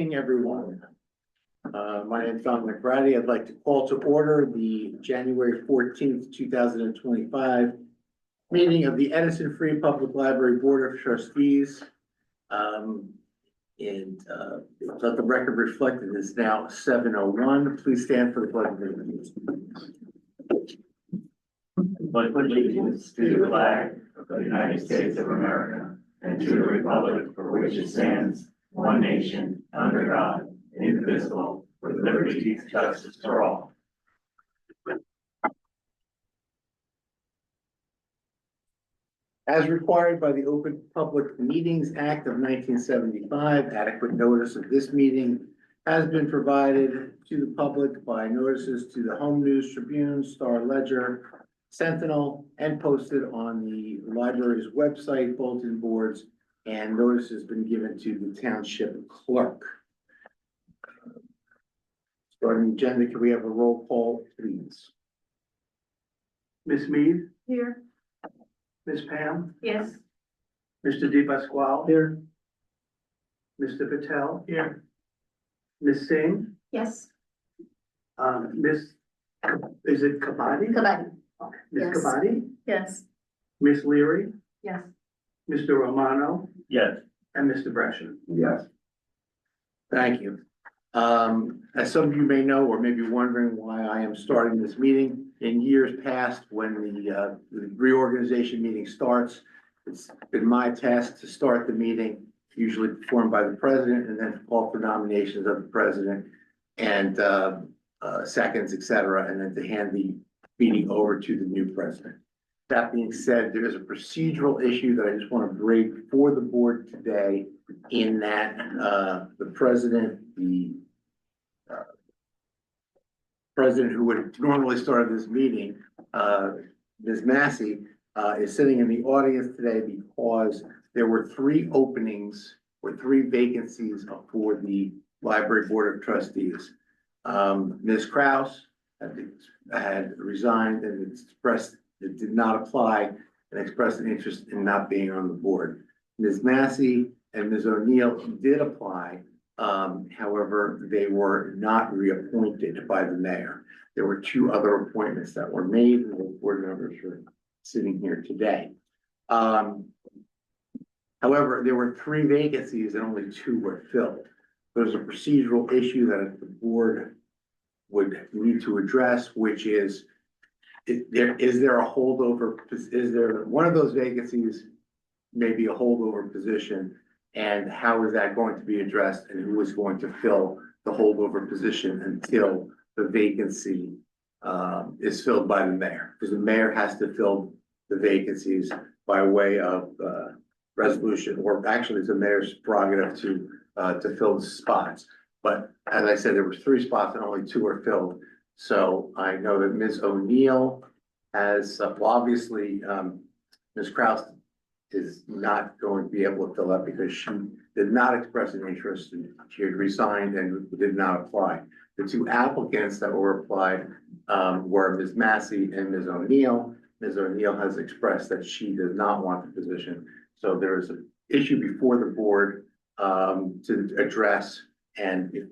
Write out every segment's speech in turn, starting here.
Evening, everyone. My name is Dominic Brady. I'd like to call to order the January 14th, 2025 meeting of the Edison Public Library Board of Trustees. Let the record reflect it is now 7:01. Please stand for the pledge of allegiance. Pledge allegiance to the flag of the United States of America and to the republic for which it stands, one nation, under God, indivisible, with liberty and justice for all. As required by the Open Public Meetings Act of 1975, adequate notice of this meeting has been provided to the public by notices to the Home News Tribune, Star Ledger, Sentinel, and posted on the library's website, bulletin boards, and notice has been given to the township clerk. Starting the agenda, can we have a roll call, please? Ms. Mead, Here. Ms. Pam, Yes. Mr. Di Pasquale. Here. Mr. Patel, Here. Ms. Singh, Yes. Ms. Is it Kabadi? Kabadi. Ms. Yes. Kabadi, Yes. Ms. Leary, Yes. Mr. Romano, Yes. and Mr. Gresham. Yes. Thank you. As some of you may know, or may be wondering why I am starting this meeting, in years past, when the reorganization meeting starts, it's been my task to start the meeting, usually performed by the president, and then call for nominations of the president and seconds, et cetera, and then to hand the meeting over to the new president. That being said, there is a procedural issue that I just want to bring for the board today, in that the president who would normally start this meeting, Ms. Massey, is sitting in the audience today because there were three openings or three vacancies for the Library Board of Trustees. Ms. Kraus had resigned and expressed it did not apply and expressed an interest in not being on the board. Ms. Massey and Ms. O'Neill did apply. However, they were not reappointed by the mayor. There were two other appointments that were made, and the board members are sitting here today. However, there were three vacancies and only two were filled. There's a procedural issue that the board would need to address, which is there a holdover? Is there one of those vacancies, maybe a holdover position? And how is that going to be addressed, and who is going to fill the holdover position until the vacancy is filled by the mayor? Because the mayor has to fill the vacancies by way of resolution, or actually it's the mayor's prerogative to fill the spots. But as I said, there were three spots and only two were filled. So I know that Ms. O'Neill has, well, obviously, Ms. Kraus is not going to be able to fill that because she did not express an interest, and she had resigned and did not apply. The two applicants that were applied were Ms. Massey and Ms. O'Neill. Ms. O'Neill has expressed that she does not want the position. So there is an issue before the board to address, and if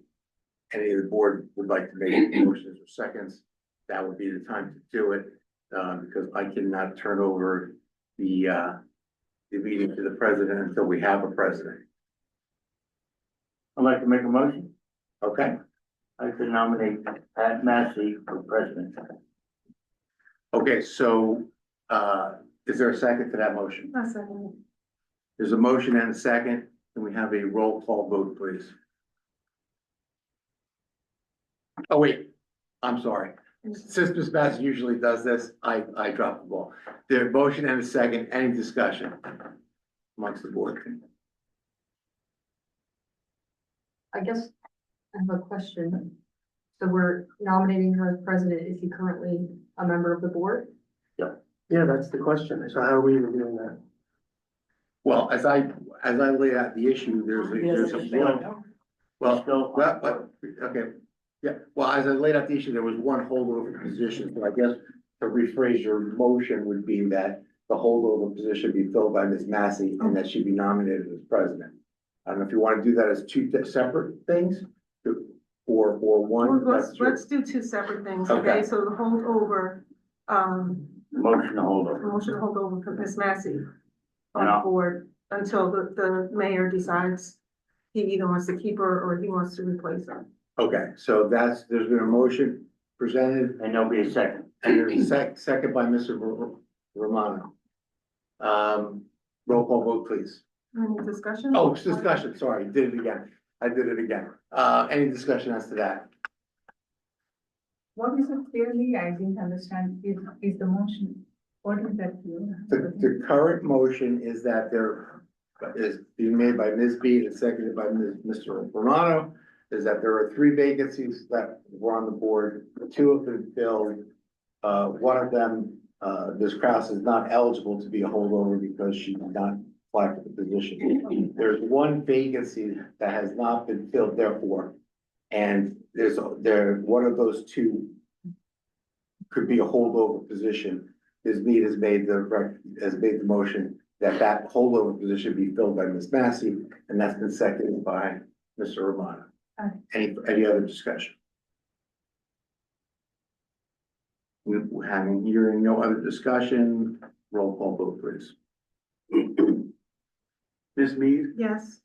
any of the board would like to make motions or seconds, that would be the time to do it, because I cannot turn over the meeting to the president until we have a president. I'd like to make a motion. Okay, I'd like to nominate Pat Massey for president. okay, so is there a second to that motion? There's a motion and a second. Can we have a roll call vote, please? Oh, wait, I'm sorry. Since Ms. Bass usually does this, I dropped the ball. The motion and a second, any discussion amongst the board? I guess I have a question. So we're nominating her as president. Is he currently a member of the board? Yeah, that's the question. So how are we even doing that? Well, as I lay out the issue, there's a okay. Yeah, well, as I laid out the issue, there was one holdover position, so I guess to rephrase your motion would be that the holdover position be filled by Ms. Massey and that she be nominated as president. I don't know if you want to do that as two separate things, or one. Well, that's your- let's do two separate things, Okay. okay? So the holdover, Motion to hold over. motion to hold over for Ms. Massey on Yeah. the board until the mayor decides he either wants to keep her or he wants to replace her. Okay, so there's been a motion presented, And there'll be a second. and there's a second by Mr. Romano. Roll call vote, please. Any discussion? Oh, it's discussion, sorry, did it again. I did it again. Any discussion as to that? What is it clearly? I didn't understand. Is the motion, what is that? The current motion is that there is being made by Ms. B and seconded by Mr. Romano, is that there are 3 vacancies that were on the board. 2 have been filled. One of them, Ms. Kraus is not eligible to be a holdover because she did not apply for the position. There's 1 vacancy that has not been filled therefore. And one of those 2 could be a holdover position. Ms. Mead has made the motion that holdover position be filled by Ms. Massey, and that's been seconded by Mr. Romano. Any other discussion? Hearing no other discussion, roll call vote, please. Ms. Mead, Yes,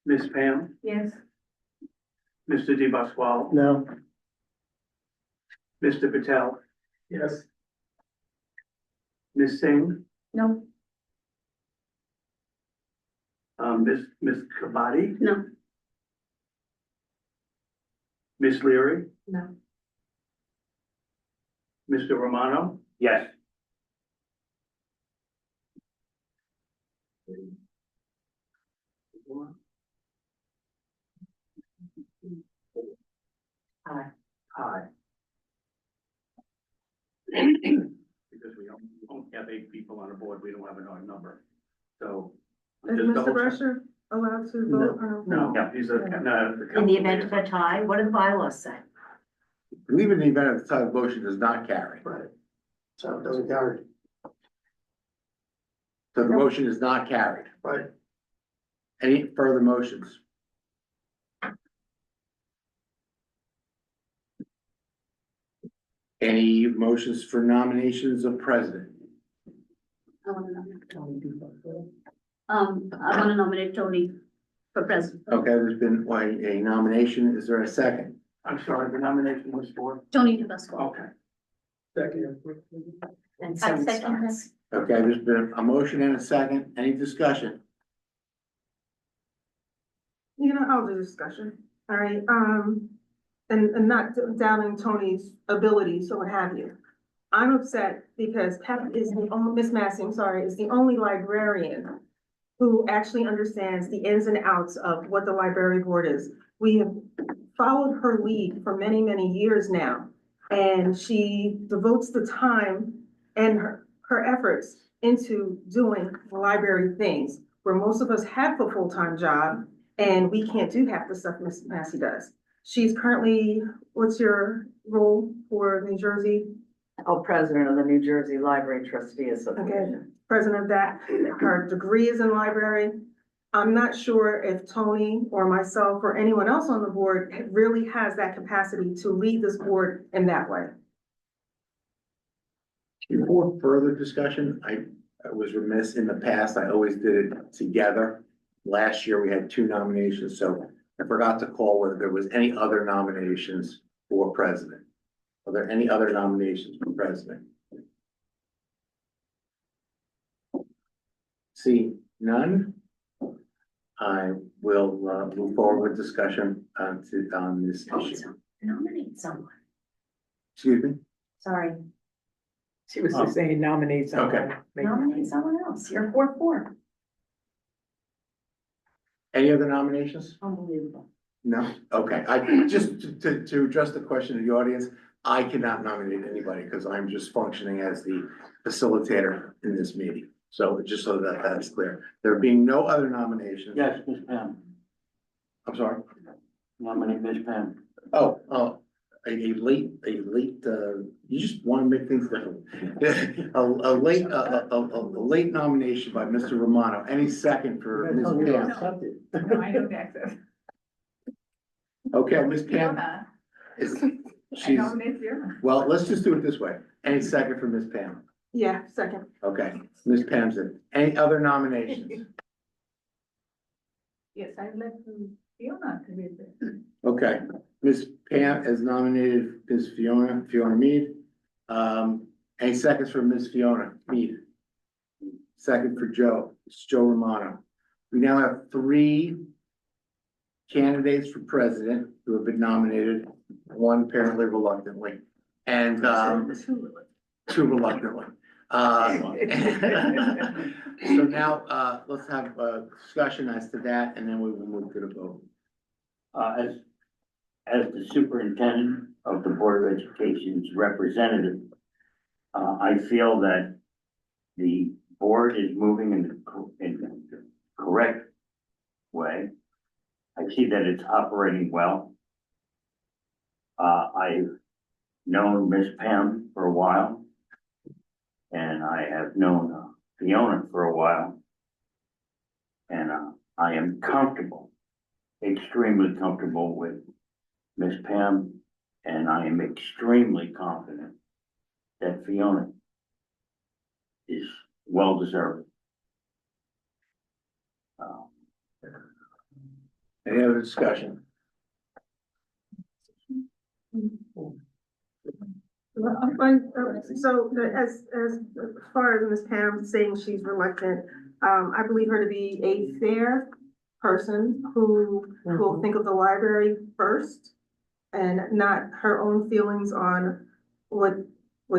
Ms. Pam, Yes, Mr. Di Pasquale, No. Mr. Patel, Yes. Ms. Singh, no, Ms. Kabadi, no, Ms. Leary, No. Mr. Romano, Yes. aye. Because we don't have 8 people on the board, we don't have an odd number, so. is just Mr. double check. Brusher allowed to vote or no? No, he's a, no. In the event of a tie, what do the bylaws say? I believe in the event of the tie, the motion does not carry. Right. So it doesn't carry. So the motion is not carried. Right. Any further motions? Any motions for nominations of president? I want to nominate Tony. I want to nominate Tony for president. Okay, there's been a nomination. Is there a second? I'm sorry, the nomination was for, Tony Di Pasquale. okay. Second. And I some second starts. Okay, there's been a motion and a second. Any discussion? You know, I'll do discussion, all right, and not doubting Tony's abilities or what have you. I'm upset because Pep is the only, Miss Massey, I'm sorry, is the only librarian who actually understands the ins and outs of what the library board is. We have followed her lead for many, many years now, and she devotes the time and her efforts into doing library things, where most of us have a full-time job, and we can't do half the stuff Miss Massey does. She's currently, what's your role for New Jersey? Oh, president of the New Jersey Library Trustee Association. President of that. Her degree is in library. I'm not sure if Tony or myself or anyone else on the board really has that capacity to lead this board in that way. Before further discussion, I was remiss in the past. I always did it together. Last year, we had 2 nominations, so I forgot to call whether there was any other nominations for president. Are there any other nominations for president? See none? I will move forward with discussion on this issue. Nominate someone. Excuse me? Sorry, She was just saying nominate someone. Okay. nominate someone else. You're 4-4. Any other nominations? Unbelievable. No? Okay, just to address the question of the audience, I cannot nominate anybody because I'm just functioning as the facilitator in this meeting. So just so that that's clear, there being no other nominations. Yes, Ms. Pam, I'm sorry. nominate Ms. Pam. Oh, you just want to make things different. A late nomination by Mr. Romano. Any second for Ms. Pam? No, I know the access. Okay, Ms. Pam Fiona, is, I she's, nominate Fiona. well, let's just do it this way. Any second for Ms. Pam? Yeah, second. Okay, Ms. Pam's in. Any other nominations? Yes, I'd like Fiona to be there. Okay, Ms. Pam has nominated Ms. Fiona Mead. Any seconds for Ms. Fiona Mead? Second for Joe, it's Joe Romano. We now have 3 candidates for president who have been nominated, one apparently reluctantly, and, 2 reluctantly. So now, let's have a discussion as to that, and then we will move to the vote. As the superintendent of the Board of Education's representative, I feel that the board is moving in the correct way. I see that it's operating well. I've known Miss Pam for a while, and I have known Fiona for a while. And I am comfortable, extremely comfortable with Miss Pam, and I am extremely confident that Fiona is well deserved. Any other discussion? Well, I'm fine. So as far as Ms. Pam saying she's reluctant, I believe her to be a fair person who will think of the library first and not her own feelings on what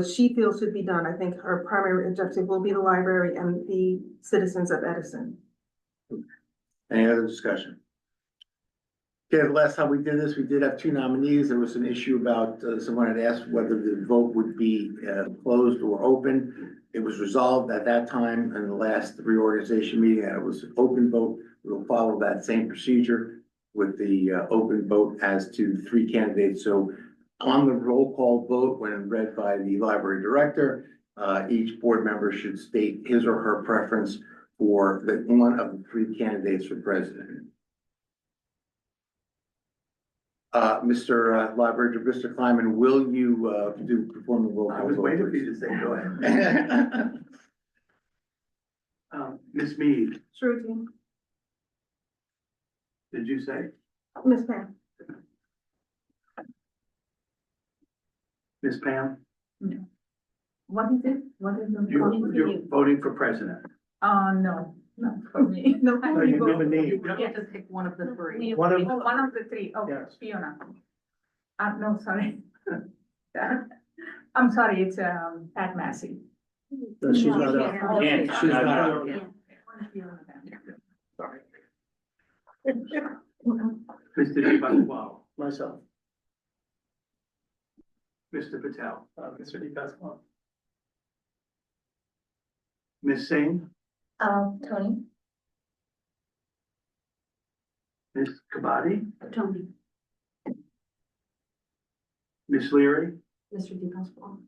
she feels should be done. I think her primary objective will be the library and the citizens of Edison. Any other discussion? Okay, the last time we did this, we did have 2 nominees. There was an issue about, someone had asked whether the vote would be, closed or open. It was resolved at that time in the last reorganization meeting that it was an open vote. We will follow that same procedure with the, open vote as to 3 candidates. So on the roll call vote, when read by the library director, each board member should state his or her preference for the one of the 3 candidates for president. Mr. Library, Mr. Kleiman, will you, perform the roll call? I was vote, waiting for you to say, go ahead. Ms. Mead, True, team. did you say? Ms. Pam. Ms. Pam, What is it? What is the? you're voting for president. No, for me. No, I no, will you go. never named. You You have to pick one of the 3. One of- Oh, one of the 3. Okay, Yes. Fiona. No, sorry. I'm sorry, it's, Pat Massey. No, she's not up. Can't, She's not not up. up. Sorry. Mr. DiPasquale, Myself. Mr. Patel, Mr. DePasquale. Ms. Singh, Tony. Ms. Kabadi, Tony. Ms. Leary, Mr. DePasquale.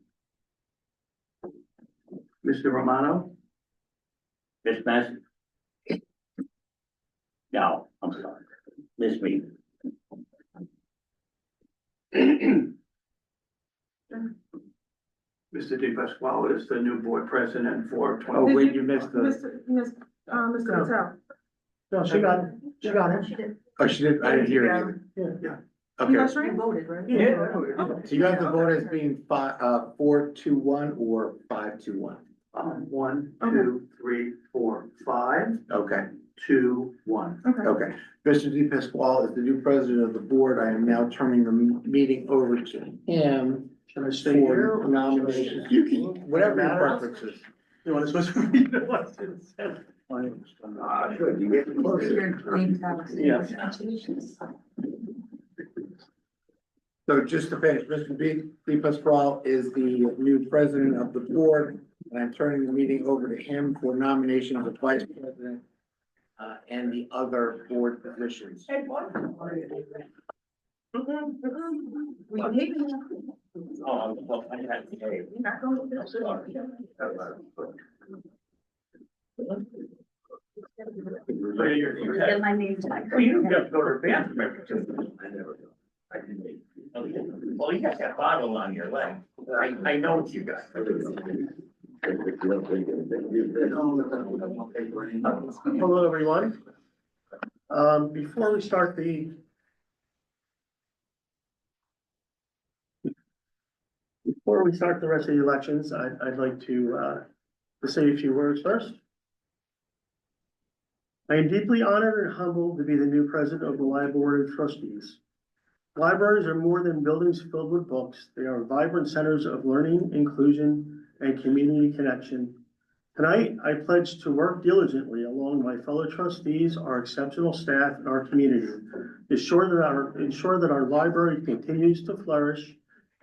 Mr. Romano, Miss Massey? No, I'm sorry, Miss Mead. Mr. DiPasquale is the new board president for Oh, 20. wait, you missed the, Mr. Patel. No, she got it. oh, she did, I didn't hear it either. You Okay, guys ready? Voted, right? Yeah. so you have the vote as being 4-2-1 or 5-2-1? 1, 2, 3, 4, 5, Okay. 2, 1. Okay, Mr. DePasquale is the new president of the board. I am now turning the meeting over to him Should I stay here? for nominations. You can, whatever your preference is. You want to switch with me? What's it said? Good, you get closer. Your name tag. Yes. So just to finish, Mr. DePasquale is the new president of the board, and I'm turning the meeting over to him for nomination of the vice president and the other board positions. Mm-hmm. We need Oh, well, I had to say. So you Get had, my name tag. well, you don't have to go to the bathroom every 2 minutes. I never do. I didn't. Well, you got that bottle on your leg. I know what you got. Hello, everyone. Before we start the rest of the elections, I'd like to say a few words first. I am deeply honored and humbled to be the new president of the Library Board of Trustees. Libraries are more than buildings filled with books. They are vibrant centers of learning, inclusion, and community connection. Tonight, I pledge to work diligently along my fellow trustees, our exceptional staff, and our community to ensure that our library continues to flourish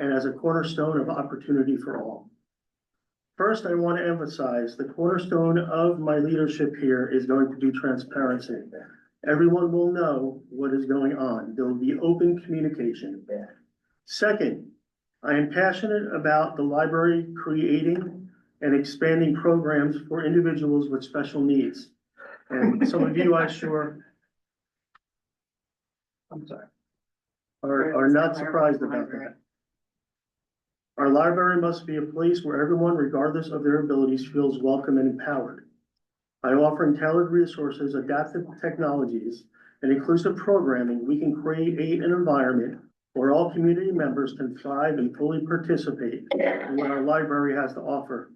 and as a cornerstone of opportunity for all. First, I want to emphasize the cornerstone of my leadership here is going to be transparency. Everyone will know what is going on. There will be open communication. Second, I am passionate about the library creating and expanding programs for individuals with special needs. And some of you, I'm sure, are not surprised about that. Our library must be a place where everyone, regardless of their abilities, feels welcome and empowered. By offering tailored resources, adaptive technologies, and inclusive programming, we can create an environment where all community members can thrive and fully participate in what our library has to offer.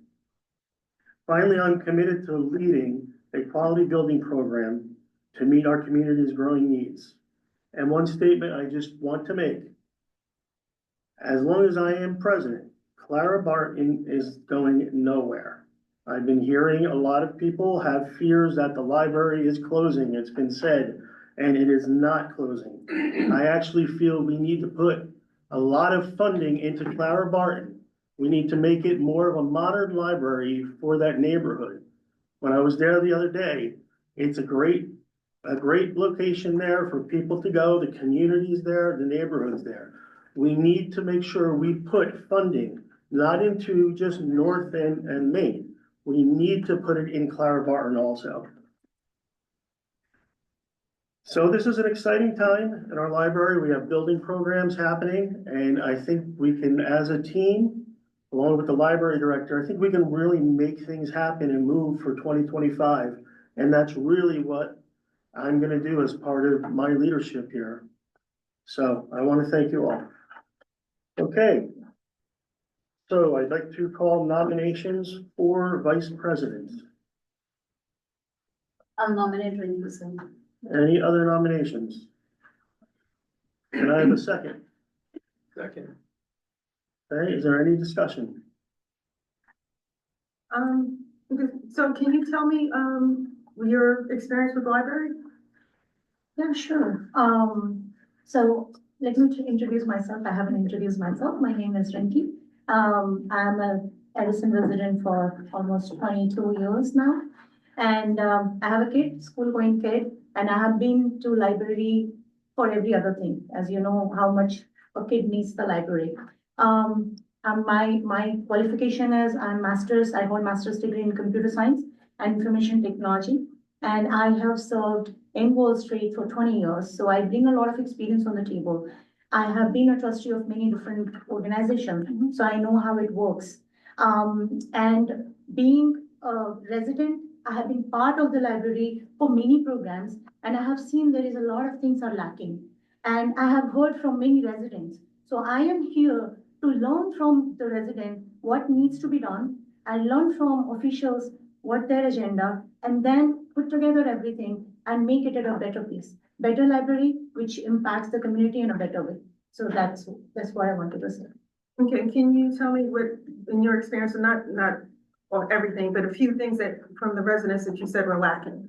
Finally, I'm committed to leading a quality building program to meet our community's growing needs. And one statement I just want to make. As long as I am president, Clara Barton is going nowhere. I've been hearing a lot of people have fears that the library is closing, it's been said, and it is not closing. I actually feel we need to put a lot of funding into Clara Barton. We need to make it more of a modern library for that neighborhood. When I was there the other day, it's a great location there for people to go, the community's there, the neighborhood's there. We need to make sure we put funding, not into just North and Main. We need to put it in Clara Barton also. So this is an exciting time in our library. We have building programs happening, and I think we can, as a team, along with the library director, I think we can really make things happen and move for 2025. And that's really what I'm going to do as part of my leadership here. So I want to thank you all. Okay. So I'd like to call nominations for vice president. I'll nominate Renju Singh. Any other nominations? Can I have a second? Second. Okay, is there any discussion? So can you tell me, your experience with the library? Yeah, sure. So let me introduce myself. I haven't introduced myself. My name is Rinki. I'm a Edison resident for almost 22 years now. And I have a kid, school-going kid, and I have been to library for every other thing, as you know how much a kid needs the library. And my qualification is I hold master's degree in computer science and information technology. And I have served in Wall Street for 20 years. So I bring a lot of experience on the table. I have been a trustee of many different organizations, so I know how it works. And being a resident, I have been part of the library for many programs, and I have seen there is a lot of things are lacking. And I have heard from many residents. So I am here to learn from the resident what needs to be done. I learn from officials what their agenda, and then put together everything and make it at a better place. Better library, which impacts the community in a better way. So that's what I wanted to say. Okay, can you tell me what, in your experience, and not on everything, but a few things that from the residents that you said were lacking?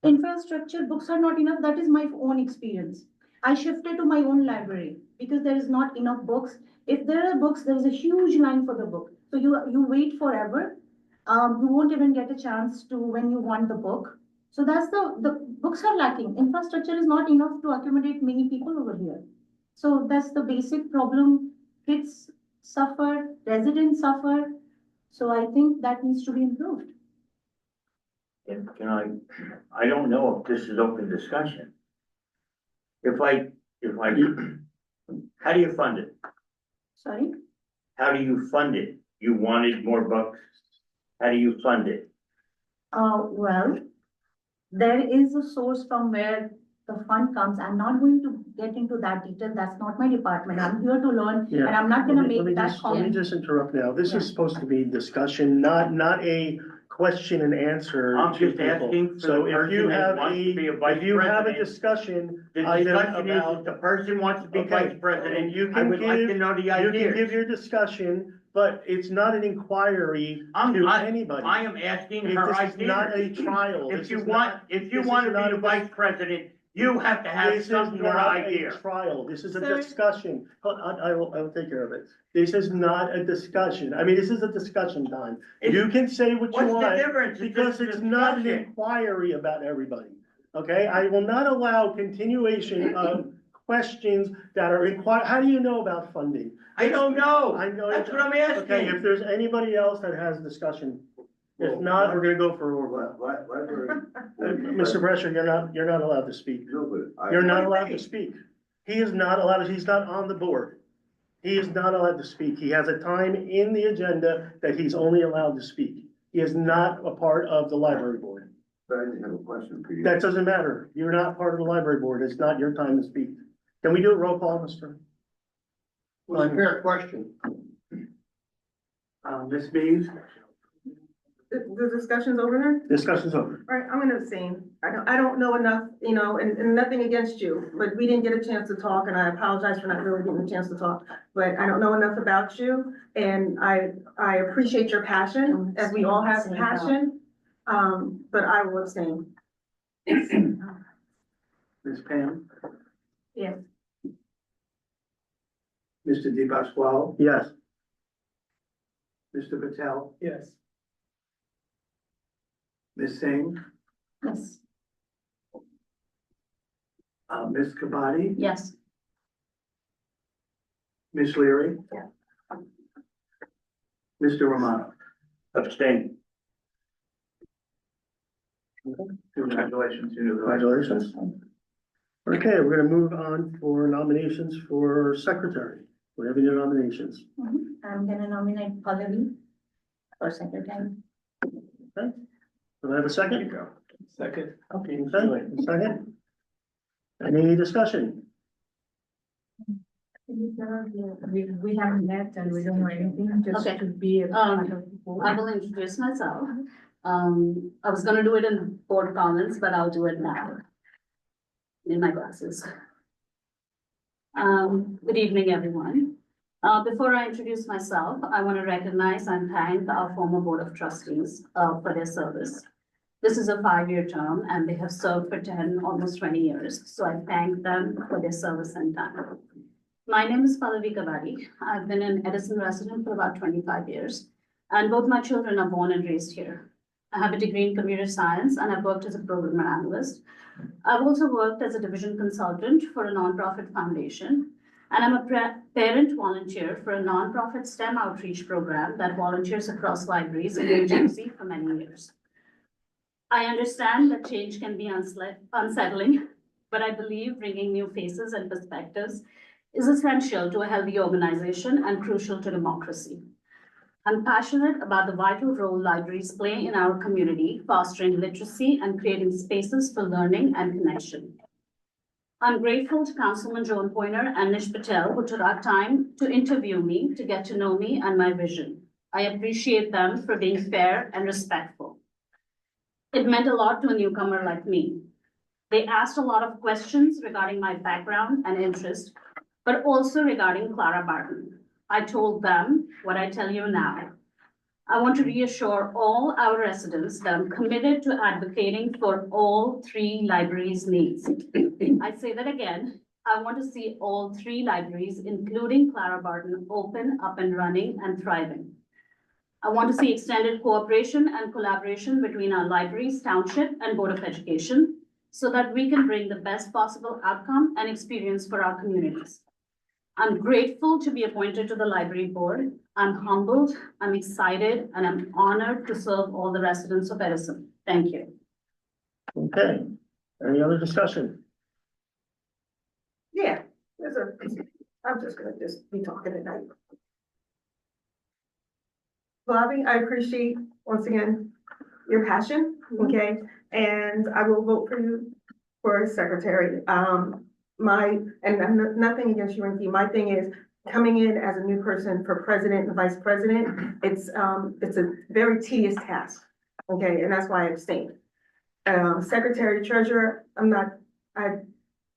Infrastructure, books are not enough. That is my own experience. I shifted to my own library because there is not enough books. If there are books, there is a huge line for the book. So you wait forever. You won't even get a chance to when you want the book. So that's the books are lacking. Infrastructure is not enough to accommodate many people over here. So that's the basic problem. Kids suffer, residents suffer. So I think that needs to be improved. Can I don't know if this is open discussion. If I, how do you fund it? Sorry? How do you fund it? You wanted more bucks? How do you fund it? Well, there is a source from where the fund comes. I'm not going to get into that detail. That's not my department. I'm here to learn and I'm not gonna make that Let me comment. just interrupt now. This Yeah. is supposed to be discussion, not a question and answer. I'm to just people. asking for So the if you person that have wants to be a vice if you have a president. discussion The item discussion is, about. if the person wants to be Okay, vice president, and you I can would like to give- know the You can give ideas. your discussion, but it's not an inquiry to anybody. I am asking This her is not a ideas. trial. If This you is want, not- if you this want is to not be the a- vice president, you have to have This is some sort of not a idea. trial, this is a Sir? discussion. I will take care of it. This is not a discussion. I mean, this is a discussion time. You can say what you What's the want. difference? Because just it's a not an discussion. inquiry about everybody, okay? I will not allow continuation of questions that are how do you know about funding? I don't know. I know. That's what I'm Okay, if asking. there's anybody else that has discussion, if not, we're gonna go for a roll. Library. Mr. Brescher, you're not allowed to speak. No, but I. You're not What do you allowed to mean? speak. He is not allowed, he's not on the board. He is not allowed to speak. He has a time in the agenda that he's only allowed to speak. He is not a part of the library board. But I didn't have a question for you. That doesn't matter. You're not part of the library board. It's not your time to speak. Can we do a roll call, Mr.? Well, a fair question. Ms. Bees? The discussion's over there? Discussion's over. All right, I'm gonna abstain. I don't know enough, you know, and nothing against you, but we didn't get a chance to talk, and I apologize for not really getting a chance to talk. But I don't know enough about you, and I appreciate your passion, as we all have passion. But I will abstain. Ms. Pam? Yes. Mr. Di Pasquale? Yes. Mr. Patel? Yes. Ms. Singh? Yes. Ms. Kabadi? Yes. Ms. Leary? Yeah. Mr. Romano? Abstain. Congratulations. Congratulations. Okay, we're gonna move on for nominations for secretary. We have any nominations? I'm gonna nominate Pallavi for secretary. Okay. Do I have a second? Second. Okay, a second. Any discussion? We haven't met and we don't know anything, just Okay. to be a part of the board. I will introduce myself. I was gonna do it in board comments, but I'll do it now. In my glasses. Good evening, everyone. Before I introduce myself, I want to recognize and thank our former Board of Trustees, for their service. This is a 5-year term and they have served for 10, almost 20 years. So I thank them for their service and time. My name is Pallavi Kavadi. I've been an Edison resident for about 25 years. And both my children are born and raised here. I have a degree in computer science and I've worked as a program analyst. I've also worked as a division consultant for a nonprofit foundation. And I'm a parent volunteer for a nonprofit STEM outreach program that volunteers across libraries in New Jersey for many years. I understand that change can be unsettling, but I believe bringing new faces and perspectives is essential to a healthy organization and crucial to democracy. I'm passionate about the vital role libraries play in our community, fostering literacy and creating spaces for learning and connection. I'm grateful to Councilman Joan Pointer and Nish Patel who took our time to interview me, to get to know me and my vision. I appreciate them for being fair and respectful. It meant a lot to a newcomer like me. They asked a lot of questions regarding my background and interest, but also regarding Clara Barton. I told them what I tell you now. I want to reassure all our residents that I'm committed to advocating for all 3 libraries' needs. I say that again, I want to see all 3 libraries, including Clara Barton, open, up and running and thriving. I want to see extended cooperation and collaboration between our libraries, township and Board of Education so that we can bring the best possible outcome and experience for our communities. I'm grateful to be appointed to the library board. I'm humbled, I'm excited, and I'm honored to serve all the residents of Edison. Thank you. Okay, any other discussion? Yeah, I'm just gonna be talking tonight. Bobby, I appreciate, once again, your passion, okay? And I will vote for you for secretary. Nothing against you, Rinky. My thing is, coming in as a new person for president and vice president, it's a very tedious task, okay? And that's why I abstained. Secretary, treasurer,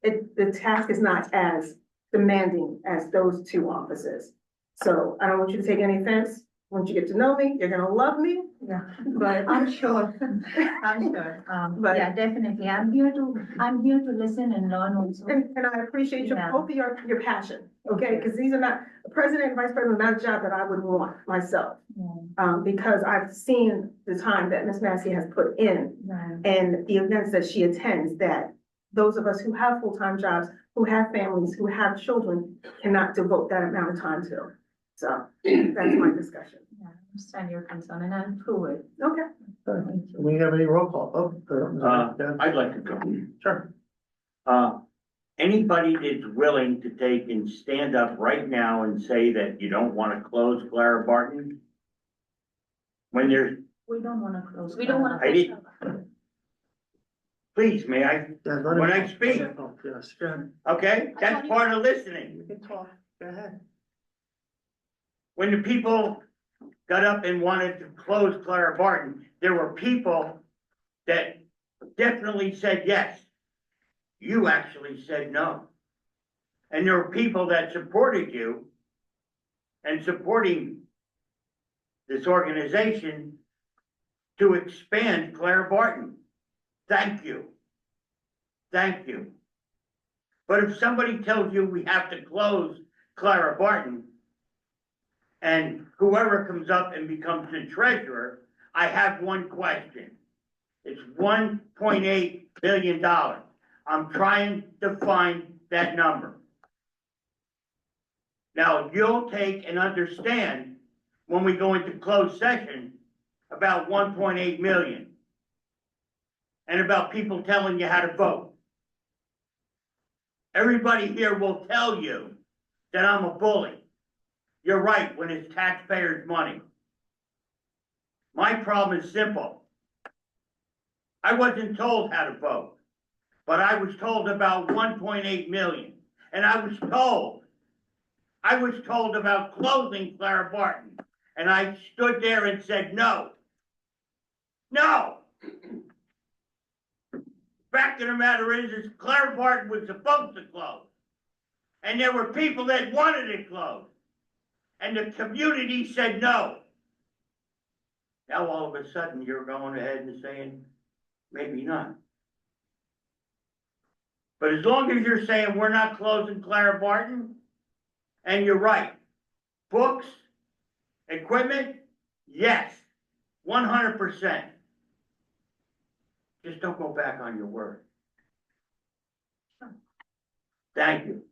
the task is not as demanding as those two offices. So I don't want you to take any offense. Once you get to know me, you're gonna love me, Yeah, but I'm sure, I'm sure. But- Yeah, definitely. I'm here to listen and learn also. and I appreciate Yeah. both of your passion, okay? Because these are not, president and vice president, not a job that I would want myself. Yeah, Because I've seen the time that Ms. Massey has put in right. and the events that she attends, that those of us who have full-time jobs, who have families, who have children, cannot devote that amount of time to. So that's my discussion. Yeah, I understand your concern and I'll prove it. Okay. Do we have any roll call? Yeah, I'd like to go. sure. Anybody that's willing to take and stand up right now and say that you don't wanna close Clara Barton? When there's, We don't want to close. We don't want I didn't- please, may I, Yeah, let him When I talk. speak. Oh, yes, go ahead. okay, that's part of listening. You can talk, go ahead. When the people got up and wanted to close Clara Barton, there were people that definitely said yes. You actually said no. And there were people that supported you and supporting this organization to expand Clara Barton. Thank you. Thank you. But if somebody tells you we have to close Clara Barton, and whoever comes up and becomes the treasurer, I have one question. It's $1.8 billion. I'm trying to find that number. Now, you'll take and understand when we go into closed session about 1.8 million. And about people telling you how to vote. Everybody here will tell you that I'm a bully. You're right, when it's taxpayers' money. My problem is simple. I wasn't told how to vote, but I was told about 1.8 million. And I was told about closing Clara Barton. And I stood there and said, no. No! Fact of the matter is Clara Barton was supposed to close. And there were people that wanted it closed. And the community said no. Now all of a sudden you're going ahead and saying, maybe not. But as long as you're saying we're not closing Clara Barton, and you're right, books, equipment, yes, 100%. Just don't go back on your word. Thank you.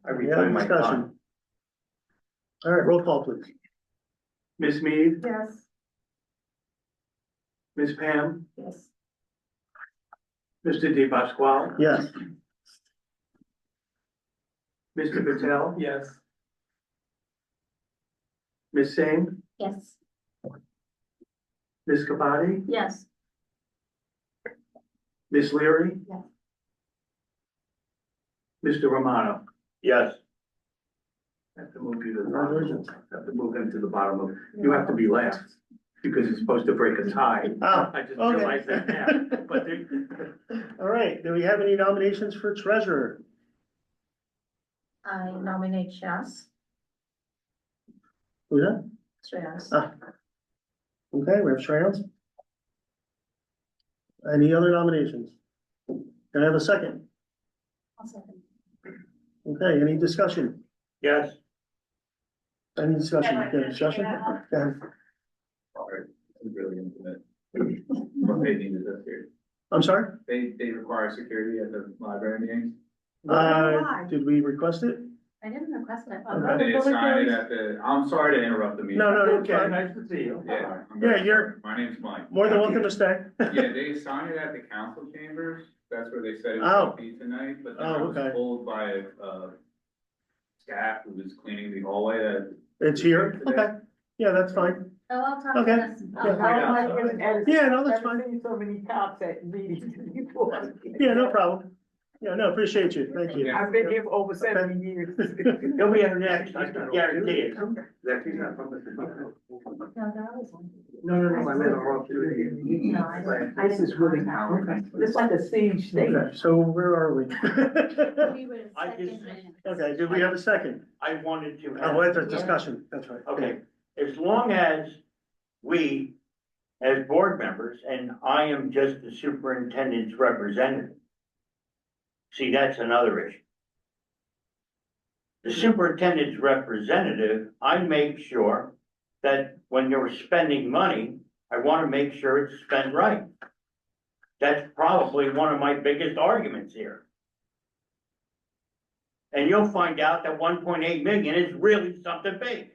I Any reclaim other my discussion? time. All right, roll call, please. Ms. Mead, Yes. Ms. Pam, Yes. Mr. De Pasquale, Yes. Mr. Patel, Yes. Ms. Singh, Yes. Ms. Kabadi, Yes. Ms. Leary. Yes. Mr. Romano. Yes. Have to move you to the bottom, have to move him to the bottom of, you have to be last, because it's supposed to break a tie. Oh, I just okay. realized that now, but All right, do we have any nominations for treasurer? I nominate Shas. Who's that? Shreyas. Okay, we have Shreyans. Any other nominations? Can I have a second? I'll second. Okay, any discussion? Yes. Any discussion? Yeah, discussion? Go ahead. Really intimate. What they need is this here. I'm sorry? They require security at the library meetings. Why? Did we request it? I didn't request it. They signed it at the, I'm sorry to interrupt the meeting. No, no, Okay, okay. nice to see you. Yeah. I'm Yeah, very you're- sorry. My name's Mike. More than welcome to stay. Yeah, they signed it at the council chambers. That's where they said it Oh. was gonna be tonight, but then Oh, I was okay. told by, staff who was cleaning the hallway that. It's here, okay, yeah, that's fine. Oh, I'll talk to Okay. this. Yeah. Yeah, no, that's fine. So many cops at meetings before. Yeah, no problem. Yeah, no, appreciate you, thank you. I've been here for over 70 years. He'll be here next, I can guarantee it. No, they're always on. No, I meant our No, I This is really, it's like a siege state. Okay, so where are we? We were I just- second. Okay, did we have a second? I wanted to. Oh, it's a discussion, that's right. Okay, as long as we, as board members, and I am just the superintendent's representative. See, that's another issue. The superintendent's representative, I make sure that when you're spending money, I wanna make sure it's spent right. That's probably one of my biggest arguments here. And you'll find out that 1.8 million is really something big.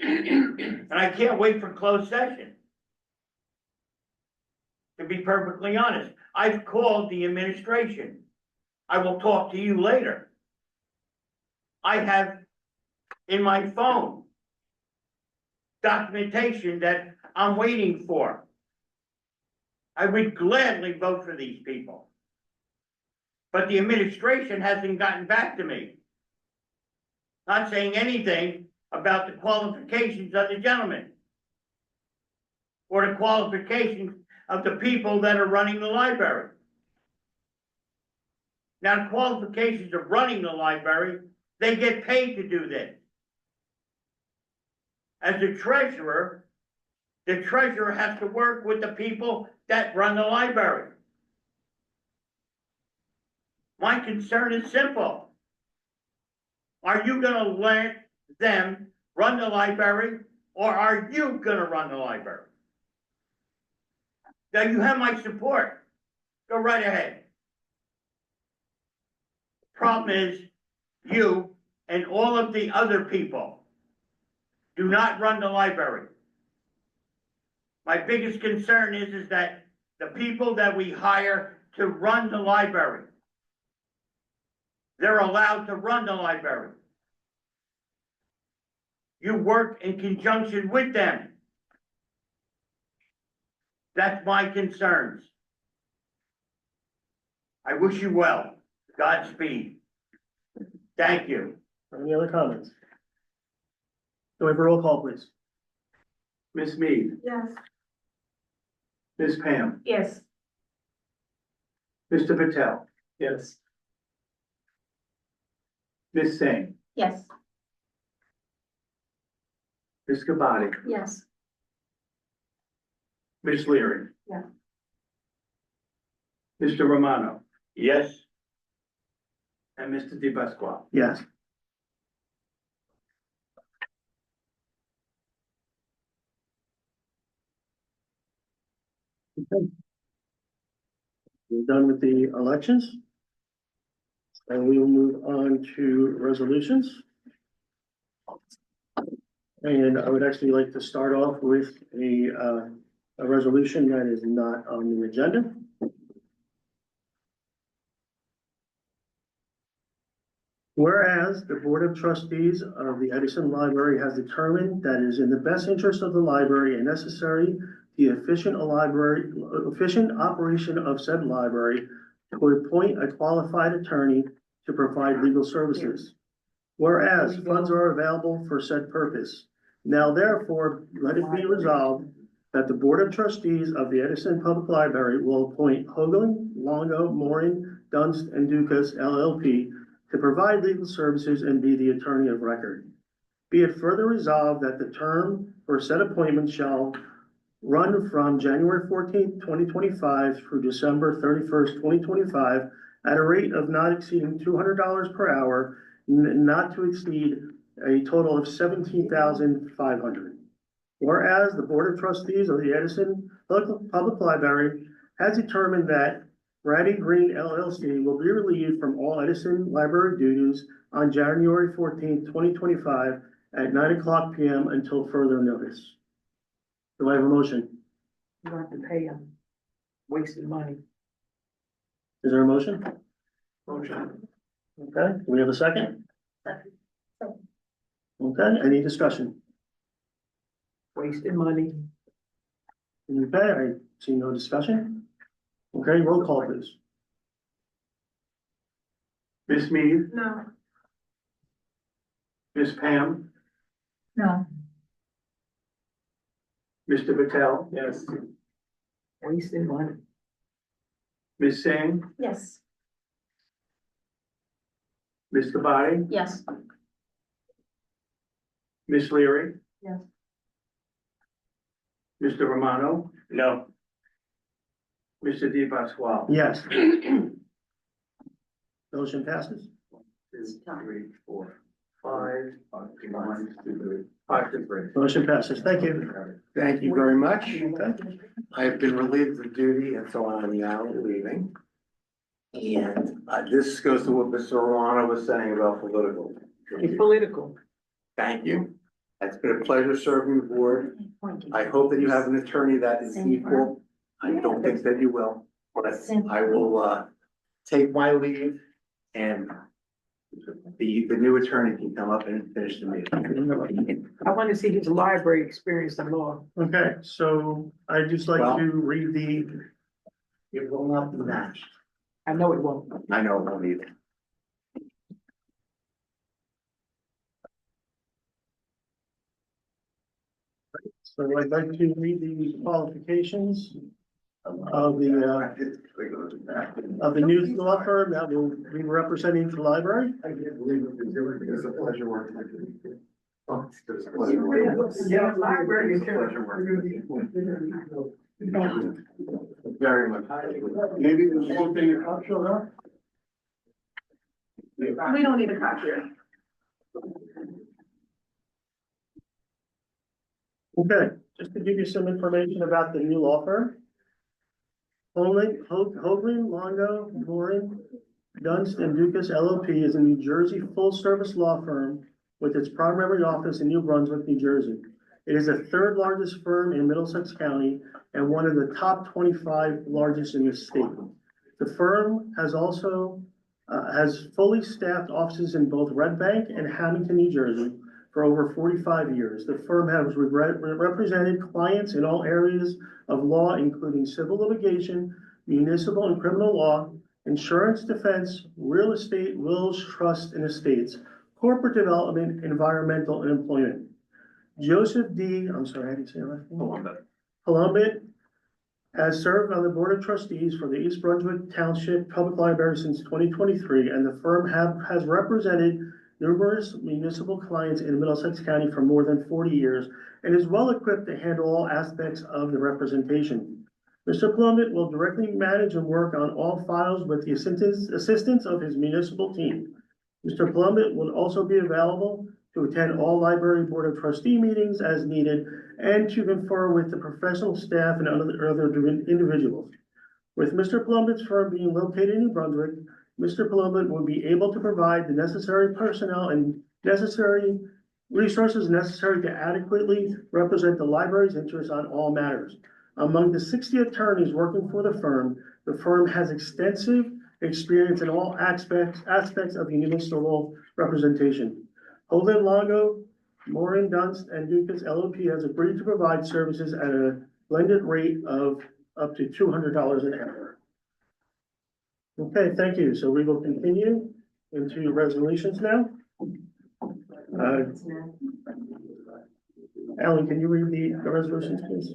And I can't wait for closed session. To be perfectly honest, I've called the administration. I will talk to you later. I have in my phone documentation that I'm waiting for. I would gladly vote for these people. But the administration hasn't gotten back to me. Not saying anything about the qualifications of the gentleman. Or the qualifications of the people that are running the library. Now, the qualifications of running the library, they get paid to do this. As the treasurer has to work with the people that run the library. My concern is simple. Are you gonna let them run the library, or are you gonna run the library? Now, you have my support. Go right ahead. Problem is, you and all of the other people do not run the library. My biggest concern is that the people that we hire to run the library, they're allowed to run the library. You work in conjunction with them. That's my concerns. I wish you well. Godspeed. Thank you. Any other comments? Do we have a roll call, please? Ms. Mead, Yes. Ms. Pam, Yes. Mr. Patel, Yes. Ms. Singh, Yes. Ms. Gabati, Yes. Ms. Leary. Yeah. Mr. Romano Yes, and Mr. Di Pasquale. Yes. Okay. We're done with the elections. And we will move on to resolutions. And I would actually like to start off with a resolution that is not on the agenda. Whereas the Board of Trustees of the Edison Library has determined that it is in the best interest of the library and necessary the efficient operation of said library to appoint a qualified attorney to provide legal services. Whereas funds are available for said purpose. Now therefore, let it be resolved that the Board of Trustees of the Edison Public Library will appoint Hoagland, Longo, Morin, Dunst, and Dukas LLP to provide legal services and be the attorney of record. Be it further resolved that the term for said appointment shall run from January 14th, 2025 through December 31st, 2025 at a rate of not exceeding $200 per hour, not to exceed a total of $17,500. Whereas the Board of Trustees of the Edison Public Library has determined that Ratty Green LLC will be relieved from all Edison Library duties on January 14th, 2025 at 9:00 PM until further notice. Do I have a motion? You have to pay them. Wasting money. Is there a motion? Motion. Okay, do we have a second? Second. Okay, any discussion? Wasting money. Okay, I see no discussion. Okay, roll call please. Ms. Mead, No. Ms. Pam, No. Mr. Patel, Yes. Wasting money. Ms. Singh, Yes. Ms. Kabadi, Yes. Ms. Leary. Yes. Mr. Romano, No. Mr. Di Pasquale. Yes. Motion passes. 2, 3, 4, 5, 1, 2, 3, 5 to 3. Motion passes. Thank you. Thank you very much. I have been relieved of duty and so I am now leaving. And this goes to what Mr. Romano was saying about political. Political. Thank you. It's been a pleasure serving the board. I hope that you have an attorney that is equal. I don't think that you will, but I will take my leave and the new attorney can come up and finish the meeting. I want to see his library experience in law. Okay, so I'd just like Well- to read the, It will not be matched. I know it won't. I know it won't either. so I'd like to read the qualifications of the new law firm that will be representing the library. I can't believe it. It's a pleasure working with you. Oh, it's a pleasure working with you. Yeah, library is It's a pleasure working with you. Very much. Maybe there's one thing you're not sure of. We don't need a copy. Okay, just to give you some information about the new law firm. Hoagland, Longo, Morin, Dunst and Dukas LLP is a New Jersey full-service law firm with its primary office in New Brunswick, New Jersey. It is the third largest firm in Middlesex County and one of the top 25 largest in the state. The firm has also has fully staffed offices in both Red Bank and Hamilton, New Jersey for over 45 years. The firm has represented clients in all areas of law, including civil litigation, municipal and criminal law, insurance defense, real estate, wills, trusts, and estates, corporate development, environmental, and employment. Joseph D., I'm sorry, how do you say your last name? Columbit has served on the Board of Trustees for the East Brunswick Township Public Library since 2023, and the firm has represented numerous municipal clients in Middlesex County for more than 40 years and is well equipped to handle all aspects of the representation. Mr. Plumbett will directly manage and work on all files with the assistance of his municipal team. Mr. Plumbett will also be available to attend all Library Board of Trustee meetings as needed and to confer with the professional staff and other individuals. With Mr. Plumbett's firm being located in New Brunswick, Mr. Plumbett will be able to provide the necessary personnel and necessary resources necessary to adequately represent the library's interests on all matters. Among the 60 attorneys working for the firm has extensive experience in all aspects of the municipal representation. Holden Longo, Morin Dunst, and Dukas LLP has agreed to provide services at a blended rate of up to $200 an hour. Okay, thank you. So we will continue into resolutions now. Alan, can you read the resolutions, please?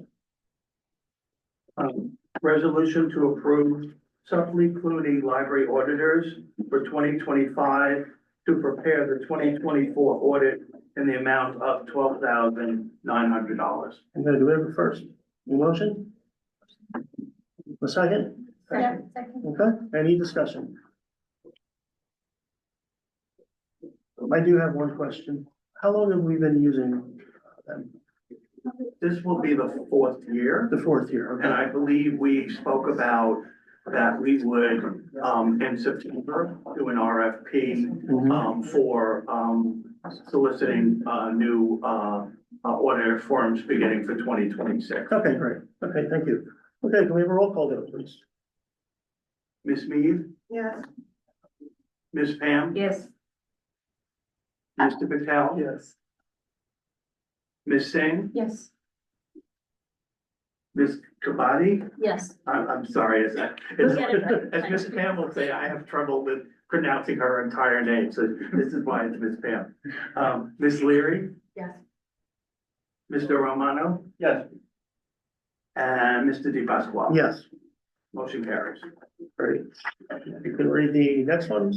Resolution to approve Suffolk County Library auditors for 2025 to prepare the 2024 audit in the amount of $12,900. And then do we have a first? Motion? A second? Second. Okay, any discussion? I do have one question. How long have we been using them? This will be the 4th year, The fourth year, and okay? I believe we spoke about that we would, in September, do an RFP, for, soliciting, new, auditor forms beginning for 2026. Okay, great. Okay, thank you. Okay, can we have a roll call vote, please? Ms. Mead, Yes. Ms. Pam, Yes. Mr. Patel, Yes. Ms. Singh, Yes. Ms. Kabadi. Yes. I'm sorry, as, You'll get it right. as Ms. Pam will say, I have trouble with pronouncing her entire name, so this is why it's Ms. Pam. Ms. Leary, Yes. Mr. Romano, Yes. and Mr. Di Pasquale. Yes, Motion carries. great. You can read the next one.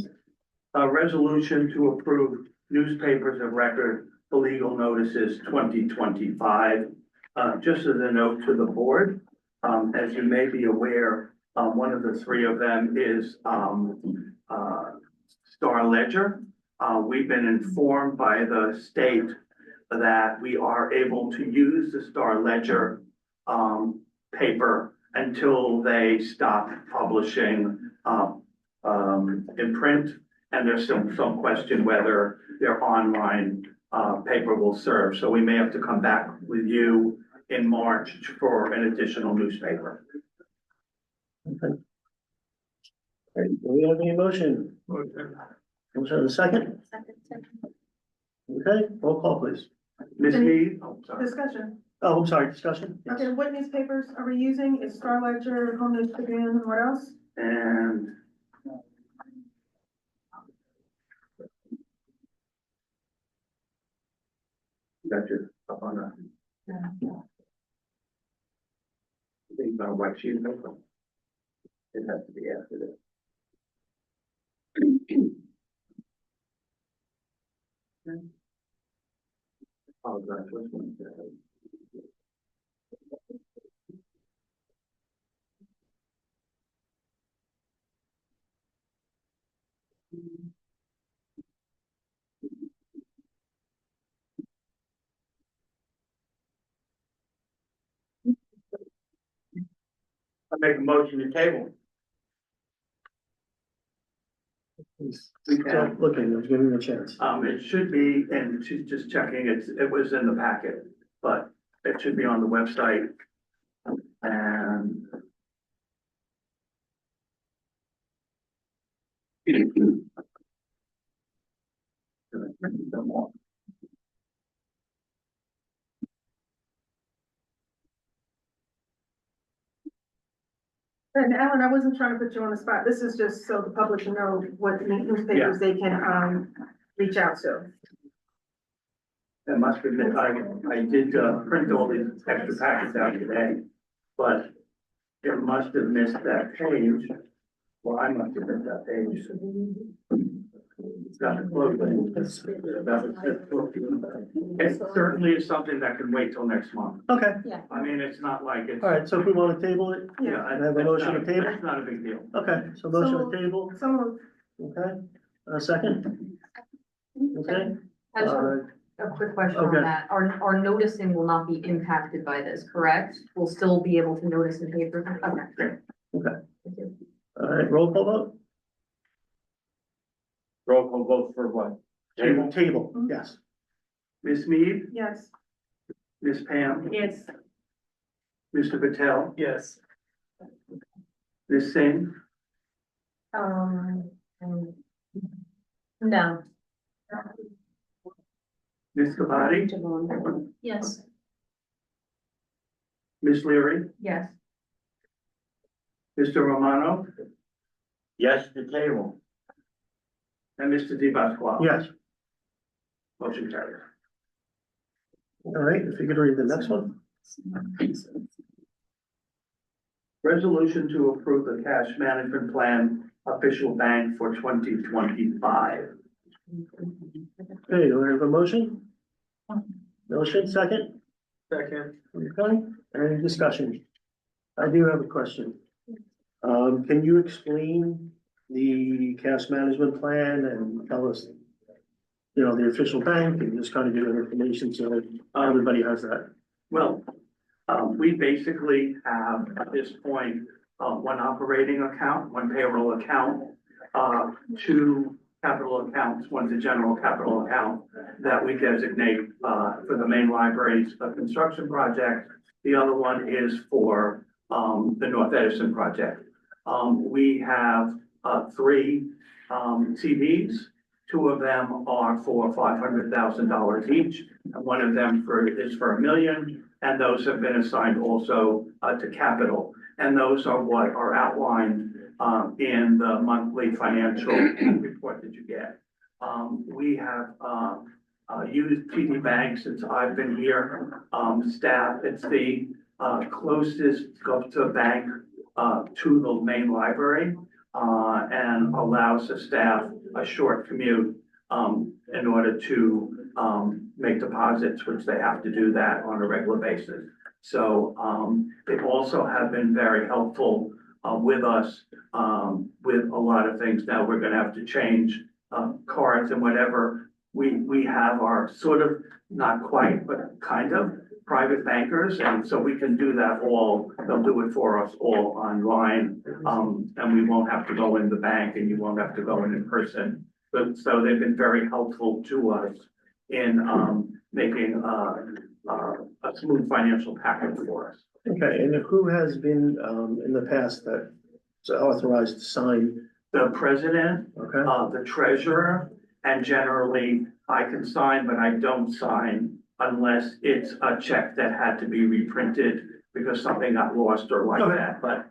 A resolution to approve newspapers of record for legal notices 2025. Just as a note to the board, as you may be aware, one of the three of them is, Star Ledger. We've been informed by the state that we are able to use the Star Ledger, paper until they stop publishing, in print. And there's some question whether their online, paper will serve. So we may have to come back with you in March for an additional newspaper. Okay. Great. Do we have any motion? Motion in a second? Okay, roll call, please. Ms. Mead, oh, sorry. Discussion. Oh, I'm sorry, discussion? Yes. Okay, what newspapers are we using? It's Star Ledger, Home News Tribune, and what else? And got you up on that. I think about what sheet of paper. It has to be after this. Apologize, which one is that? I make a motion to table. He's still looking, I'm giving him a chance. It should be, and she's just checking, it was in the packet, but it should be on the website. And And Alan, I wasn't trying to put you on the spot. This is just so the public know what newspapers they can, reach out to. I must admit, I did print all these extra packets out today, but it must have missed that page. Well, I must have missed that page. It's got the closing. It certainly is something that can wait till next month. Okay, I mean, it's not like it's. all right, so if we want to table it, Yeah, I have a motion to table? It's not a big deal. Okay, so motion to table, Some okay, a second? Okay. I just have a quick question on okay. that. Our noticing will not be impacted by this, correct? We'll still be able to notice in paper. Okay. Okay. Thank you. All right, roll call vote? Roll call vote for what? Table, yes. Ms. Mead, yes. Ms. Pam, Yes. Mr. Patel, Yes. Ms. Singh, No. Ms. Kabadi, Yes. Ms. Leary, Yes. Mr. Romano, Yes, to table. and Mr. Di Pasquale. Yes, Motion carries. all right, if you could read the next one? Resolution to approve the cash management plan official bank for 2025. Okay, do we have a motion? Motion, second? Second. Okay, any discussion? I do have a question. Can you explain the cash management plan and tell us, you know, the official bank and just kind of give it information so that everybody has that? Well, we basically have at this point one operating account, one payroll account, two capital accounts, one's a general capital account that we designate, for the main library's construction project. The other one is for, the North Edison project. We have, three, TVs. Two of them are for $500,000 each, and one of them is for $1 million, and those have been assigned also, to capital. And those are what are outlined, in the monthly financial report that you get. We have, used TD Bank since I've been here. Staff, it's the, closest go-to bank, to the main library, and allows the staff a short commute, in order to, make deposits, which they have to do that on a regular basis. So, they also have been very helpful, with us, with a lot of things. Now we're gonna have to change, cards and whatever. We have our sort of, not quite, but kind of private bankers, and so we can do that all, they'll do it for us all online. And we won't have to go in the bank, and you won't have to go in person. But so they've been very helpful to us in, making, a smooth financial package for us. Okay, and who has been, in the past that is authorized to sign? The president, Okay, the treasurer, and generally I can sign, but I don't sign unless it's a check that had to be reprinted because something got lost or like Okay. that. But,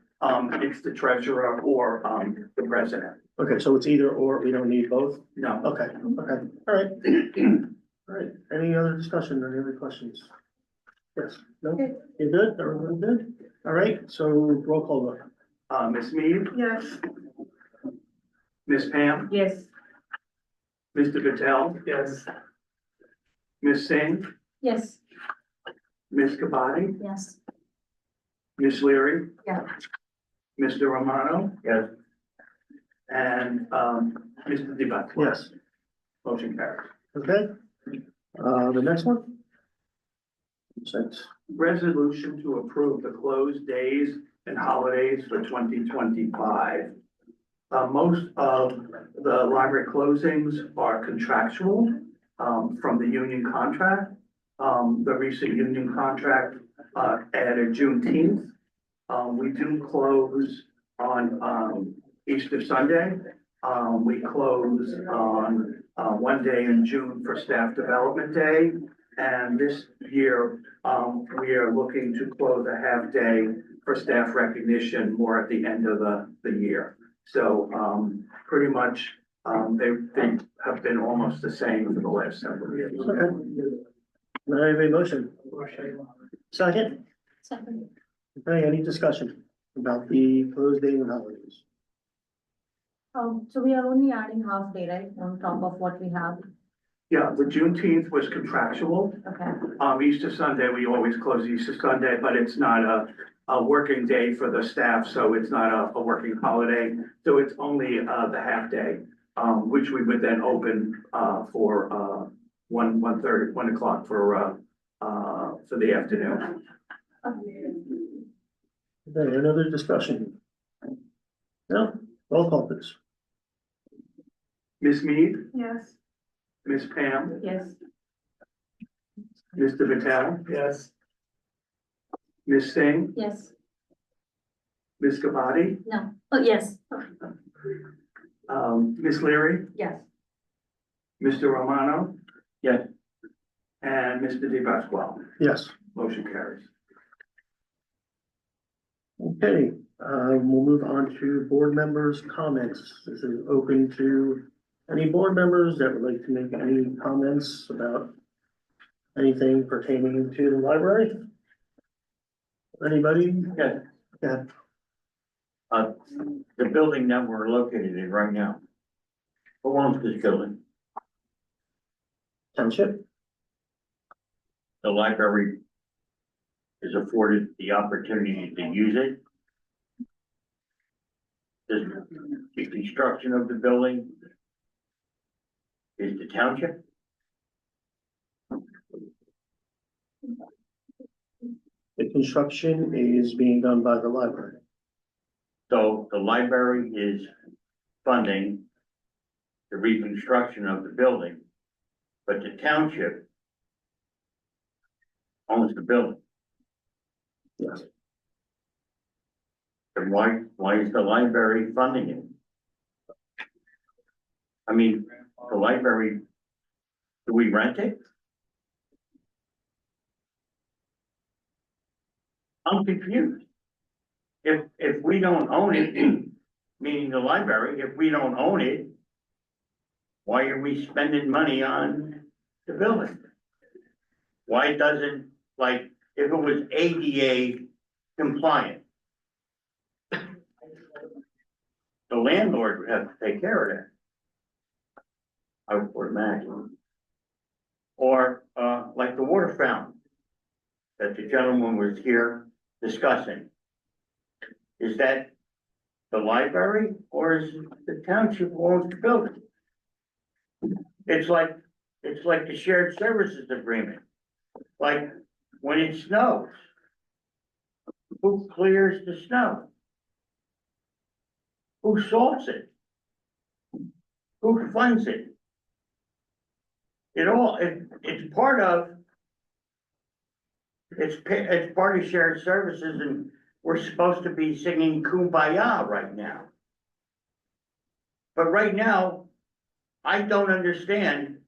it's the treasurer or, the president. okay, so it's either or, we don't need both? No. Okay, okay, all right. All right, any other discussion, any other questions? Yes, no, you're good, everyone good? All right, so roll call vote. Ms. Mead, Yes. Ms. Pam, Yes. Mr. Patel, Yes. Ms. Singh, Yes. Ms. Kabadi, Yes. Ms. Leary. Yeah. Mr. Romano Yes. and, Mr. DeBuck. Yes, Motion carries. okay. The next one? Consent. Resolution to approve the closed days and holidays for 2025. Most of the library closings are contractual, from the union contract. The recent union contract, added Juneteenth. We do close on, Easter Sunday. We close on, one day in June for Staff Development Day. And this year, we are looking to close a half day for staff recognition more at the end of the year. So, pretty much, they have been almost the same for the last several years. Okay. May I have a motion? Second? Second. Okay, any discussion about the closed day and holidays? So we are only adding half day, right, on top of what we have, Yeah, the Juneteenth was contractual. okay, Easter Sunday, we always close Easter Sunday, but it's not a working day for the staff, so it's not a working holiday. So it's only, the half day, which we would then open, for, 1 o'clock for the afternoon. Okay, another discussion? No, roll call please. Ms. Mead, Yes. Ms. Pam, yes, Mr. Patel, Yes. Ms. Singh, yes, Ms. Kabadi, No. Oh, yes. Ms. Leary, Yes. Mr. Romano. Yes. And Mr. DeBasquale. Yes, Motion carries. okay, we'll move on to board members' comments. This is open to any board members that would like to make any comments about anything pertaining to the library? Anybody? Yes. Yeah, The building that we're located in right now. Who owns this building? township? The library is afforded the opportunity to use it. The construction of the building is the township. The construction is being done by the library. So the library is funding the reconstruction of the building, but the township owns the building. Yes. Then why is the library funding it? I mean, the library, do we rent it? I'm confused. If we don't own it, meaning the library, if we don't own it, why are we spending money on the building? Why doesn't, like, if it was ADA compliant, the landlord would have to take care of that. I would imagine. Or, like the water fountain that the gentleman was here discussing. Is that the library or is it the township who owns the building? It's like the shared services agreement. Like, when it snows, who clears the snow? Who salts it? Who funds it? It's part of, it's part of shared services, and we're supposed to be singing Kumbaya right now. But right now, I don't understand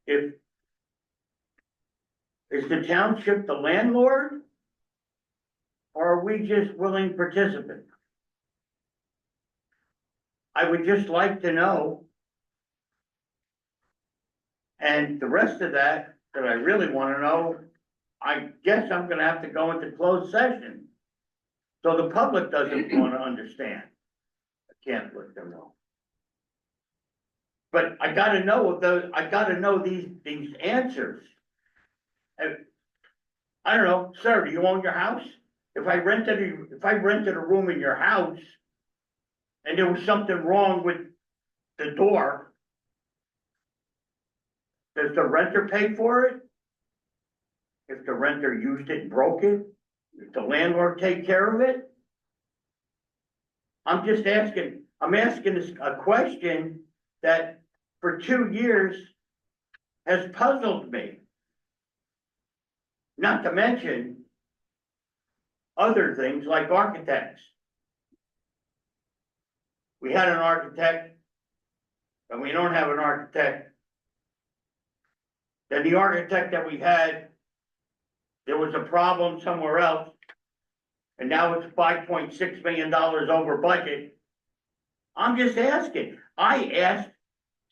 if, is the township the landlord? Or are we just willing participants? I would just like to know. And the rest of that I really want to know, I guess I'm gonna have to go into closed session. So the public doesn't want to understand. I can't let them know. But I gotta know these answers. I don't know, sir, do you own your house? If I rented a room in your house and there was something wrong with the door, does the renter pay for it? If the renter used it and broke it, does the landlord take care of it? I'm asking this a question that for 2 years has puzzled me. Not to mention other things like architects. We had an architect, and we don't have an architect. Then the architect that we had, there was a problem somewhere else, and now it's $5.6 million over budget. I'm just asking. I asked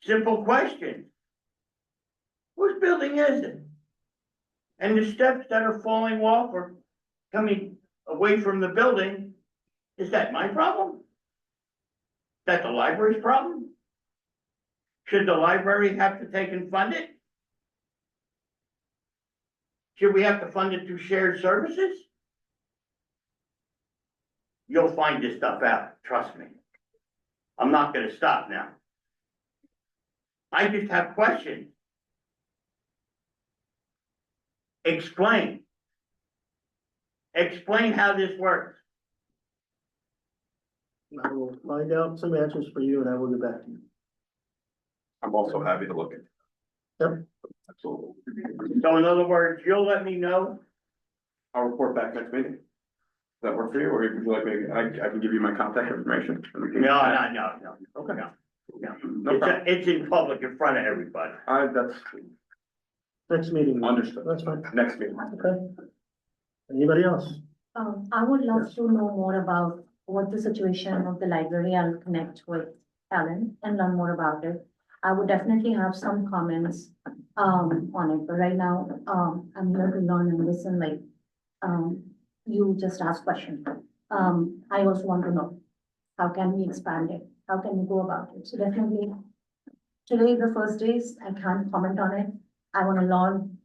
simple questions. Whose building is it? And the steps that are falling off or coming away from the building, is that my problem? Is that the library's problem? Should the library have to take and fund it? Should we have to fund it through shared services? You'll find this stuff out, trust me. I'm not gonna stop now. I just have questions. Explain. Explain how this works. I will find out some answers for you and I will get back to you. I'm also happy to look at. Yep. Absolutely. So in other words, you'll let me know. I'll report back next meeting. Does that work for you, or would you like me, I can give you my contact information? and we can- No. Okay. No. No problem. It's in public in front of everybody. That's Next meeting. understood. That's fine. Next meeting. Okay. Anybody else? I would love to know more about what the situation of the library. I'll connect with Alan and learn more about it. I would definitely have some comments, on it, but right now, I'm here to learn and listen, like, you just ask questions. I also want to know, how can we expand it? How can we go about it? So definitely, today, the first days, I can't comment on it. I want to learn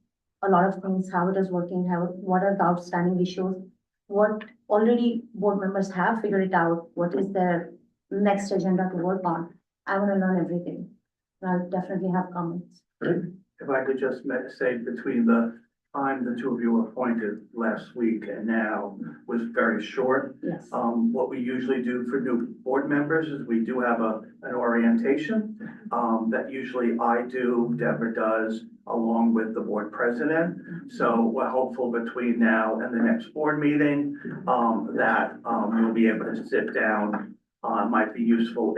a lot of things, how it is working, what are the outstanding issues, what already board members have figured it out, what is their next agenda to work on. I want to learn everything. I'll definitely have comments. If I could just say between the time the two of you were appointed last week and now was very short. Yes. What we usually do for new board members is we do have an orientation, that usually I do, Deborah does, along with the board president. So we're hopeful between now and the next board meeting, that, we'll be able to sit down. Might be useful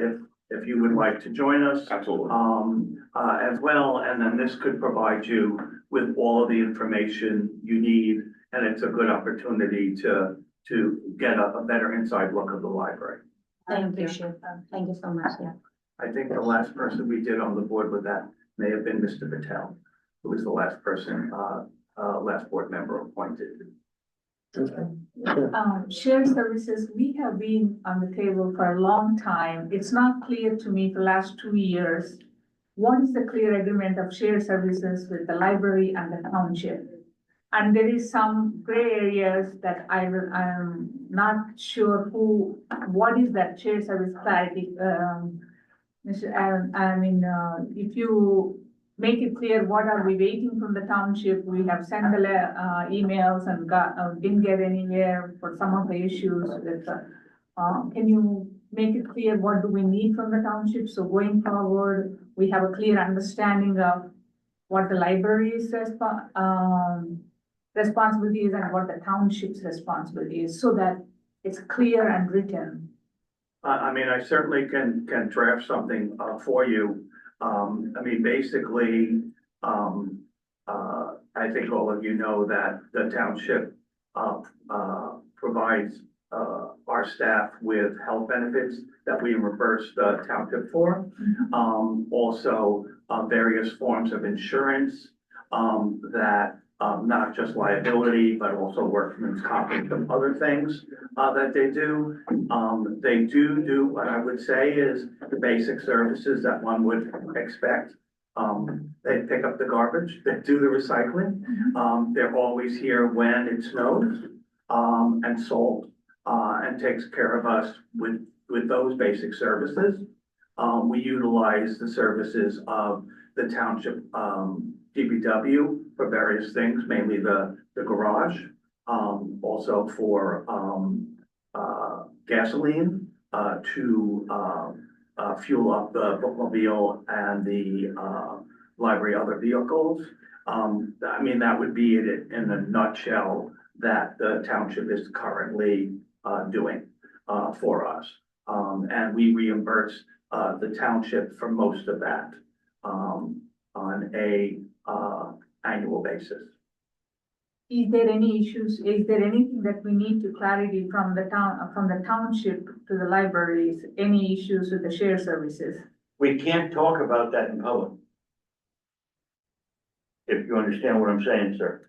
if you would like to join us. Absolutely. As well, and then this could provide you with all of the information you need, and it's a good opportunity to get a better inside look of the library. I appreciate that. Thank you so much, yeah. I think the last person we did on the board with that may have been Mr. Patel, who was the last person, last board member appointed. Shared services, we have been on the table for a long time. It's not clear to me the last 2 years. What is the clear agreement of shared services with the library and the township? And there is some gray areas that I'm not sure what is that shared service clarity? If you make it clear, what are we waiting from the township? We have sent the emails and didn't get anywhere for some of the issues with, can you make it clear what do we need from the township? So going forward, we have a clear understanding of what the library's responsibility is and what the township's responsibility is, so that it's clear and written. I certainly can draft something, for you. Basically, I think all of you know that the township, provides, our staff with health benefits that we reimburse the township for. Also, various forms of insurance, that, not just liability, but also workman's comp and some other things, that they do. They do what I would say is the basic services that one would expect. They pick up the garbage, they do the recycling. They're always here when it snows, and salt, and takes care of us with those basic services. We utilize the services of the township, DPW for various things, mainly the garage, also for, gasoline, to, fuel up the bookmobile and the, library other vehicles. That would be it in a nutshell that the township is currently, doing, for us. And we reimburse, the township for most of that, on a, annual basis. Is there any issues? Is there anything that we need to clarity from the township to the libraries? Any issues with the shared services? We can't talk about that in public. If you understand what I'm saying, sir.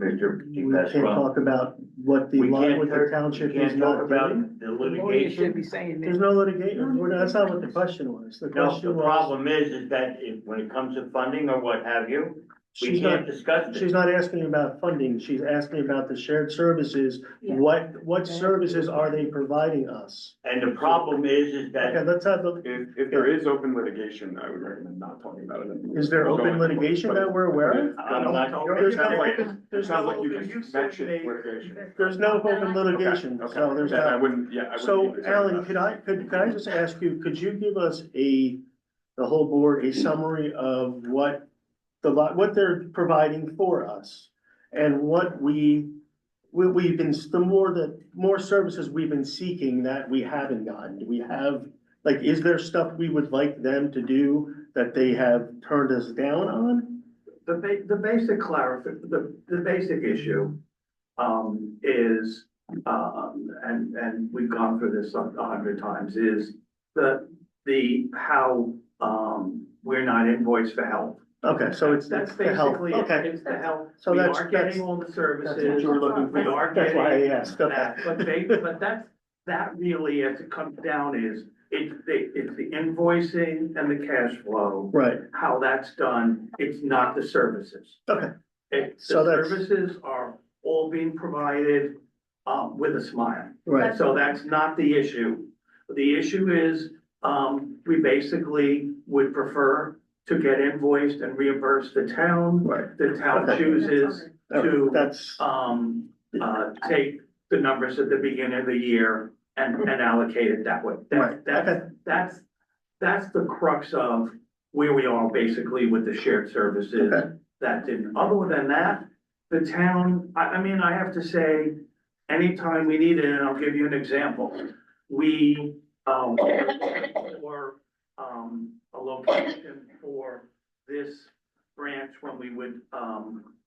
Mr. We can't talk about what the township is not doing. The litigation. There's no litigation. That's not what the question was. The No, question the was, problem is that when it comes to funding or what have you, we she's can't not, discuss she's it. not asking about funding. She's asking about the shared services. Yeah. What services are they providing us? And the problem is Okay, that let's have the, If there is open litigation, I would recommend not talking about it. is there open litigation that we're aware of? I'm not. There's no, Sounds like, there's sounds no, like you just mentioned litigation. there's no open litigation, Okay, so there's then I not. wouldn't, yeah, I wouldn't. So be concerned Alan, about it. could I just ask you, could you give us the whole board, a summary of what what they're providing for us? And what we've been, more services we've been seeking that we haven't gotten. Do we have, is there stuff we would like them to do that they have turned us down on? The basic issue, is, and we've gone through this 100 times, is how, we're not invoiced for health. Okay, so it's That's the health, basically, okay. it's the health. So We that's- are getting all the services. That's what you were looking for. We are That's why I getting asked, okay. that, but that really, as it comes down, is, it's the invoicing and the cash flow. Right, How that's done, it's not the services. okay, The So that's- services are all being provided, with a smile. right. So that's not the issue. The issue is, we basically would prefer to get invoiced and reimburse the town. Right. The town Okay. chooses to, That's, take the numbers at the beginning of the year and allocate it that way. Right, okay. That's the crux of where we are basically with the shared services. Okay. That didn't, other than that, the town, I mean, I have to say, anytime we need it, and I'll give you an example. We, were, a location for this branch when we would,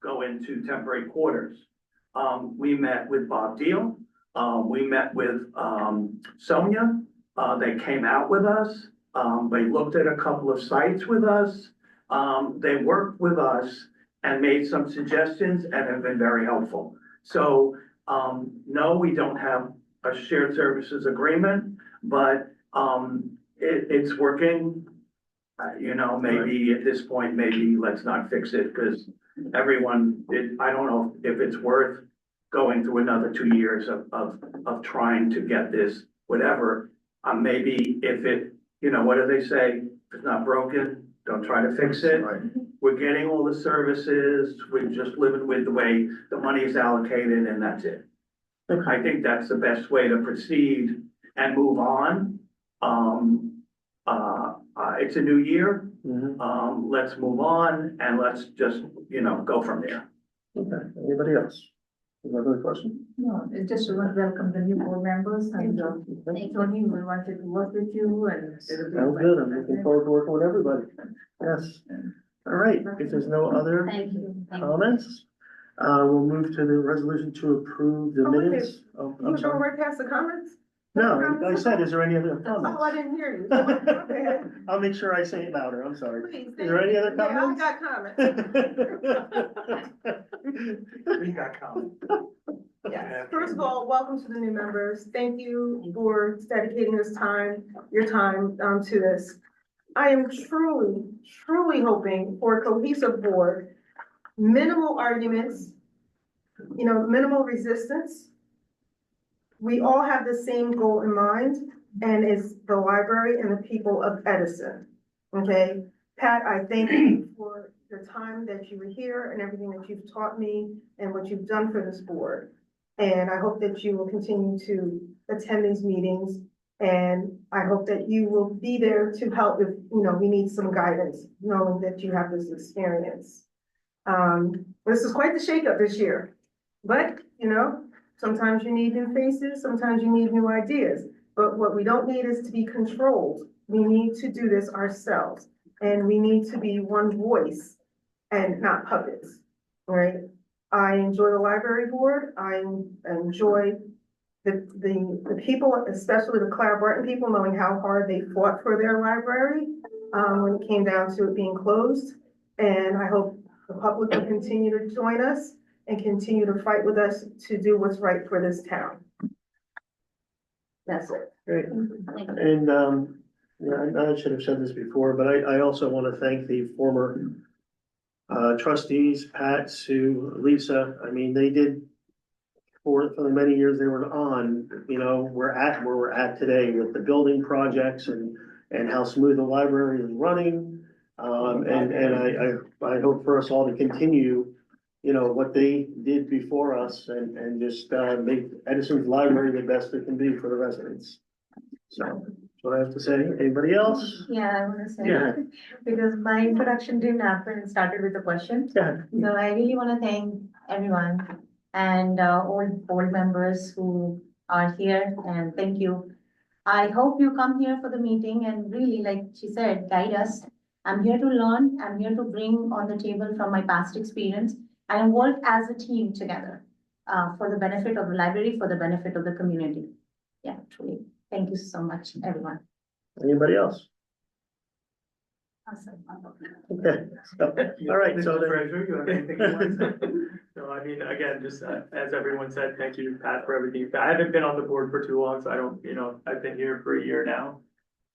go into temporary quarters. We met with Bob Deal, we met with, Sonia, they came out with us. They looked at a couple of sites with us. They worked with us and made some suggestions and have been very helpful. So, no, we don't have a shared services agreement, but, it's working. You know, maybe at this point, maybe let's not fix it because everyone, I don't know if it's worth going through another 2 years of trying to get this, whatever. Maybe if it, you know, what do they say? If it's not broken, don't try to fix it. Right. We're getting all the services, we're just living with the way the money is allocated and that's it. I think that's the best way to proceed and move on. It's a new year. Mhm. Let's move on and let's just, you know, go from there. Okay, anybody else? Another question? No, it's just to welcome the new board members and, Tony, we wanted to work with you and. Sounds good, I'm looking forward to working with everybody. Yes. All right, if there's no other Thank you. Thank you. comments, we'll move to the resolution to approve the Oh, wait a minutes. Oh, You I'm were going sorry. right past the comments? No, I said, is there any other Oh, I comments? didn't hear you. Okay. I'll make sure I say it louder, I'm sorry. Please, Is there any other yeah, I comments? got comments. We got comments. Yes. First of all, welcome to the new members. Thank you for dedicating this time, your time, to this. I am truly, truly hoping for a cohesive board, minimal arguments, you know, minimal resistance. We all have the same goal in mind, and it's the library and the people of Edison. Okay, Pat, I thank you for the time that you were here and everything that you've taught me and what you've done for this board. And I hope that you will continue to attend these meetings. And I hope that you will be there to help if, you know, we need some guidance, knowing that you have this experience. This is quite the shakeup this year, but, you know, sometimes you need new faces, sometimes you need new ideas. But what we don't need is to be controlled. We need to do this ourselves. And we need to be one voice and not puppets, right? I enjoy the library board. I enjoy the people, especially the Clara Barton people, knowing how hard they fought for their library when it came down to it being closed. And I hope the public will continue to join us and continue to fight with us to do what's right for this town. That's it. Great. And, yeah, I should have said this before, but I also want to thank the former trustees, Pat, Sue, Lisa. I mean, they did for the many years they were on, you know, we're at where we're at today with the building projects and how smooth the library is running. And I hope for us all to continue, you know, what they did before us and just make Edison's library the best it can be for the residents. So that's what I have to say. Anybody else? Yeah, I wanna say, Yeah. because my introduction didn't happen, it started with a question. Yeah. So I really wanna thank everyone and all board members who are here, and thank you. I hope you come here for the meeting and really, like she said, guide us. I'm here to learn, I'm here to bring on the table from my past experience and work as a team together for the benefit of the library, for the benefit of the community. Yeah, truly. Thank you so much, everyone. Anybody else? Awesome. Okay. All right, so Mr. then. Treasurer, you have anything you want to say? No, I mean, again, just as everyone said, thank you, Pat, for everything. I haven't been on the board for too long, so I don't, you know, I've been here for a year now.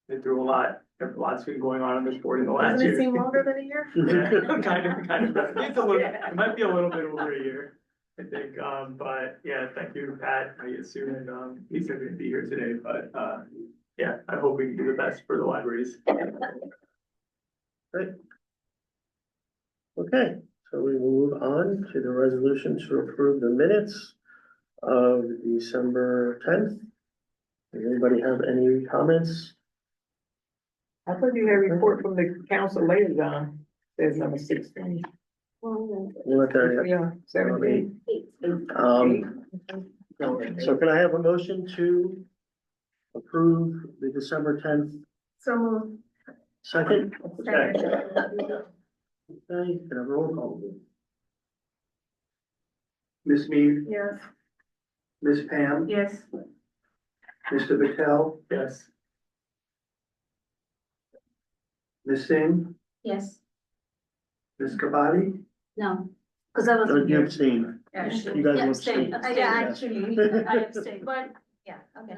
Been through a lot. Lots been going on this board in the last Doesn't year. it seem longer than a year? Yeah, kind of. It's a little, it might be a little bit over a year, I think. But yeah, thank you, Pat. I assume, and Lisa couldn't be here today, but yeah, I hope we can do the best for the libraries. Great. Okay, so we will move on to the resolution to approve the minutes of December 10th. Does anybody have any comments? I thought you had a report from the council later, John, says number 16. We're not there yet. Yeah, 17. So can I have a motion to approve the December 10th So moved. second? Second. Okay, can I have a roll call? Ms. Mead, Yes. Ms. Pam, Yes. Mr. Patel, Yes. Ms. Singh, Yes. Ms. Kabadi, No, because I was. You abstain. You guys Yeah, will abstain. abstain. Yeah, actually, I abstain, but Yeah, okay.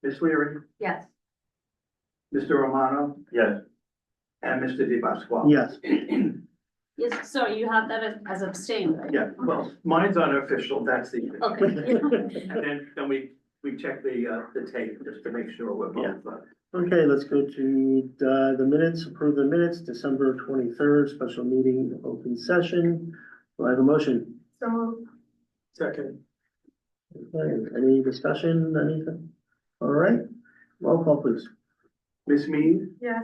Ms. Leary, yes. Mr. Romano, Yes. and Mr. Di Pasquale. Yes, Yes, sorry, you have that as abstain, right? Yeah, well, mine's unofficial, that's the. Okay. And then we check the tape just to make sure we're both. okay, let's go to the minutes, approve the minutes, December 23rd, special meeting, open session. Do I have a motion? So moved. Second. Okay, any discussion, anything? All right, roll call please. Ms. Mead, Yes.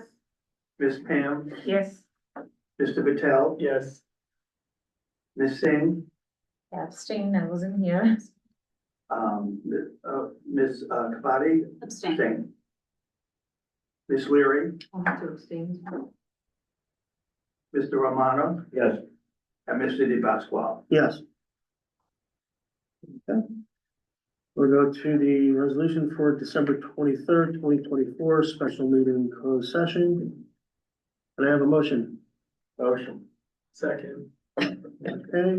Ms. Pam, Yes. Mr. Patel, Yes. Ms. Singh, Abstain, I wasn't here. Ms. Kabadi, Abstain. Singh. Ms. Leary, I'll have to abstain. Mr. Romano, Yes. and Mr. Di Pasquale. Yes. Okay. We'll go to the resolution for December 23rd, 2024, special meeting closed session. Can I have a motion? Motion. Second. Okay,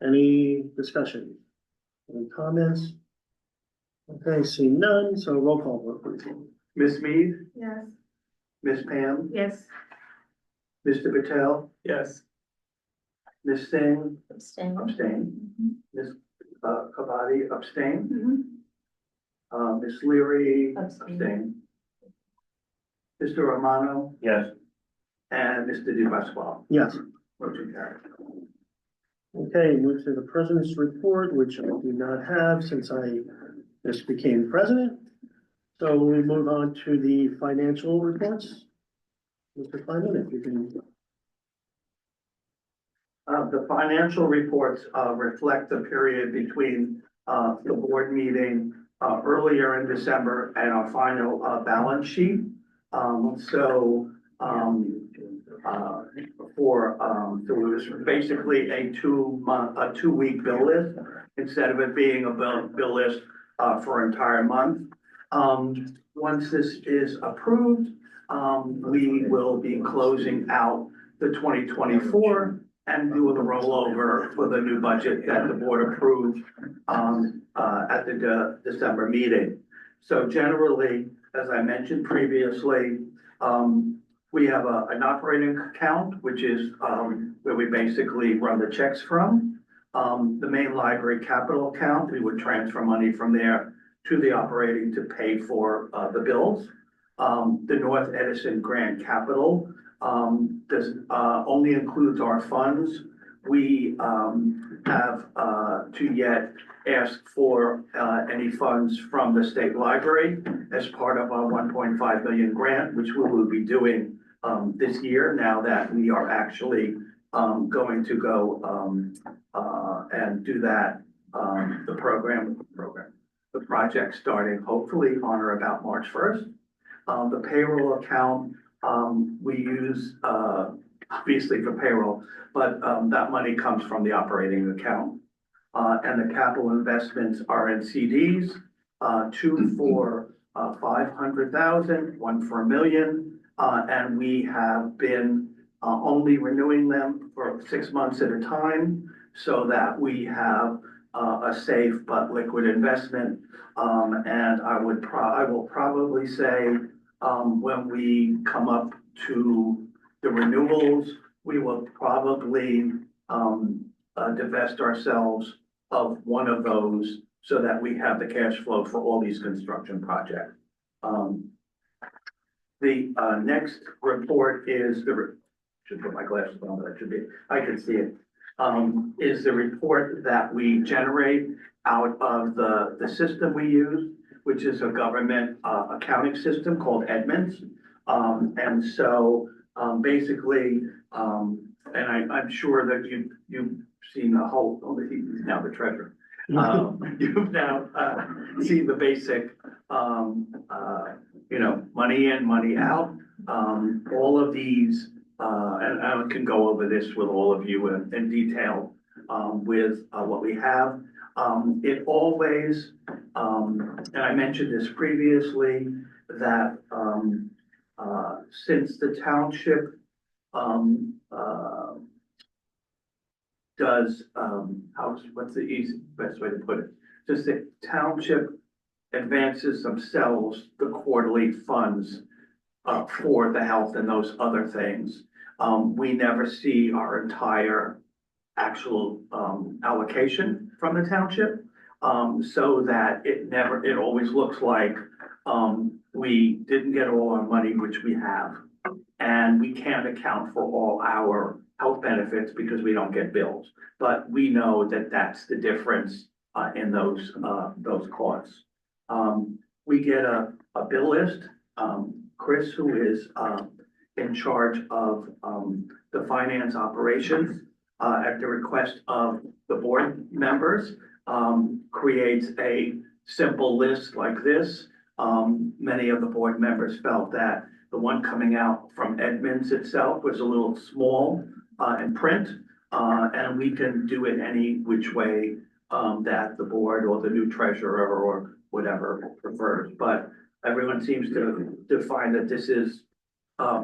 any discussion? Any comments? Okay, see none, so roll call vote please. Ms. Mead, Yes. Ms. Pam, Yes. Mr. Patel, Yes. Ms. Singh, Abstain. abstain. Ms. Kabadi, abstain. Mhm. Ms. Leary, Abstain. abstain. Mr. Romano, Yes. and Mr. Di Pasquale. Yes. Motion carried. Okay, move to the president's report, which I do not have since I just became president. So we move on to the financial reports. Mr. Kleinman, if you can. The financial reports, reflect the period between, the board meeting, earlier in December and our final, balance sheet. So it was basically a 2-week bill list instead of it being a bill list, for an entire month. Once this is approved, we will be closing out the 2024 and do the rollover for the new budget that the board approved, at the December meeting. So generally, as I mentioned previously, we have an operating account, which is, where we basically run the checks from. The main library capital account, we would transfer money from there to the operating to pay for, the bills. The North Edison Grant Capital, only includes our funds. We, have, to yet ask for, any funds from the state library as part of our 1.5 million grant, which we will be doing, this year, now that we are actually, going to go, and do that, the project starting hopefully on or about March 1st. The payroll account, we use, obviously for payroll, but, that money comes from the operating account. And the capital investments are in CDs, 2 for, 500,000, 1 for $1 million. And we have been, only renewing them for 6 months at a time so that we have, a safe but liquid investment. And I will probably say, when we come up to the renewals, we will probably, divest ourselves of one of those so that we have the cash flow for all these construction projects. The, next report is should put my glasses on, but I can see it. Is the report that we generate out of the system we use, which is a government, accounting system called Edmunds. And so, basically, and I'm sure that you've seen the whole, he's now the treasurer. You've now, seen the basic, money in, money out. All of these, and I can go over this with all of you in detail, with, what we have. It always, and I mentioned this previously, that, since the township, does, what's the best way to put it? Just the township advances themselves the quarterly funds, for the health and those other things. We never see our entire actual, allocation from the township. So that it always looks like, we didn't get all our money, which we have. And we can't account for all our health benefits because we don't get bills. But we know that that's the difference, in those costs. We get a bill list. Chris, who is, in charge of, the finance operations, at the request of the board members, creates a simple list like this. Many of the board members felt that the one coming out from Edmunds itself was a little small, in print. And we can do it any which way, that the board or the new treasurer or whatever prefers. But everyone seems to find that this is,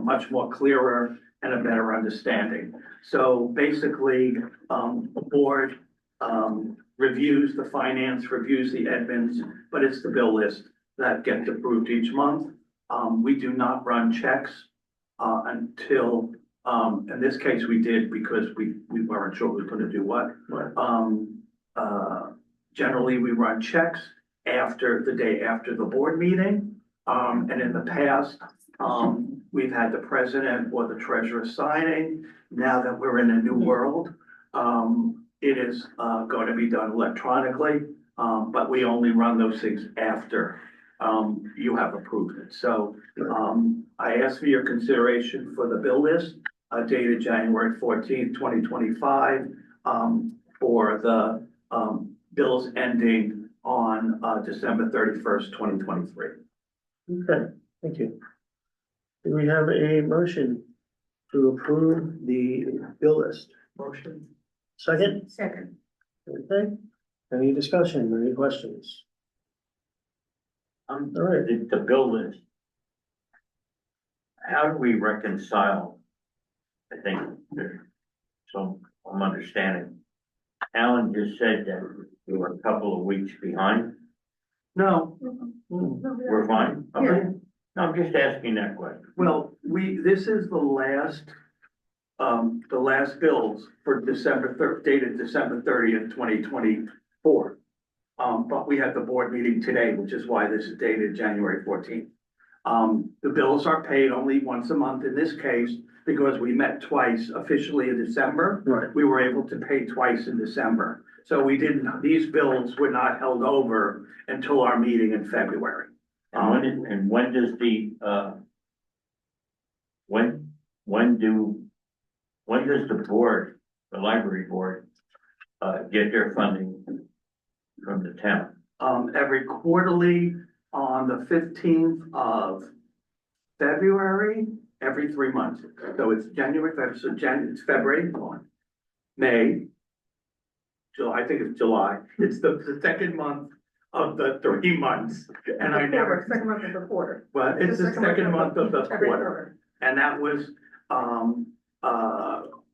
much more clearer and a better understanding. So basically, the board, reviews the finance, reviews the Edmunds, but it's the bill list that gets approved each month. We do not run checks, until, in this case, we did because we weren't sure who was gonna do what. Generally, we run checks after the day after the board meeting. And in the past, we've had the president or the treasurer signing. Now that we're in a new world, it is, going to be done electronically. But we only run those things after, you have approved it. So, I ask for your consideration for the bill list, dated January 14th, 2025, for the, bills ending on, December 31st, 2023. Okay, thank you. Do we have a motion to approve the bill list? Motion. Second? Second. Okay, any discussion, any questions? All right. The bill list. How do we reconcile? I think there's some, I'm understanding. Alan just said that we were a couple of weeks behind. No. We're fine? Okay. No, I'm just asking that question. Well, this is the last bills for dated December 30th, 2024. But we had the board meeting today, which is why this is dated January 14th. The bills are paid only once a month in this case, because we met twice officially in December. Right. We were able to pay twice in December. So these bills were not held over until our meeting in February. And when does the board, the library board, get their funding from the town? Every quarterly on the 15th of February, every 3 months. So it's January, it's February, May, July, I think it's July. It's the second month of the 3 months. And I never. Second month of the quarter. Well, it's the second month of the Every quarter. And that was,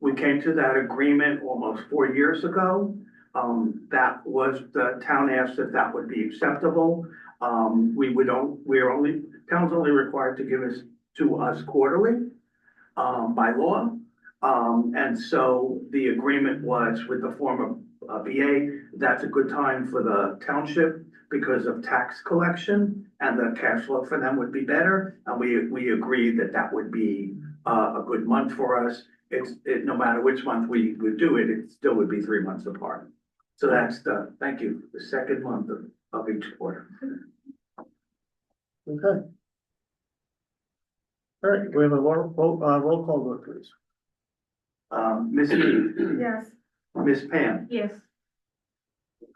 we came to that agreement almost 4 years ago. That was, the town asked if that would be acceptable. Town's only required to give us to us quarterly, by law. And so the agreement was with the former BA, that's a good time for the township because of tax collection and the cash flow for them would be better. And we agreed that that would be a good month for us. No matter which month we would do it, it still would be 3 months apart. So that's thank you, the second month of each quarter. Okay. All right, we have a roll call vote, please. Ms. Eve, Yes. Ms. Pam, Yes.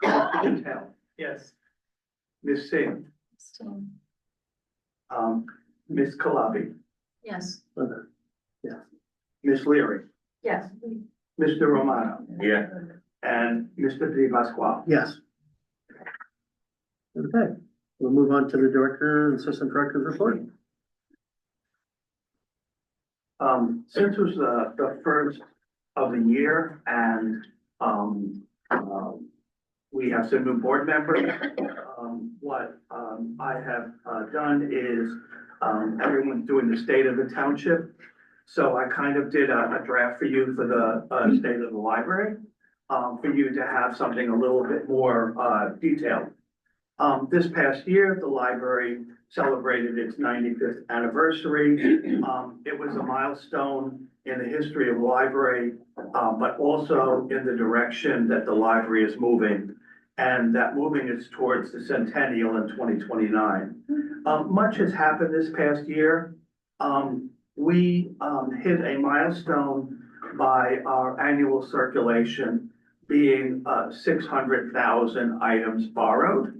Mr. Patel, Yes. Ms. Singh, Ms. Calabi, Yes. Okay. Yeah. Ms. Leary, Yes. Mr. Romano, Yeah. and Mr. Di Pasquale. Yes. Okay, we'll move on to the director and assistant director's report. Since it was the first of the year and, we have some new board members, what, I have, done is, everyone's doing the state of the township. So I kind of did a draft for you for the, state of the library, for you to have something a little bit more, detailed. This past year, the library celebrated its 95th anniversary. It was a milestone in the history of the library, but also in the direction that the library is moving. And that moving is towards the centennial in 2029. Much has happened this past year. We hit a milestone by our annual circulation being 600,000 items borrowed.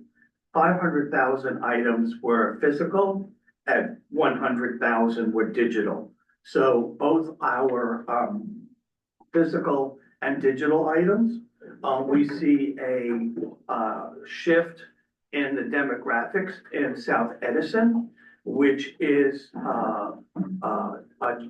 500,000 items were physical and 100,000 were digital. So both our physical and digital items, we see a shift in the demographics in South Edison, which is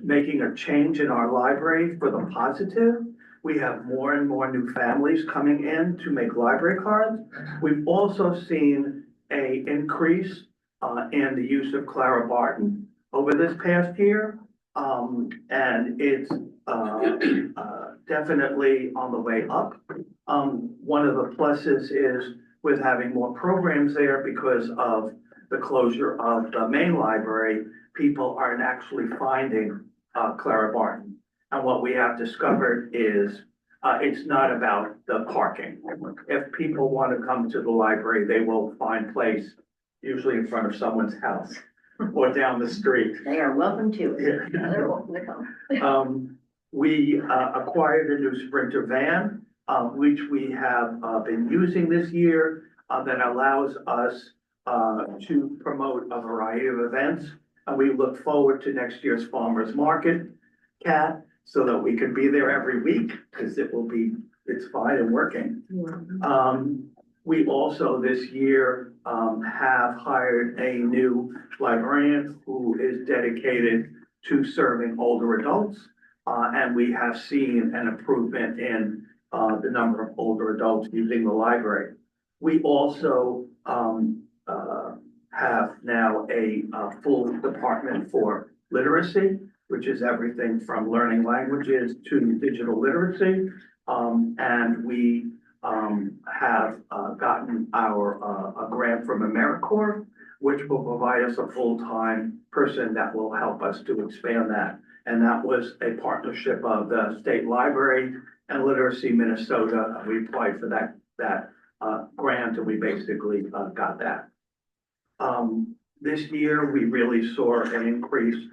making a change in our library for the positive. We have more and more new families coming in to make library cards. We've also seen an increase in the use of Clara Barton over this past year. And it's definitely on the way up. One of the pluses is with having more programs there because of the closure of the main library, people aren't actually finding Clara Barton. And what we have discovered is it's not about the parking. If people want to come to the library, they will find place, usually in front of someone's house or down the street. They are welcome to it. Yeah. They're welcome to come. We acquired a new Sprinter van, which we have been using this year, that allows us to promote a variety of events. And we look forward to next year's farmer's market, Cat, so that we can be there every week, because it's fine and working. We also this year have hired a new librarian who is dedicated to serving older adults. And we have seen an improvement in the number of older adults using the library. We also have now a full department for literacy, which is everything from learning languages to digital literacy. And we have gotten a grant from AmeriCorps, which will provide us a full-time person that will help us to expand that. And that was a partnership of the State Library and Literacy Minnesota. We applied for that grant, and we basically got that. This year, we really saw an increase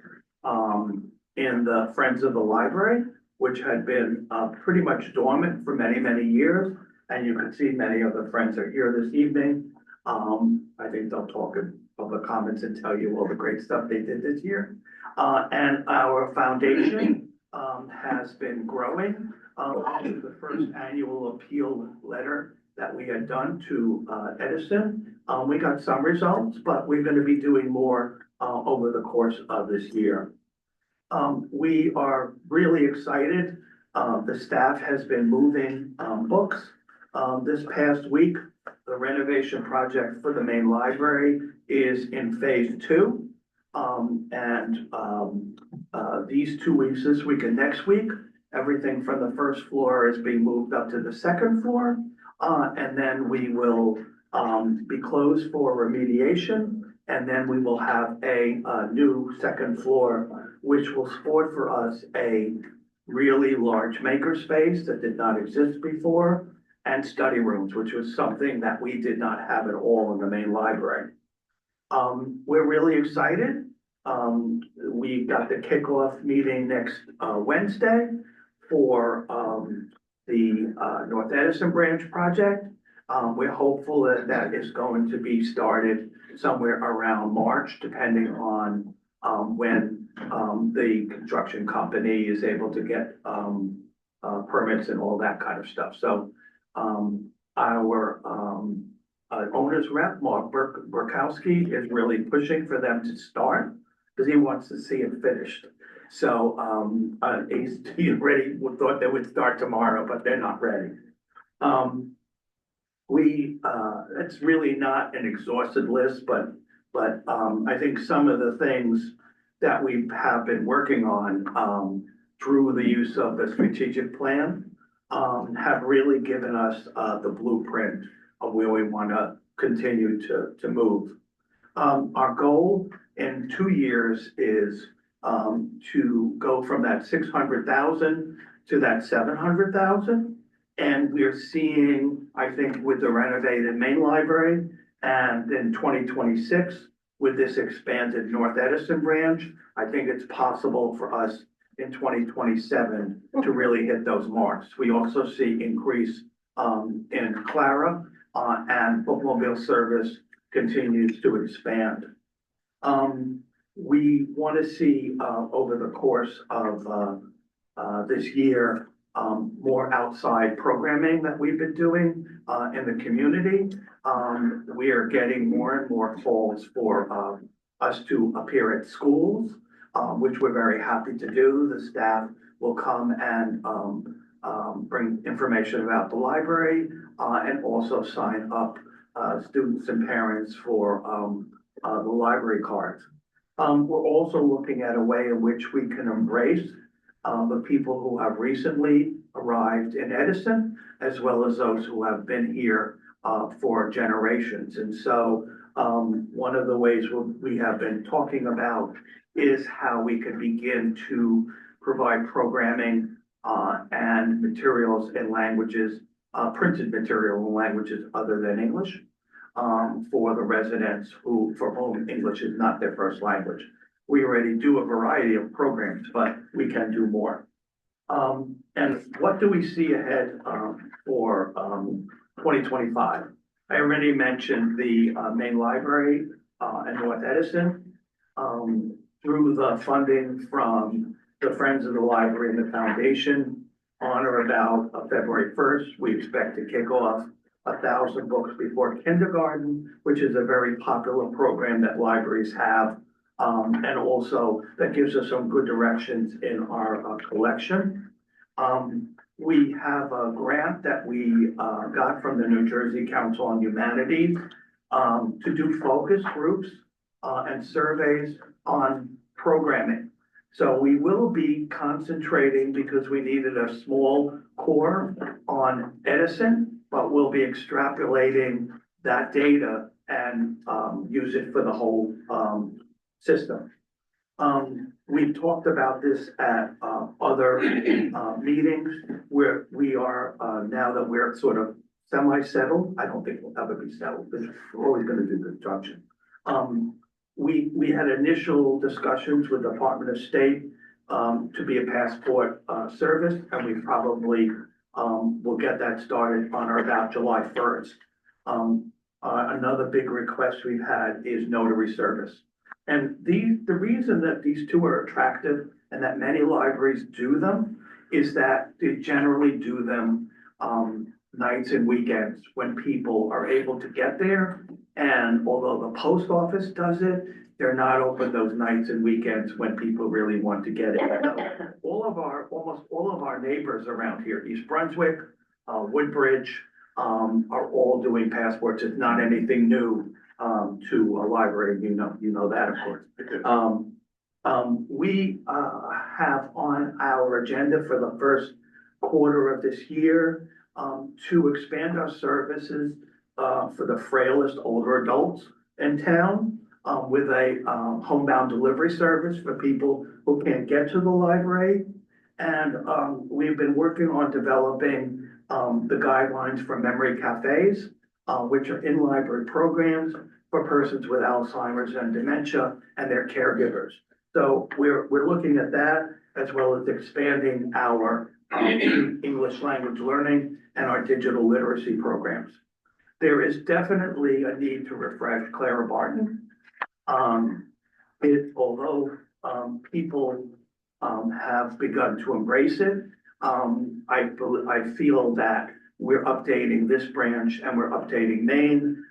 in the Friends of the Library, which had been pretty much dormant for many, many years. And you can see many of the friends are here this evening. I think they'll talk in public comments and tell you all the great stuff they did this year. And our foundation has been growing. The first annual appeal letter that we had done to Edison. We got some results, but we're going to be doing more over the course of this year. We are really excited. The staff has been moving books. This past week, the renovation project for the main library is in phase 2. These 2 weeks, this week and next week, everything from the first floor is being moved up to the second floor. And then we will, be closed for remediation. And then we will have a new second floor, which will sport for us a really large makerspace that did not exist before, and study rooms, which was something that we did not have at all in the main library. We're really excited. We got the kickoff meeting next Wednesday for the North Edison Branch project. We're hopeful that that is going to be started somewhere around March, depending on when the construction company is able to get permits and all that kind of stuff. So our owner's rep, Mark Burkowski, is really pushing for them to start because he wants to see it finished. So he's ready. We thought they would start tomorrow, but they're not ready. It's really not an exhausted list, but I think some of the things that we have been working on through the use of the strategic plan have really given us the blueprint of where we want to continue to move. Our goal in 2 years is to go from that 600,000 to that 700,000. And we're seeing, I think, with the renovated main library and in 2026, with this expanded North Edison branch, I think it's possible for us in 2027 to really hit those marks. We also see increase in Clara and bookmobile service continues to expand. We want to see over the course of this year more outside programming that we've been doing in the community. We are getting more and more calls for us to appear at schools, which we're very happy to do. The staff will come and bring information about the library and also sign up students and parents for the library cards. We're also looking at a way in which we can embrace the people who have recently arrived in Edison, as well as those who have been here for generations. And so one of the ways we have been talking about is how we can begin to provide programming and materials in languages, printed material in languages other than English, for the residents for whom English is not their first language. We already do a variety of programs, but we can do more. And what do we see ahead for 2025? I already mentioned the main library and North Edison. Through the funding from the Friends of the Library and the Foundation on or about February 1st, we expect to kick off 1,000 books before kindergarten, which is a very popular program that libraries have. And also that gives us some good directions in our collection. We have a grant that we got from the New Jersey Council on Humanities to do focus groups and surveys on programming. So we will be concentrating because we needed a small core on Edison, but we'll be extrapolating that data and use it for the whole system. We've talked about this at other meetings where we are now that we're sort of semi-settled. I don't think we'll ever be settled, because we're always going to do construction. We had initial discussions with the Department of State to be a passport service, and we probably will get that started on or about July 1st. Another big request we've had is notary service. And the reason that these two are attractive and that many libraries do them is that they generally do them nights and weekends when people are able to get there. And although the post office does it, they're not open those nights and weekends when people really want to get it. Almost all of our neighbors around here, East Brunswick, Woodbridge, are all doing passports. It's not anything new to a library, you know that, of course. We have on our agenda for the first quarter of this year to expand our services for the frailest older adults in town with a homebound delivery service for people who can't get to the library. And we've been working on developing the guidelines for memory cafes, which are in-library programs for persons with Alzheimer's and dementia and their caregivers. So we're looking at that as well as expanding our English language learning and our digital literacy programs. There is definitely a need to refresh Clara Barton. Although people have begun to embrace it, I feel that we're updating this branch and we're updating Maine.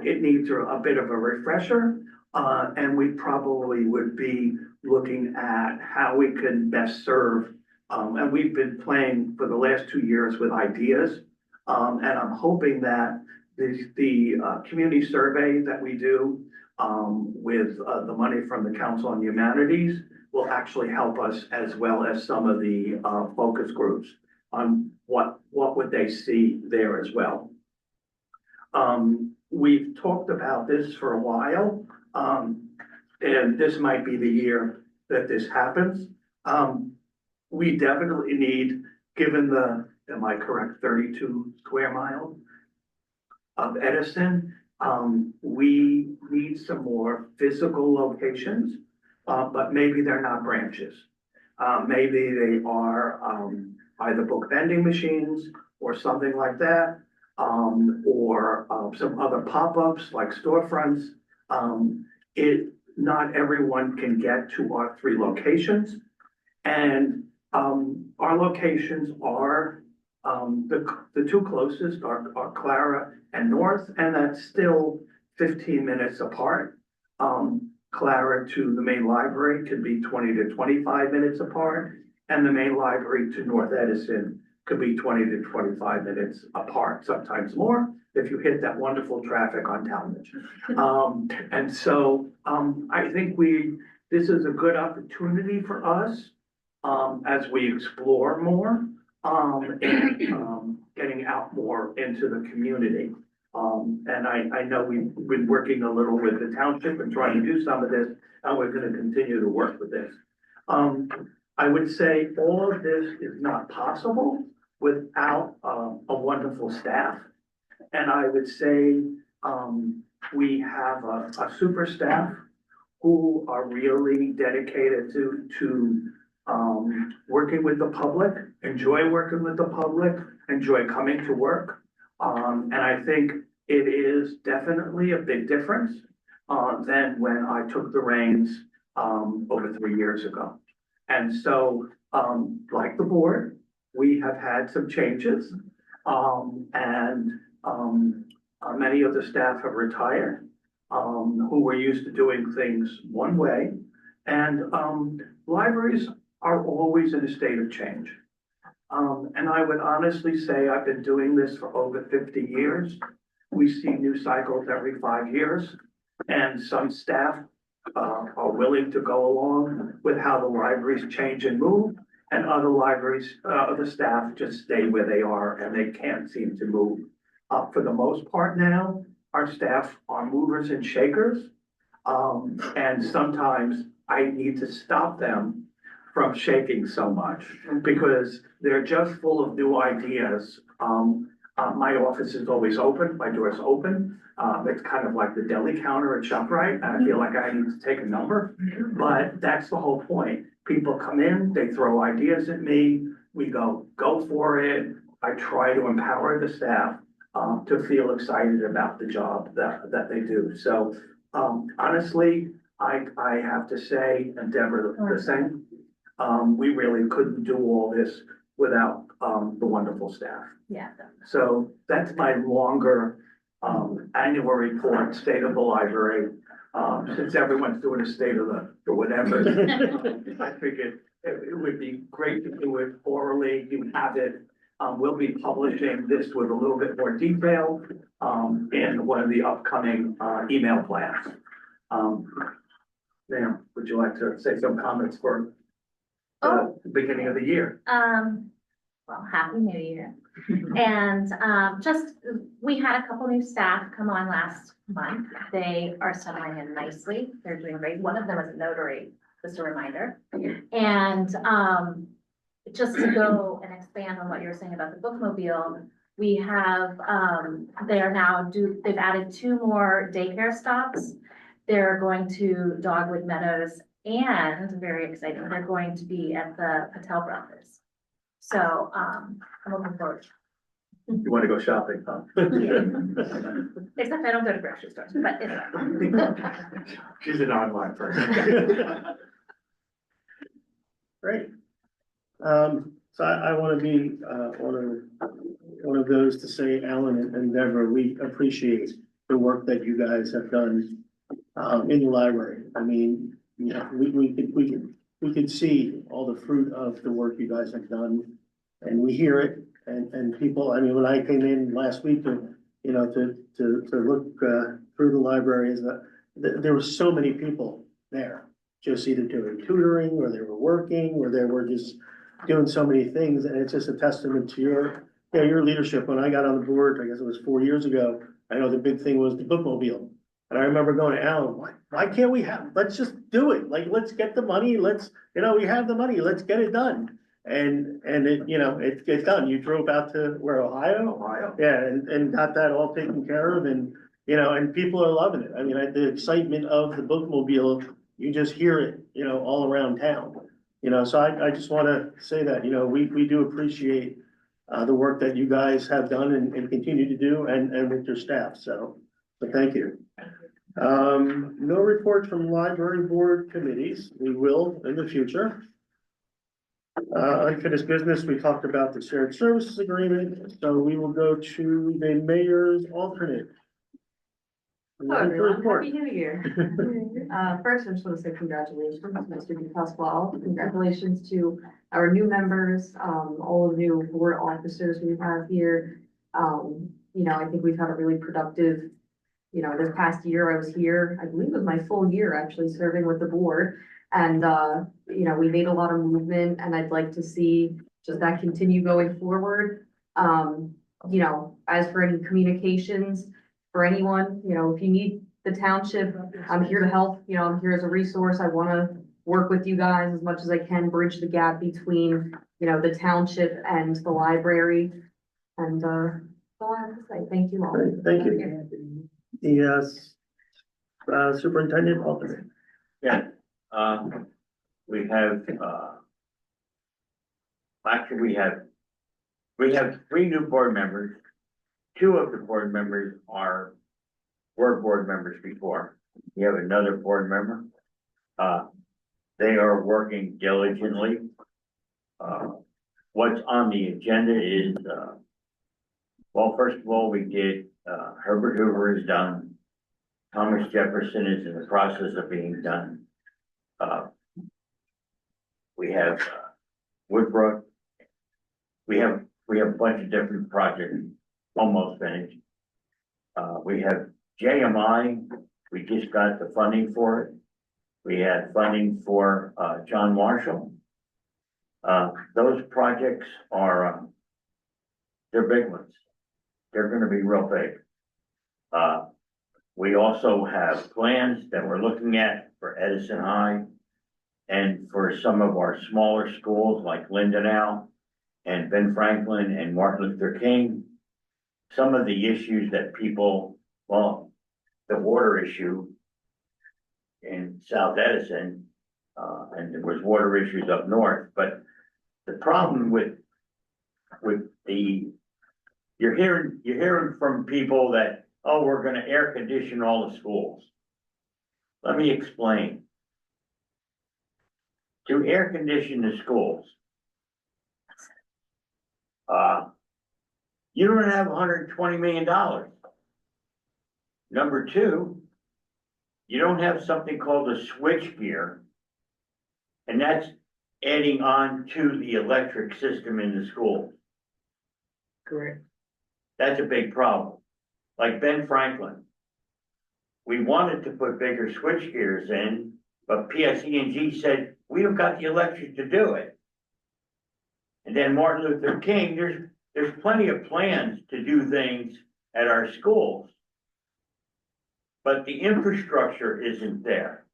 It needs a bit of a refresher, and we probably would be looking at how we can best serve. And we've been playing for the last 2 years with ideas, and I'm hoping that the community survey that we do with the money from the Council on Humanities will actually help us, as well as some of the focus groups on what would they see there as well. We've talked about this for a while, and this might be the year that this happens. We definitely need, given the, am I correct, 32 square miles of Edison, we need some more physical locations, but maybe they're not branches. Maybe they are either book vending machines or something like that, or some other pop-ups like storefronts. Not everyone can get to our 3 locations, and our locations are the 2 closest are Clara and North, and that's still 15 minutes apart. Clara to the main library could be 20 to 25 minutes apart, and the main library to North Edison could be 20 to 25 minutes apart, sometimes more, if you hit that wonderful traffic on Talmadge. And so I think this is a good opportunity for us as we explore more and getting out more into the community. And I know we've been working a little with the township and trying to do some of this, and we're gonna continue to work with this. I would say all of this is not possible without a wonderful staff. And I would say we have a super staff who are really dedicated to working with the public, enjoy working with the public, enjoy coming to work. And I think it is definitely a big difference than when I took the reins over 3 years ago. And so, like the board, we have had some changes, and many of the staff have retired, who were used to doing things one way. And libraries are always in a state of change. And I would honestly say I've been doing this for over 50 years. We see new cycles every 5 years, and some staff are willing to go along with how the libraries change and move, and other libraries, the staff just stay where they are and they can't seem to move. For the most part now, our staff are movers and shakers, and sometimes I need to stop them from shaking so much because they're just full of new ideas. My office is always open, my door's open. It's kind of like the deli counter at ShopRite. I feel like I need to take a number, but that's the whole point. People come in, they throw ideas at me, we go for it. I try to empower the staff to feel excited about the job that they do. So honestly, I have to say, and Deborah the same, we really couldn't do all this without the wonderful staff. Yeah. So that's my longer annual report, state of the library. Since everyone's doing a state of the whatever, I figured it would be great to do it orally. You have it. We'll be publishing this with a little bit more detail in one of the upcoming email plans. Ma'am, would you like to say some comments for the beginning of the year? Well, Happy New Year. And, just, we had a couple new staff come on last month. They are settling in nicely. They're doing great. One of them is a notary, just a reminder. And, just to go and expand on what you were saying about the bookmobile, we have, they've added 2 more daycare stops. They're going to Dogwood Meadows and, very exciting, they're going to be at the Patel Brothers. So, I'm looking forward. You want to go shopping, huh? Except I don't go to grocery stores, but anyway. She's an online person. Great. So I want to be, one of those to say, Alan and Deborah, we appreciate the work that you guys have done, in the library. I mean, you know, we could see all the fruit of the work you guys have done, and we hear it, and people, I mean, when I came in last week to, you know, to look, through the libraries, there were so many people there, just either doing tutoring, or they were working, or they were just doing so many things, and it's just a testament to your leadership. When I got on the board, I guess it was 4 years ago, I know the big thing was the bookmobile. And I remember going to Alan, why can't we let's just do it, like, let's get the money, we have the money, let's get it done. And it, it's done. You drove out to where, Ohio? Yeah, and got that all taken care of, and, and people are loving it. I mean, the excitement of the bookmobile, you just hear it, all around town. So I just wanna say that, we do appreciate the work that you guys have done and continue to do, and with your staff, so thank you. No reports from library board committees. We will in the future. Unfinished business, we talked about the shared services agreement, so we will go to the mayor's alternate. Hello, everyone. Happy New Year. First, I just want to say congratulations, Mr. DePasquale. Congratulations to our new members, all of the new board officers we have here. I think we've had a really productive, this past year I was here, I believe it was my full year actually serving with the board. And, we made a lot of movement, and I'd like to see just that continue going forward. As for any communications, for anyone, if you need the township, I'm here to help, I'm here as a resource. I want to work with you guys as much as I can, bridge the gap between, the township and the library. And, that's all I have to say. Thank you all. Great, thank you. Yes. Superintendent alternate. Yeah, we have, actually, we have 3 new board members. 2 of the board members were board members before. We have another board member. They are working diligently. What's on the agenda is, well, first of all, we did, Herbert Hoover is done. Thomas Jefferson is in the process of being done. We have Woodbrook. We have a bunch of different projects almost finished. We have JMI. We just got the funding for it. We had funding for John Marshall. Those projects are they're big ones. They're going to be real big. We also have plans that we're looking at for Edison High and for some of our smaller schools like Lindenau and Ben Franklin and Martin Luther King. Some of the issues that people, well, the water issue in South Edison, and there was water issues up north, but the problem with you're hearing from people that, oh, we're gonna air condition all the schools. Let me explain. To air condition the schools, you don't have $120 million. Number 2, you don't have something called a switch gear, and that's adding on to the electric system in the school. Correct. That's a big problem. Like Ben Franklin, we wanted to put bigger switch gears in, But PSE&G said, we don't got the electric to do it. And then Martin Luther King, there's plenty of plans to do things at our schools. But the infrastructure isn't there.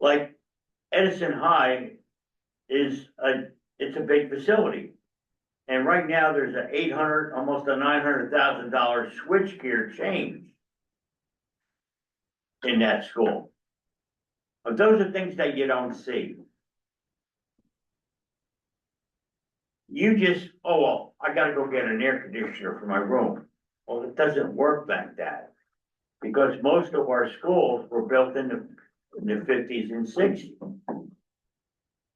Like Edison High it's a big facility. And right now there's a almost a $900,000 switchgear change in that school. But those are things that you don't see. You just, oh, well, I gotta go get an air conditioner for my room. Well, it doesn't work like that. Because most of our schools were built in the fifties and sixties.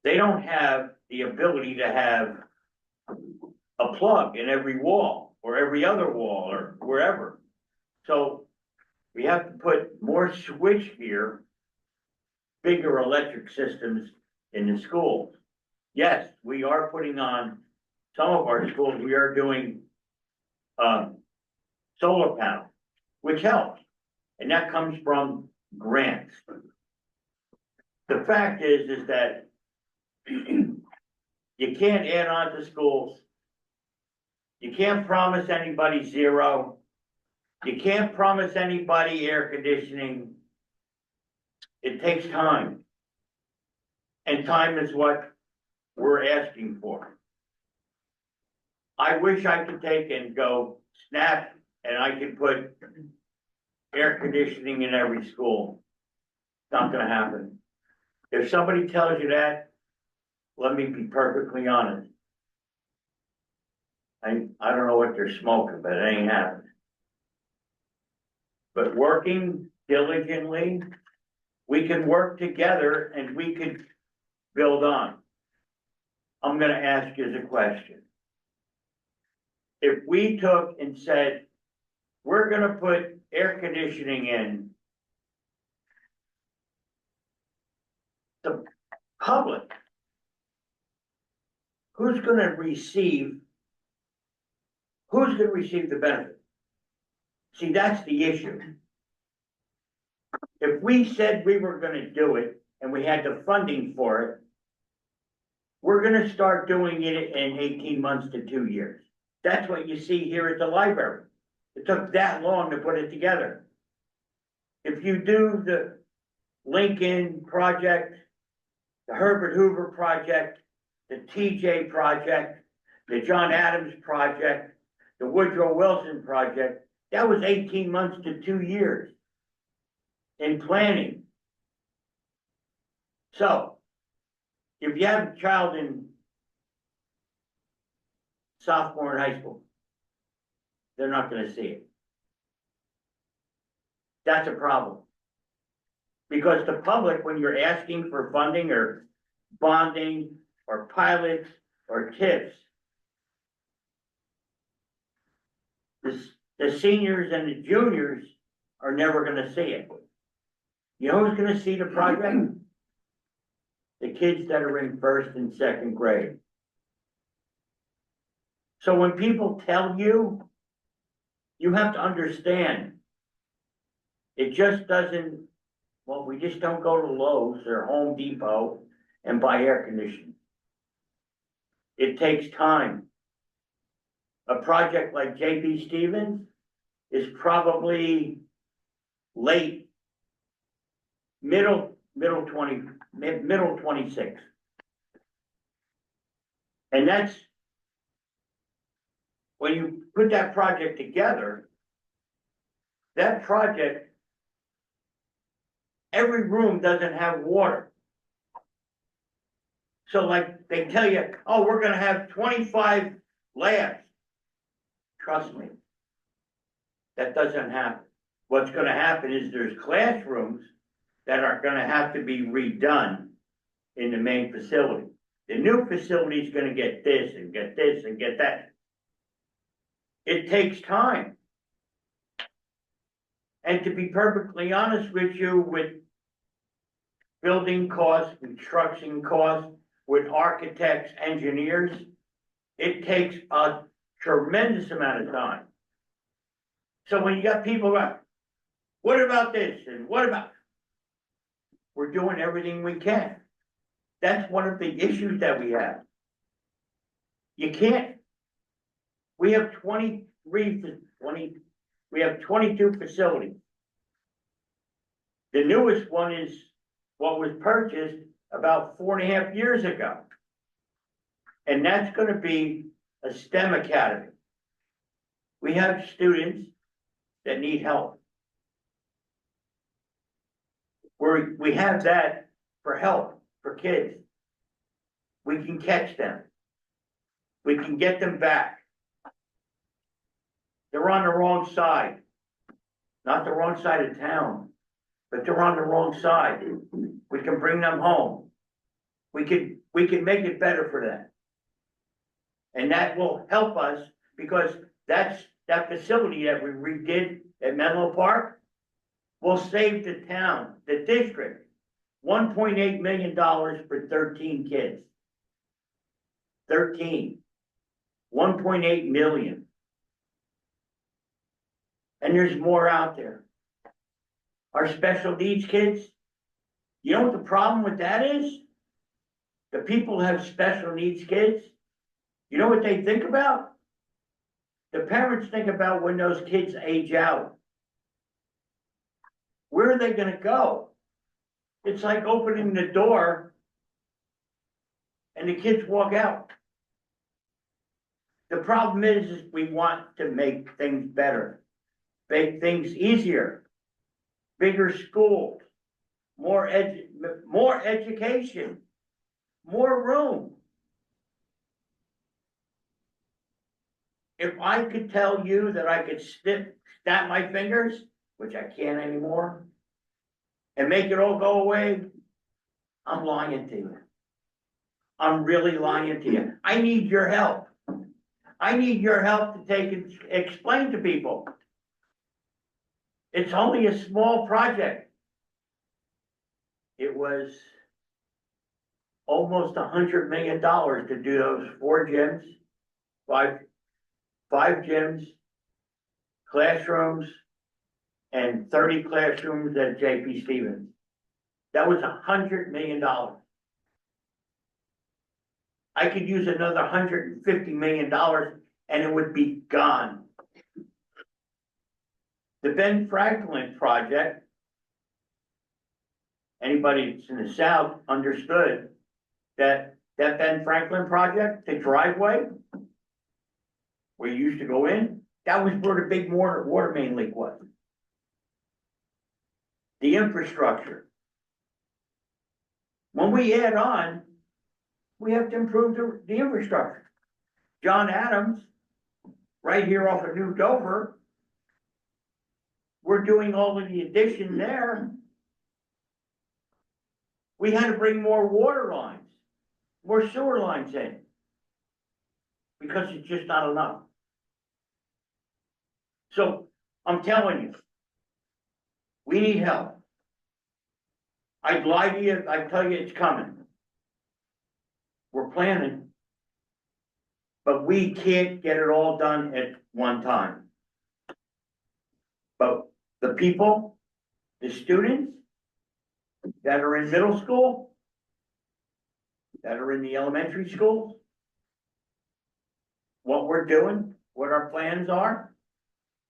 They don't have the ability to have a plug in every wall or every other wall or wherever. So we have to put more switchgear, bigger electric systems in the schools. Yes, we are putting on some of our schools, we are doing solar panels, which helps. And that comes from grants. The fact is that you can't add on to schools. You can't promise anybody zero. You can't promise anybody air conditioning. It takes time. And time is what we're asking for. I wish I could take and go snap and I could put air conditioning in every school. It's not gonna happen. If somebody tells you that, let me be perfectly honest. I don't know what they're smoking, but it ain't happening. But working diligently, we can work together and we could build on. I'm gonna ask you a question. If we took and said, we're gonna put air conditioning in, the public, who's gonna receive the benefit? See, that's the issue. If we said we were gonna do it and we had the funding for it, we're gonna start doing it in 18 months to 2 years. That's what you see here at the library. It took that long to put it together. If you do the Lincoln project, the Herbert Hoover project, the TJ project, the John Adams project, the Woodrow Wilson project, that was 18 months to 2 years in planning. So, if you have a child in sophomore in high school, they're not gonna see it. That's a problem. Because the public, when you're asking for funding or bonding or pilots or tips, the seniors and the juniors are never gonna see it. You know who's gonna see the project? The kids that are in first and second grade. So when people tell you, you have to understand, it just doesn't, well, we just don't go to Lowe's or Home Depot and buy air conditioning. It takes time. A project like J.B. Stevens is probably late, middle 26. And that's, when you put that project together, that project, every room doesn't have water. So like they tell you, oh, we're gonna have 25 labs. Trust me, that doesn't happen. What's gonna happen is there's classrooms that are gonna have to be redone in the main facility. The new facility is gonna get this and get this and get that. It takes time. And to be perfectly honest with you, with building costs, construction costs, with architects, engineers, it takes a tremendous amount of time. So when you got people going, what about this and what about? we're doing everything we can. That's one of the issues that we have. You can't, we have 22 facilities. The newest one is what was purchased about 4.5 years ago. And that's gonna be a STEM academy. We have students that need help. We have that for help for kids. We can catch them. We can get them back. They're on the wrong side. Not the wrong side of town, but they're on the wrong side. We can bring them home. We can make it better for them. And that will help us because that facility that we redid at Menlo Park will save the town, the district, $1.8 million for 13 kids. 13. 1.8 million. And there's more out there. Our special needs kids, you know what the problem with that is? The people who have special needs kids, you know what they think about? The parents think about when those kids age out. Where are they gonna go? It's like opening the door and the kids walk out. The problem is we want to make things better, make things easier, bigger schools, more education, more room. If I could tell you that I could snap my fingers, which I can't anymore, and make it all go away, I'm lying to you. I'm really lying to you. I need your help. I need your help to take and explain to people. It's only a small project. It was almost $100 million to do those 4 gyms, five gyms, classrooms, and 30 classrooms at J.P. Stevens. That was $100 million. I could use another $150 million and it would be gone. The Ben Franklin project, anybody that's in the South understood that Ben Franklin project, the driveway, where you used to go in, that was where the big water main leak was. The infrastructure. When we add on, we have to improve the infrastructure. John Adams, right here off of New Dover, we're doing all of the addition there. We had to bring more water lines, more sewer lines in, because it's just not enough. So I'm telling you, we need help. I'd lie to you, I'd tell you it's coming. We're planning, but we can't get it all done at one time. But the people, the students that are in middle school, that are in the elementary schools, what we're doing, what our plans are,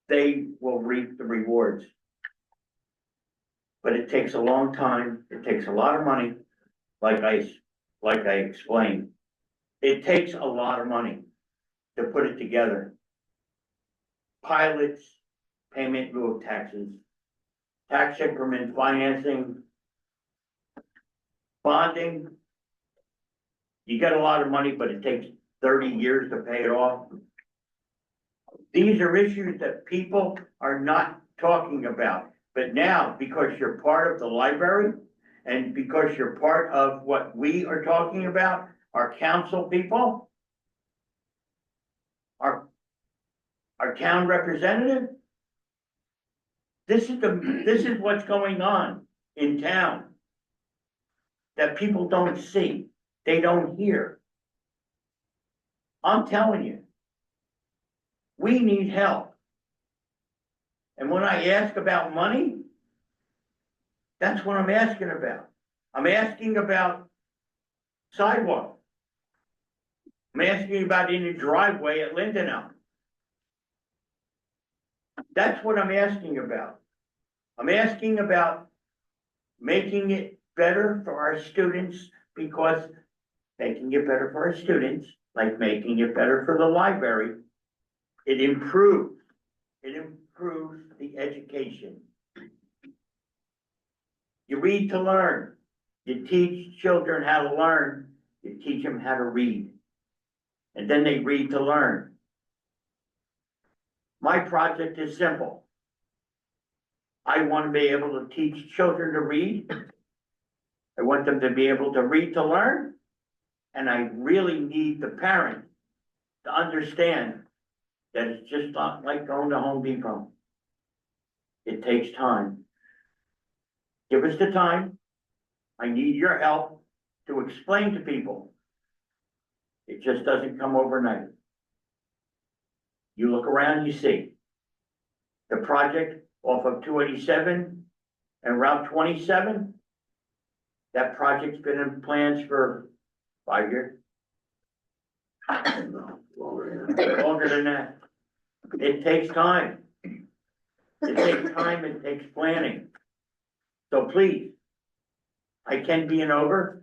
they will reap the rewards. But it takes a long time, it takes a lot of money, like I explained. It takes a lot of money to put it together. Pilots, payment in lieu of taxes, tax increment financing, bonding. You get a lot of money, but it takes 30 years to pay it off. These are issues that people are not talking about. But now, because you're part of the library, and because you're part of what we are talking about, our council people, our town representative, this is what's going on in town that people don't see, they don't hear. I'm telling you, we need help. And when I ask about money, that's what I'm asking about. I'm asking about sidewalk. I'm asking about in the driveway at Lindenau. That's what I'm asking about. I'm asking about making it better for our students, because making it better for our students, like making it better for the library, it improves the education. You read to learn. You teach children how to learn. You teach them how to read. And then they read to learn. My project is simple. I want to be able to teach children to read. I want them to be able to read to learn. And I really need the parent to understand that it's just not like going to Home Depot. It takes time. Give us the time. I need your help to explain to people. It just doesn't come overnight. You look around, you see. The project off of 287 and Route 27, that project's been in plans for 5 years. Longer than that. It takes time. It takes time, it takes planning. So please, I can be an ogre.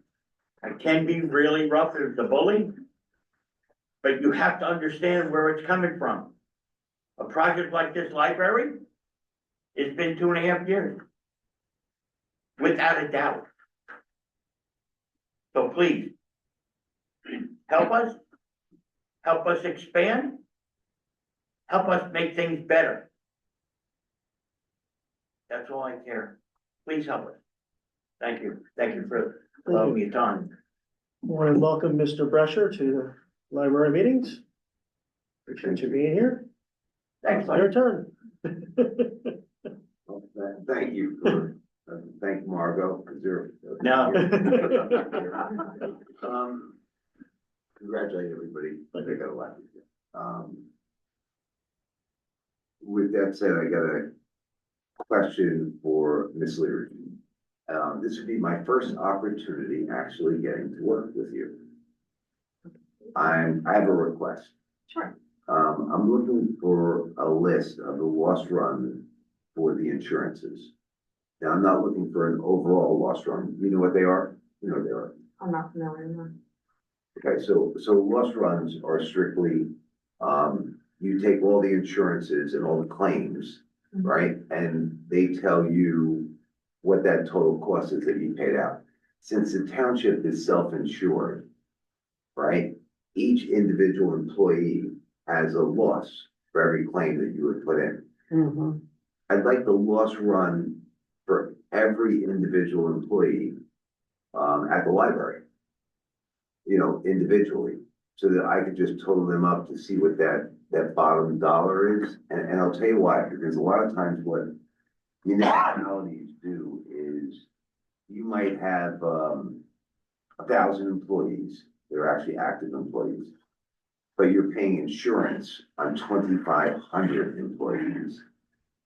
I can be really rough as the bully. But you have to understand where it's coming from. A project like this library, it's been 2.5 years. Without a doubt. So please, help us expand, help us make things better. That's all I care. Please help us. Thank you for allowing me time. I want to welcome Mr. Brescher to the library meetings. Appreciate you being here. Thanks, Your turn. Thank you for, thank Margot, because they're. No. Congratulate everybody, but they got a lot. With that said, I got a question for Ms. Leary. This would be my first opportunity actually getting to work with you. I have a request. Sure. I'm looking for a list of the lost runs for the insurances. Now, I'm not looking for an overall lost run. You know what they are? You know what they are. I'm not familiar with them. Okay, so lost runs are strictly, you take all the insurances and all the claims, right? And they tell you what that total cost is that you paid out. Since the township is self-insured, right? Each individual employee has a loss for every claim that you would put in. I'd like the loss run for every individual employee, at the library. You know, individually, so that I could just total them up to see what that bottom dollar is. And I'll tell you why, because a lot of times what municipalities do is you might have 1,000 employees that are actually active employees, but you're paying insurance on 2,500 employees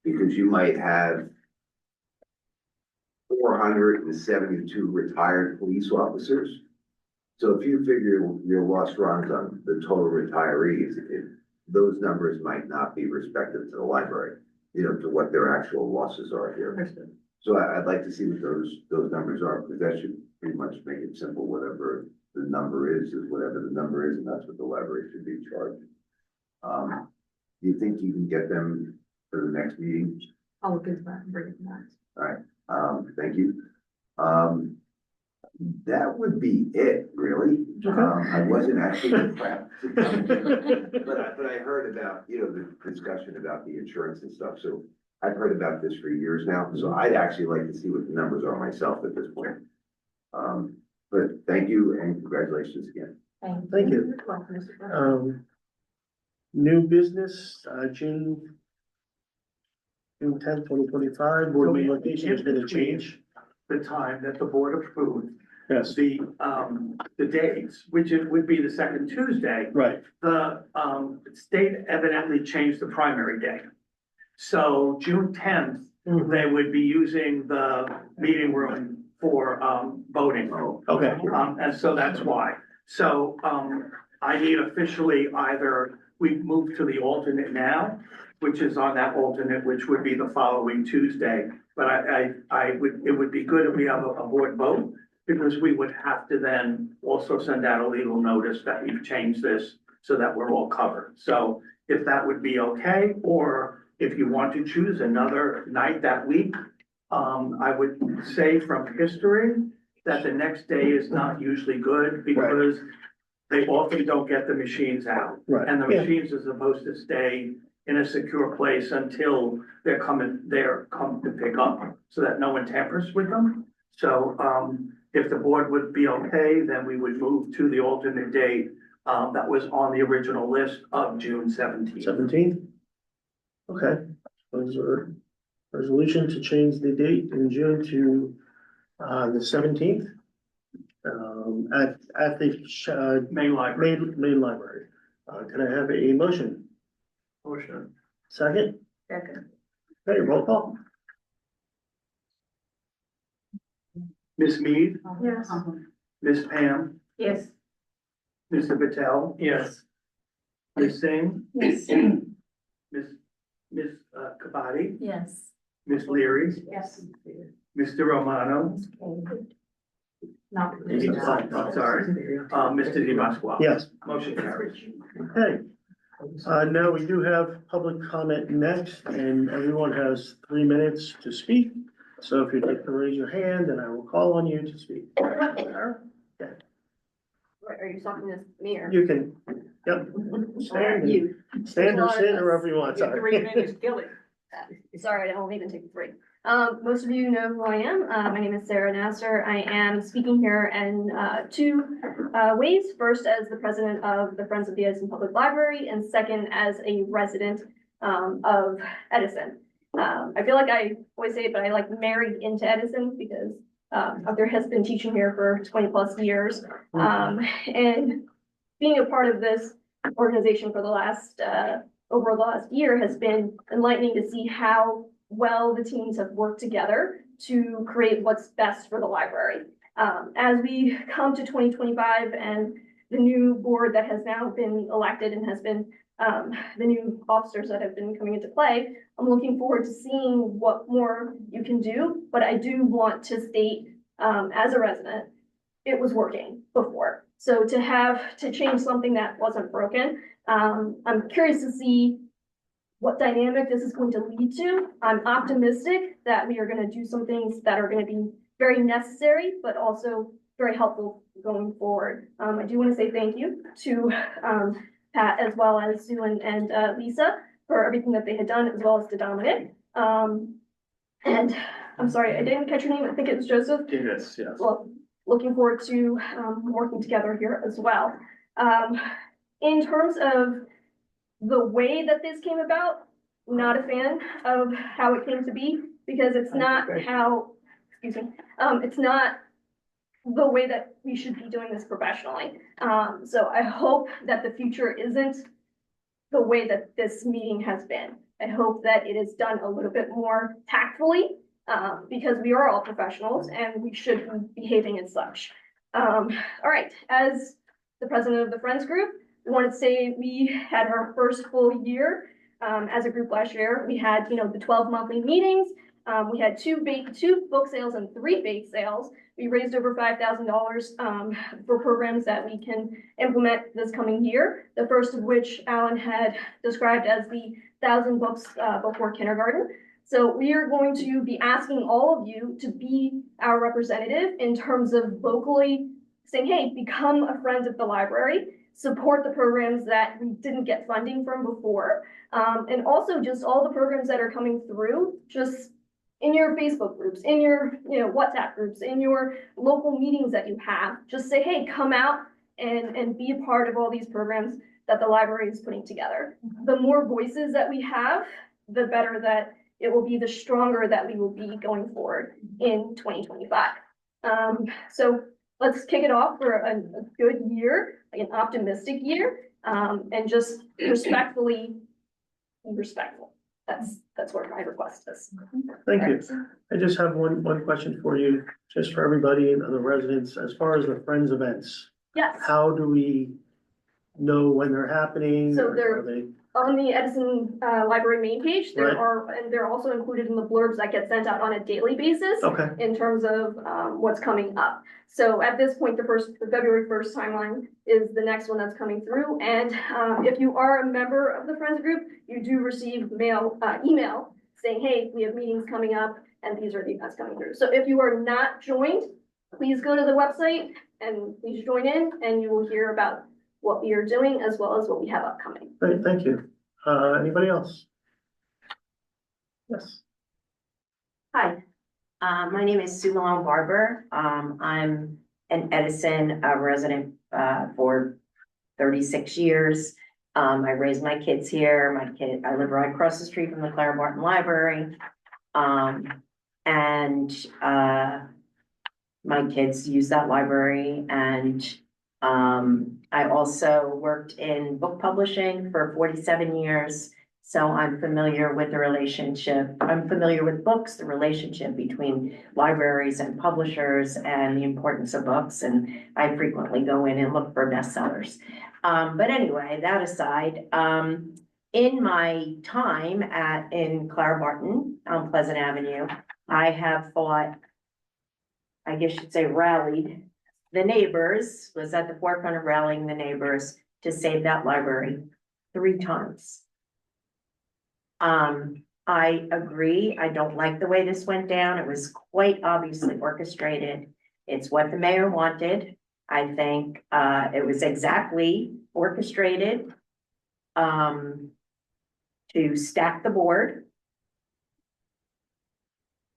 because you might have 472 retired police officers. So if you figure your lost runs on the total retirees, those numbers might not be respective to the library, you know, to what their actual losses are here. So I'd like to see what those numbers are, because that should pretty much make it simple. Whatever the number is whatever the number is, and that's what the library should be charged. Do you think you can get them for the next meeting? I'll look into that and bring it back. All right, thank you. That would be it, really. I wasn't actually prepped to come here, but I heard about, you know, the discussion about the insurance and stuff, so I've heard about this for years now, so I'd actually like to see what the numbers are myself at this point. But thank you and congratulations again. Thank you. New business, June 10th, 2025, board meeting location is gonna change. The time that the board approved, Yes, the dates, which it would be the second Tuesday. right. The, state evidently changed the primary day. So June 10th, they would be using the meeting room for, voting. Okay, And so that's why. So, I need officially either we move to the alternate now, which is on that alternate, which would be the following Tuesday. But it would be good if we have a board vote, because we would have to then also send out a legal notice that we've changed this so that we're all covered. So if that would be okay, or if you want to choose another night that week, I would say from history that the next day is not usually good because they often don't get the machines out. right. And the Yeah. machines are supposed to stay in a secure place until they're come to pick up, so that no one tampers with them. So, if the board would be okay, then we would move to the alternate date, that was on the original list of June 17th. 17th? Okay, those are resolution to change the date in June to, the 17th. At the, Main library. main library. Can I have a motion? Motion. Second? Second. Okay, roll call. Ms. Mead, Yes. Ms. Pam, Yes. Mr. Patel, Yes. Ms. Singh, Yes. Ms. Kabadi, Yes. Ms. Leary, Yes. Mr. Romano, Not. I'm sorry, Mr. Di Pasquale. Yes, Motion carries. okay. Now we do have public comment next, and everyone has 3 minutes to speak. So if you'd like to raise your hand, then I will call on you to speak. Are you talking to me or? You can, yep, stand, You. stand or sit or wherever you want, Your 3 sorry. minutes, kill it. Sorry, I won't even take the break. Most of you know who I am. My name is Sarah Nasser. I am speaking here in two ways. First, as the president of the Friends of the Edison Public Library, and second, as a resident of Edison. I feel like I always say it, but I like married into Edison because Dr. has been teaching here for 20+ years. And being a part of this organization for the last over the last year has been enlightening to see how well the teams have worked together to create what's best for the library. As we come to 2025 and the new board that has now been elected and has been the new officers that have been coming into play, I'm looking forward to seeing what more you can do. But I do want to state, as a resident, it was working before. So to change something that wasn't broken, I'm curious to see what dynamic this is going to lead to. I'm optimistic that we are going to do some things that are going to be very necessary, but also very helpful going forward. I do want to say thank you to Pat, as well as Sue and Lisa, for everything that they had done, as well as to Dominic. And I'm sorry, I didn't catch your name. I think it was Joseph. Yes, yes. Well, looking forward to working together here as well. In terms of the way that this came about, not a fan of how it came to be, because it's not how, excuse me, it's not the way that we should be doing this professionally. So I hope that the future isn't the way that this meeting has been. I hope that it is done a little bit more tactfully, because we are all professionals and we should be behaving as such. All right, as the president of the Friends Group, I wanted to say we had our first full year as a group last year. We had, the 12 monthly meetings. We had two book sales and 3 bake sales. We raised over $5,000 for programs that we can implement this coming year. The first of which Alan had described as the 1,000 books before kindergarten. So we are going to be asking all of you to be our representative in terms of vocally saying, hey, become a friend of the library, support the programs that we didn't get funding from before, and also just all the programs that are coming through, just in your Facebook groups, in your WhatsApp groups, in your local meetings that you have, just say, hey, come out and be a part of all these programs that the library is putting together. The more voices that we have, the better that it will be, the stronger that we will be going forward in 2025. So let's kick it off for a good year, like an optimistic year, and just respectfully be respectful. That's where my request is. Thank you. I just have one question for you, just for everybody and the residents, as far as the Friends events. Yes, How do we know when they're happening? So they're- Are they, on the Edison, Library main page, Right. and they're also included in the blurbs that get sent out on a daily basis. okay, In terms of, what's coming up. So at this point, the February first timeline is the next one that's coming through. And, if you are a member of the Friends group, you do receive email saying, hey, we have meetings coming up and these are the events coming through. So if you are not joined, please go to the website and please join in and you will hear about what we are doing as well as what we have upcoming. great, thank you. Anybody else? Yes. Hi, my name is Sue Malone Barber. I'm an Edison resident for 36 years. I raised my kids here. I live right across the street from the Clara Barton Library. My kids use that library, and I also worked in book publishing for 47 years. So I'm familiar with the relationship. I'm familiar with books, the relationship between libraries and publishers and the importance of books. And I frequently go in and look for bestsellers. But anyway, that aside, in my time in Clara Barton on Pleasant Avenue, I have fought, I guess you'd say rallied the neighbors, was at the forefront of rallying the neighbors to save that library 3 times. I agree. I don't like the way this went down. It was quite obviously orchestrated. It's what the mayor wanted. I think, it was exactly orchestrated, to stack the board,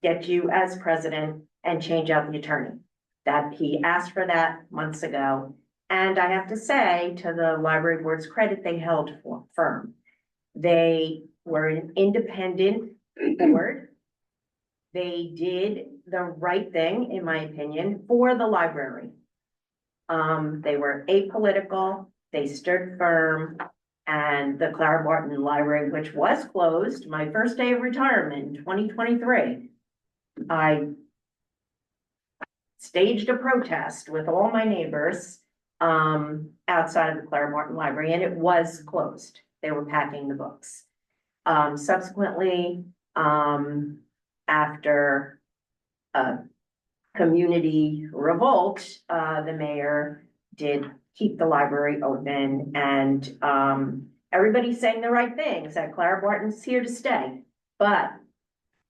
get you as president and change out the attorney. That he asked for that months ago. And I have to say, to the library board's credit, they held firm. They were an independent board. They did the right thing, in my opinion, for the library. They were apolitical, they stood firm, and the Clara Barton Library, which was closed, my first day of retirement in 2023, I staged a protest with all my neighbors outside of the Clara Barton Library, and it was closed. They were packing the books. Subsequently, after a community revolt, the mayor did keep the library open, and everybody's saying the right things, that Clara Barton's here to stay. But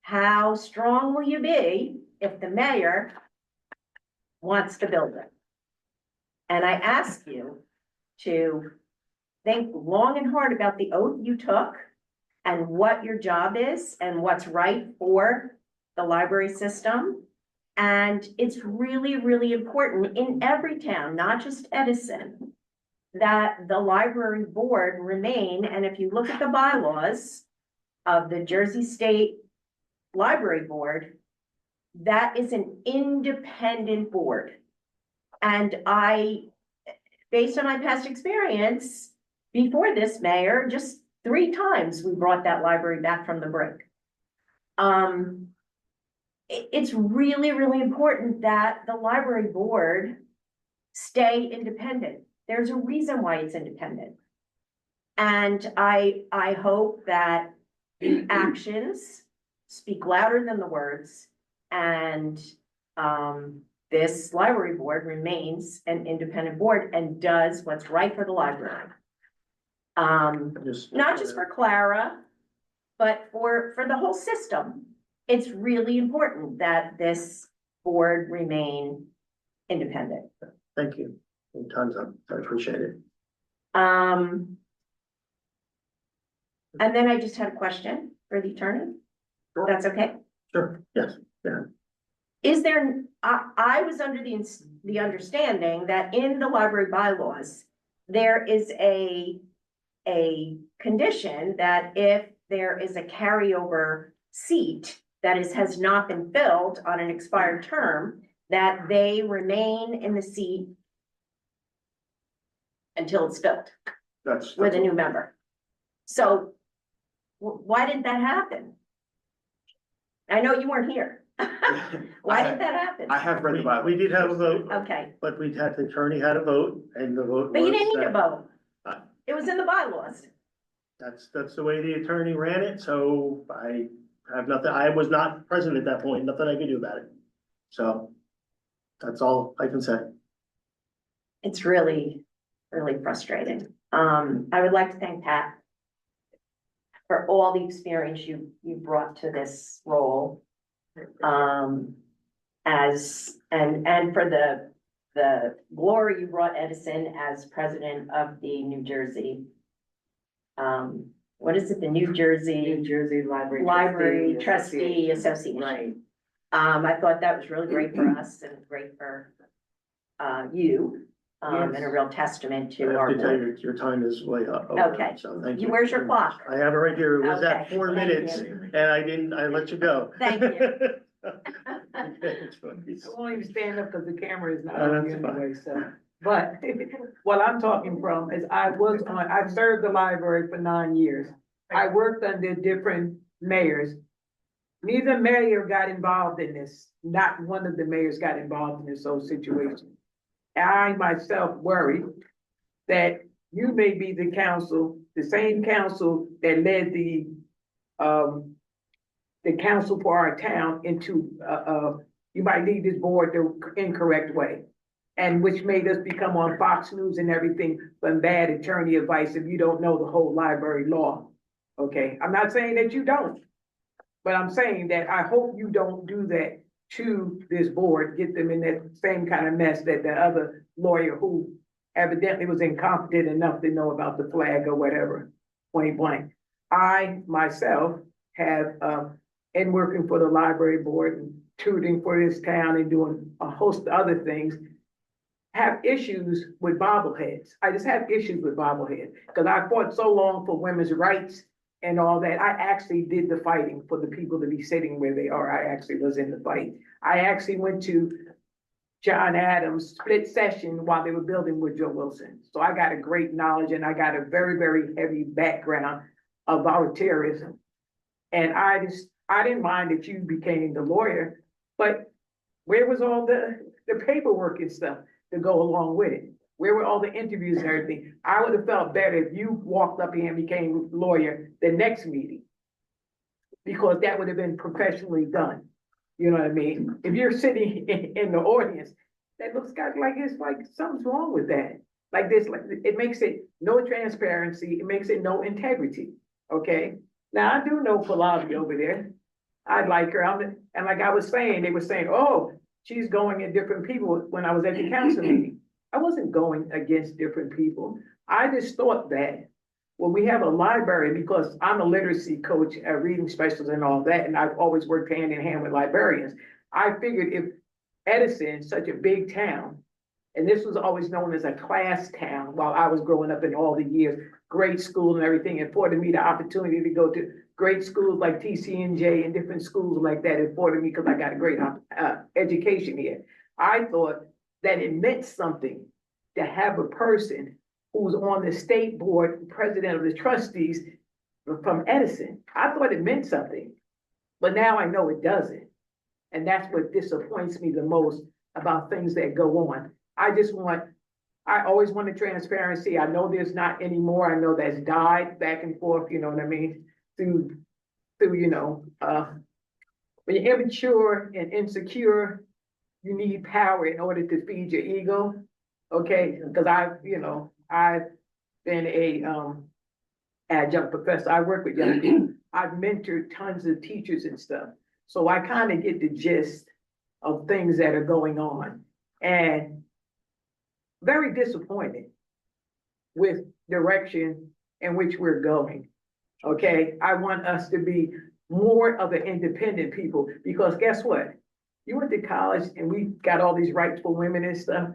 how strong will you be if the mayor wants to build it? And I ask you to think long and hard about the oath you took and what your job is and what's right for the library system. And it's really, really important in every town, not just Edison, that the library board remain. And if you look at the bylaws of the Jersey State Library Board, that is an independent board. And based on my past experience, before this mayor, just 3 times we brought that library back from the brink. It's really, really important that the library board stay independent. There's a reason why it's independent. And I hope that the actions speak louder than the words, and this library board remains an independent board and does what's right for the library. Not just for Clara, but for the whole system. It's really important that this board remain independent. Thank you. Time's up. I appreciate it. And then I just had a question for the attorney. Sure. That's okay? Sure, yes, yeah. Is there, I was under the understanding that in the library bylaws, there is a condition that if there is a carryover seat that has not been filled on an expired term, that they remain in the seat until it's filled with a new member. So Why did that happen? I know you weren't here. Why did that happen? I have read the bylaw. We did have a vote, Okay, but we had, the attorney had a vote, and the vote was. but you didn't need a that- vote. Uh, It was in the bylaws. That's the way the attorney ran it, so I have nothing, I was not present at that point, nothing I could do about it. So, that's all I can say. It's really, really frustrating. I would like to thank Pat for all the experience you brought to this role. And for the glory you brought Edison as president of the New Jersey. What is it, the New Jersey Library Trustee Association? Right. I thought that was really great for us and great for you. And a real testament I to have our to tell board. you, your time is way up. over, Okay. So thank you. Where's your clock? I have it right here. It was at Okay, 4 thank minutes, you. and I let you go. Thank you. It's funny. I won't even stand up because the camera is not Oh, on that's you anyway, so. But what I'm talking from is I served the library for 9 years. I worked under different mayors. Neither mayor got involved in this. Not one of the mayors got involved in this whole situation. I myself worry that you may be the council, the same council that led the council for our town into, you might lead this board the incorrect way. And which made us become on Fox News and everything from bad attorney advice if you don't know the whole library law. Okay, I'm not saying that you don't, but I'm saying that I hope you don't do that to this board, get them in that same kind of mess that the other lawyer who evidently was incompetent enough to know about the flag or whatever, point blank. I myself have, in working for the library board and tutoring for this town and doing a host of other things, have issues with bobbleheads. I just have issues with bobbleheads because I fought so long for women's rights and all that. I actually did the fighting for the people to be sitting where they are. I actually was in the fight. I actually went to John Adams' split session while they were building Woodrow Wilson. So I got a great knowledge and I got a very, very heavy background of volunteerism. And I didn't mind that you became the lawyer, but where was all the paperwork and stuff to go along with it? Where were all the interviews and everything? I would have felt better if you walked up here and became lawyer the next meeting. Because that would have been professionally done. You know what I mean? If you're sitting in the audience, that looks like it's like something's wrong with that. Like this, like it makes it no transparency, it makes it no integrity. Okay? Now I do know Pallavi over there. I like her. And like I was saying, they were saying, oh, she's going at different people when I was at the council meeting. I wasn't going against different people. I just thought that when we have a library, because I'm a literacy coach, a reading specialist and all that, and I've always worked hand in hand with librarians. I figured if Edison, such a big town, and this was always known as a class town while I was growing up in all the years, great school and everything, afforded me the opportunity to go to great schools like TCNJ and different schools like that. It afforded me because I got a great education here. I thought that it meant something to have a person who's on the state board, president of the trustees from Edison. I thought it meant something, but now I know it doesn't. And that's what disappoints me the most about things that go on. I always wanted transparency. I know there's not anymore. I know that's died back and forth, you know what I mean? Through, you know, when you're immature and insecure, you need power in order to feed your ego. Okay, because I've been a adjunct professor. I work with young people. I've mentored tons of teachers and stuff. So I kind of get the gist of things that are going on. And very disappointed with direction in which we're going. Okay, I want us to be more of an independent people because guess what? You went to college and we got all these rights for women and stuff.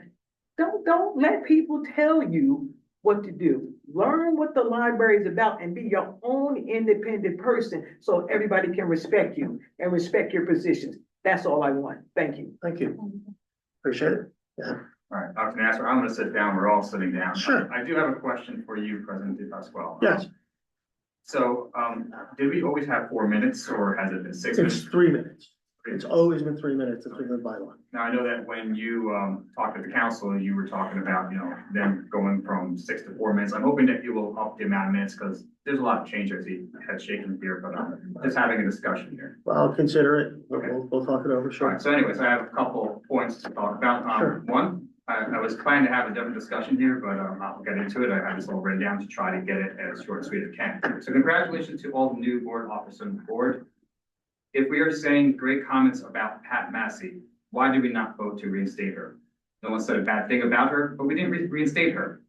Don't let people tell you what to do. Learn what the library is about and be your own independent person so everybody can respect you and respect your positions. That's all I want. Thank you. Thank you. Appreciate it. Yeah. All right, Dr. Nasser, I'm gonna sit down. We're all sitting down. Sure. I do have a question for you, President DePasquale. Yes. So, did we always have 4 minutes or has it been 6 minutes? It's 3 minutes. It's always been 3 minutes. It's been the bylaw. Now, I know that when you, talked to the council, you were talking about, them going from 6 to 4 minutes. I'm hoping that you will up the amount of minutes because there's a lot of change I see head shaking here, but just having a discussion here. Well, I'll consider it. Okay. We'll talk it over, All sure. right, so anyways, I have a couple points to talk about. Sure. One, I was planning to have a different discussion here, but, I'll get into it. I have this all written down to try to get it as short and sweet as I can. So congratulations to all the new board officers on the board. If we are saying great comments about Pat Massey, why did we not vote to reinstate her? No one said a bad thing about her, but we didn't reinstate her.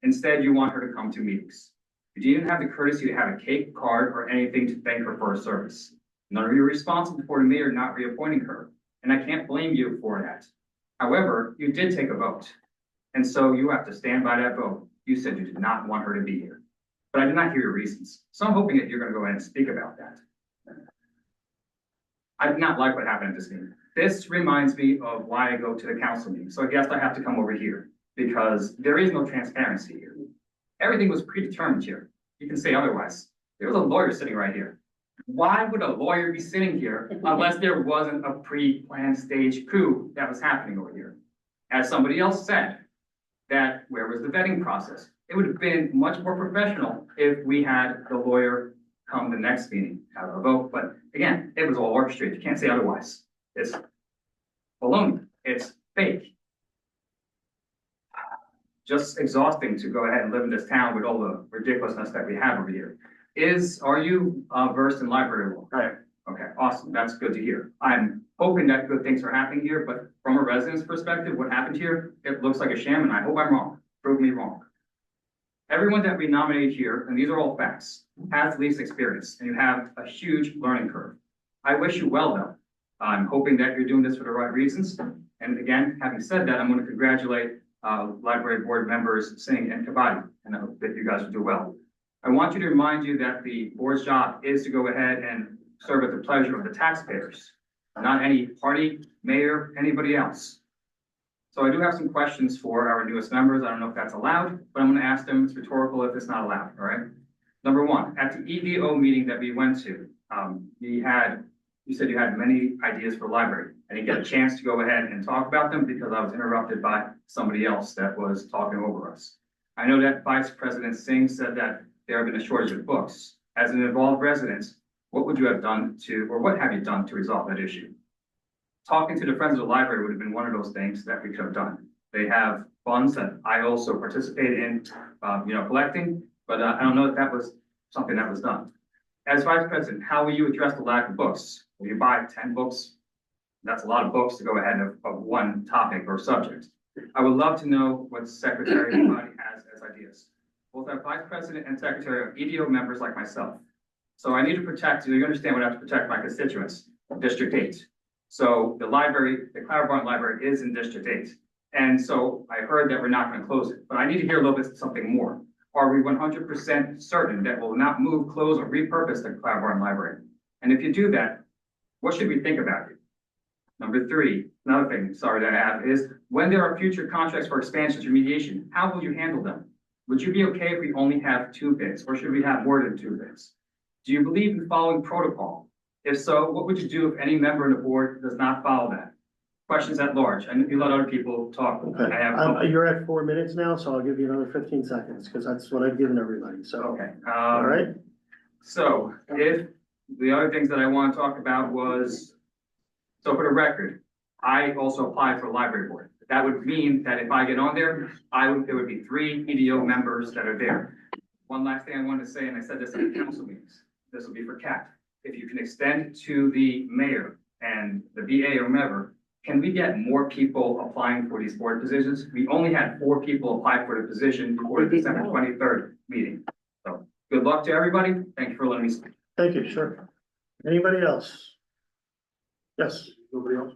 Instead, you want her to come to meetings. You didn't have the courtesy to have a cake, card, or anything to thank her for her service. None of you are responsible for the mayor not reappointing her, and I can't blame you for that. However, you did take a vote, and so you have to stand by that vote. You said you did not want her to be here, but I did not hear your reasons. So I'm hoping that you're going to go ahead and speak about that. I did not like what happened at this meeting. This reminds me of why I go to the council meeting. So I guess I have to come over here because there is no transparency here. Everything was predetermined here. You can say otherwise. There was a lawyer sitting right here. Why would a lawyer be sitting here unless there wasn't a pre-planned stage coup that was happening over here? As somebody else said, that where was the vetting process? It would have been much more professional if we had the lawyer come the next meeting, have a vote, but again, it was all orchestrated. You can't say otherwise. It's baloney. It's fake. Just exhausting to go ahead and live in this town with all the ridiculousness that we have over here. Are you versed in library law? Right. Okay, awesome. That's good to hear. I'm hoping that good things are happening here, but from a resident's perspective, what happened here, it looks like a sham, and I hope I'm wrong. Prove me wrong. Everyone that we nominated here, and these are all facts, has least experience, and you have a huge learning curve. I wish you well, though. I'm hoping that you're doing this for the right reasons. And again, having said that, I'm going to congratulate library board members Singh and Kabadi, and I hope that you guys will do well. I want you to remind you that the board's job is to go ahead and serve at the pleasure of the taxpayers, not any party, mayor, anybody else. So I do have some questions for our newest members. I don't know if that's allowed, but I'm going to ask them. It's rhetorical if it's not allowed, all right? Number one, at the EDO meeting that we went to, you said you had many ideas for library. I didn't get a chance to go ahead and talk about them because I was interrupted by somebody else that was talking over us. I know that Vice President Singh said that there have been a shortage of books. As an involved resident, what would you have done or what have you done to resolve that issue? Talking to the Friends of the Library would have been one of those things that we could have done. They have funds that I also participated in, collecting, but I don't know if that was something that was done. As Vice President, how will you address the lack of books? Will you buy 10 books? That's a lot of books to go ahead of one topic or subject. I would love to know what Secretary Kabadi has as ideas. Both our Vice President and Secretary are EDO members like myself. So I need to protect, you understand what I have to protect my constituents, District 8. So the library, the Clara Barton Library is in District 8. And so I heard that we're not going to close it, but I need to hear a little bit something more. Are we 100% certain that we'll not move, close, or repurpose the Clara Barton Library? And if you do that, what should we think about it? Number three, another thing, sorry, that I have is when there are future contracts for expansions or mediation, how will you handle them? Would you be okay if we only have 2 bids, or should we have more than 2 bids? Do you believe in following protocol? If so, what would you do if any member of the board does not follow that? Questions at large. I know you let other people talk. Okay, you're at 4 minutes now, so I'll give you another 15 seconds, because that's what I've given everybody, so. Okay. All right, So if the other things that I want to talk about was, so for the record, I also applied for a library board. That would mean that if I get on there, there would be 3 EDO members that are there. One last thing I wanted to say, and I said this in the council meetings, this will be for Kat. If you can extend to the mayor and the BA or whomever, can we get more people applying for these board positions? We only had 4 people apply for the position before the December 23rd meeting. So good luck to everybody. Thank you for letting me speak. thank you, sure. Anybody else? Yes, nobody else?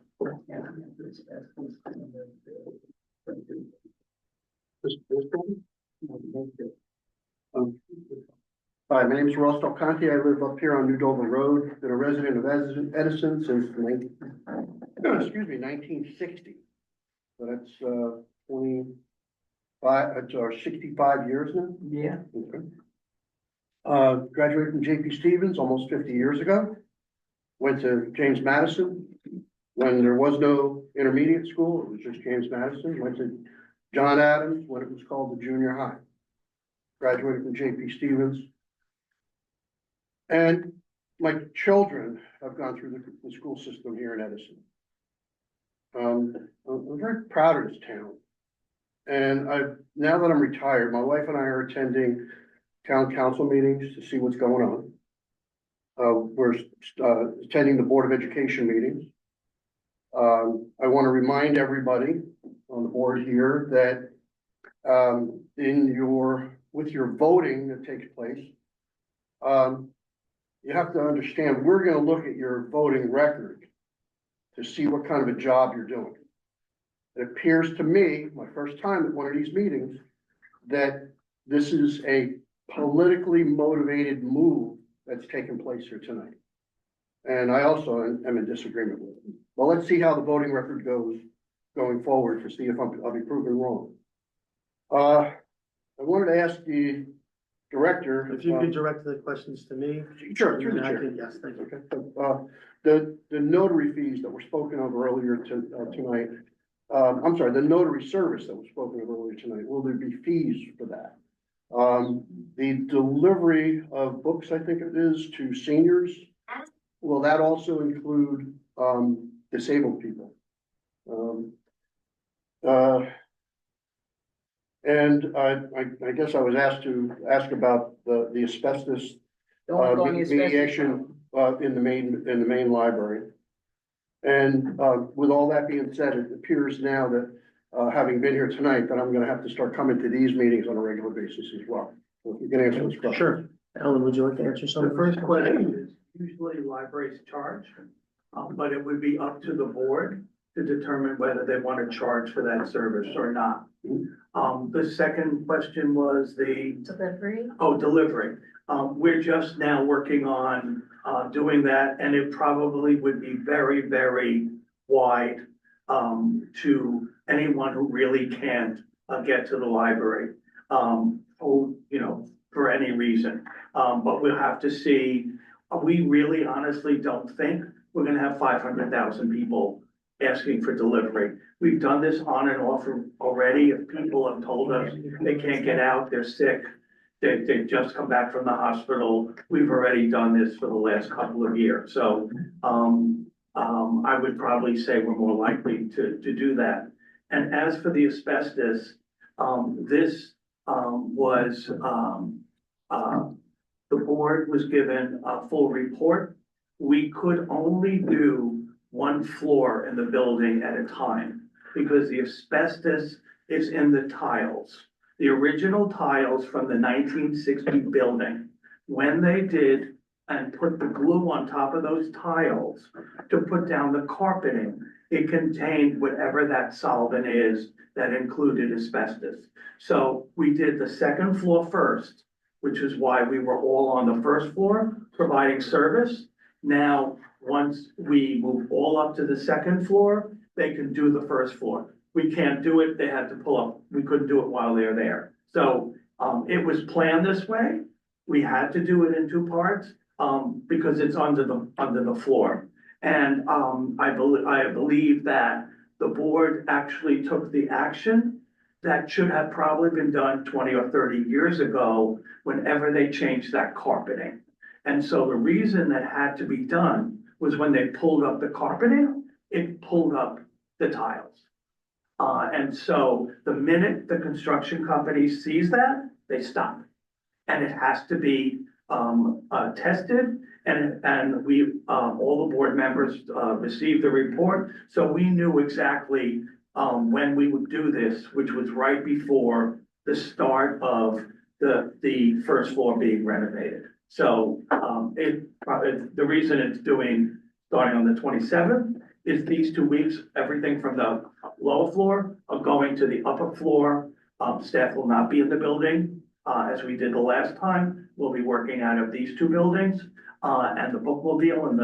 Hi, my name is Ross Del Conte. I live up here on New Dover Road. Been a resident of Edison since 1960. So that's 25, that's our 65 years now. Yeah. Okay. Graduated from JP Stevens almost 50 years ago. Went to James Madison when there was no intermediate school. It was just James Madison. Went to John Adams when it was called the junior high. Graduated from JP Stevens. And my children have gone through the school system here in Edison. I'm very proud of this town. And now that I'm retired, my wife and I are attending town council meetings to see what's going on. We're attending the Board of Education meetings. I want to remind everybody on the board here that with your voting that takes place, you have to understand, we're going to look at your voting record to see what kind of a job you're doing. It appears to me, my first time at one of these meetings, that this is a politically motivated move that's taken place here tonight. And I also am in disagreement with it. Well, let's see how the voting record goes going forward to see if I'll be proven wrong. I wanted to ask the director. If you could direct the questions to me. Sure, through the and I chair. can- Yes, thank you. Okay. The notary fees that were spoken of earlier tonight, I'm sorry, the notary service that was spoken of earlier tonight, will there be fees for that? The delivery of books, I think it is, to seniors, will that also include, disabled people? And I guess I was asked to ask about the asbestos Don't go on the asbestos. mediation in the main library. And with all that being said, it appears now that having been here tonight, that I'm gonna have to start coming to these meetings on a regular basis as well. So if you can answer this question. Sure. Ellen, would you like to answer some? The first question is usually libraries charge, but it would be up to the board to determine whether they want to charge for that service or not. The second question was the Delivery. delivery. We're just now working on doing that, and it probably would be very, very wide to anyone who really can't get to the library, for any reason. But we'll have to see. We really honestly don't think we're gonna have 500,000 people asking for delivery. We've done this on and off already. If people have told us they can't get out, they're sick, they've just come back from the hospital, we've already done this for the last couple of years. So, I would probably say we're more likely to do that. And as for the asbestos, this was, the board was given a full report. We could only do one floor in the building at a time because the asbestos is in the tiles. The original tiles from the 1960 building, when they did and put the glue on top of those tiles to put down the carpeting, it contained whatever that solvent is that included asbestos. So we did the second floor first, which is why we were all on the first floor providing service. Now, once we move all up to the second floor, they can do the first floor. We can't do it, they had to pull up, we couldn't do it while they're there. So, it was planned this way. We had to do it in two parts, because it's under the floor. And, I believe that the board actually took the action that should have probably been done 20 or 30 years ago, whenever they changed that carpeting. And so the reason that had to be done was when they pulled up the carpeting, it pulled up the tiles. And so the minute the construction company sees that, they stop. And it has to be tested, and we, all the board members received the report. So we knew exactly when we would do this, which was right before the start of the first floor being renovated. So the reason it's starting on the 27th is these 2 weeks, everything from the lower floor are going to the upper floor. Staff will not be in the building, as we did the last time. We'll be working out of these two buildings, and the bookmobile and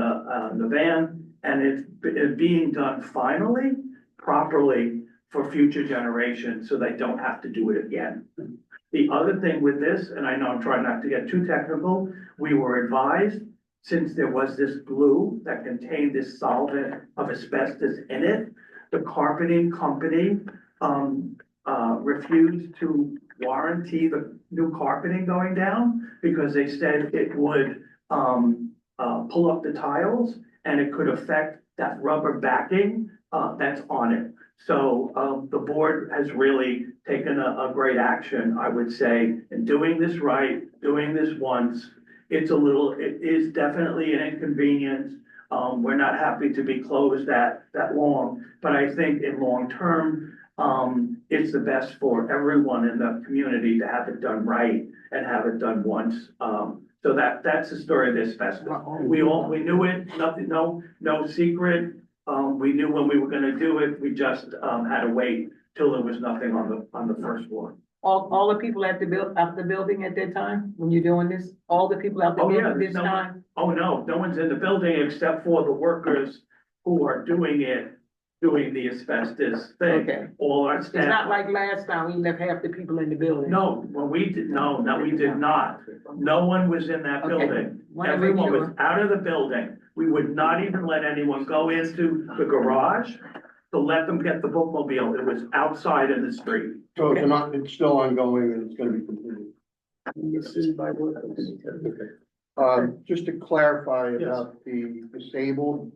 the van, and it's being done finally, properly for future generations, so they don't have to do it again. The other thing with this, and I know I'm trying not to get too technical, we were advised, since there was this glue that contained this solvent of asbestos in it, the carpeting company, refused to warranty the new carpeting going down because they said it would, pull up the tiles and it could affect that rubber backing, that's on it. So, the board has really taken a great action, I would say, in doing this right, doing this once. It is definitely an inconvenience. We're not happy to be closed that long, but I think in long term, it's the best for everyone in the community to have it done right and have it done once. So that's the story of this festival. We knew it, nothing, no secret. We knew when we were gonna do it, we just, had to wait till there was nothing on the first floor. All the people at the building at that time, when you're doing this, all the people out the Oh, yeah, building this no time? Oh, no one's in the building except for the workers who are doing the asbestos thing. Okay. All our It's staff. not like last time, we left half the people in the building. No, when we did, no, we did not. No one was in that Okay. building. Wanna make Everyone was sure. out of the building. We would not even let anyone go into the garage to let them get the bookmobile. It was outside in the street. So it's still ongoing and it's gonna be completed. Just to clarify about the disabled,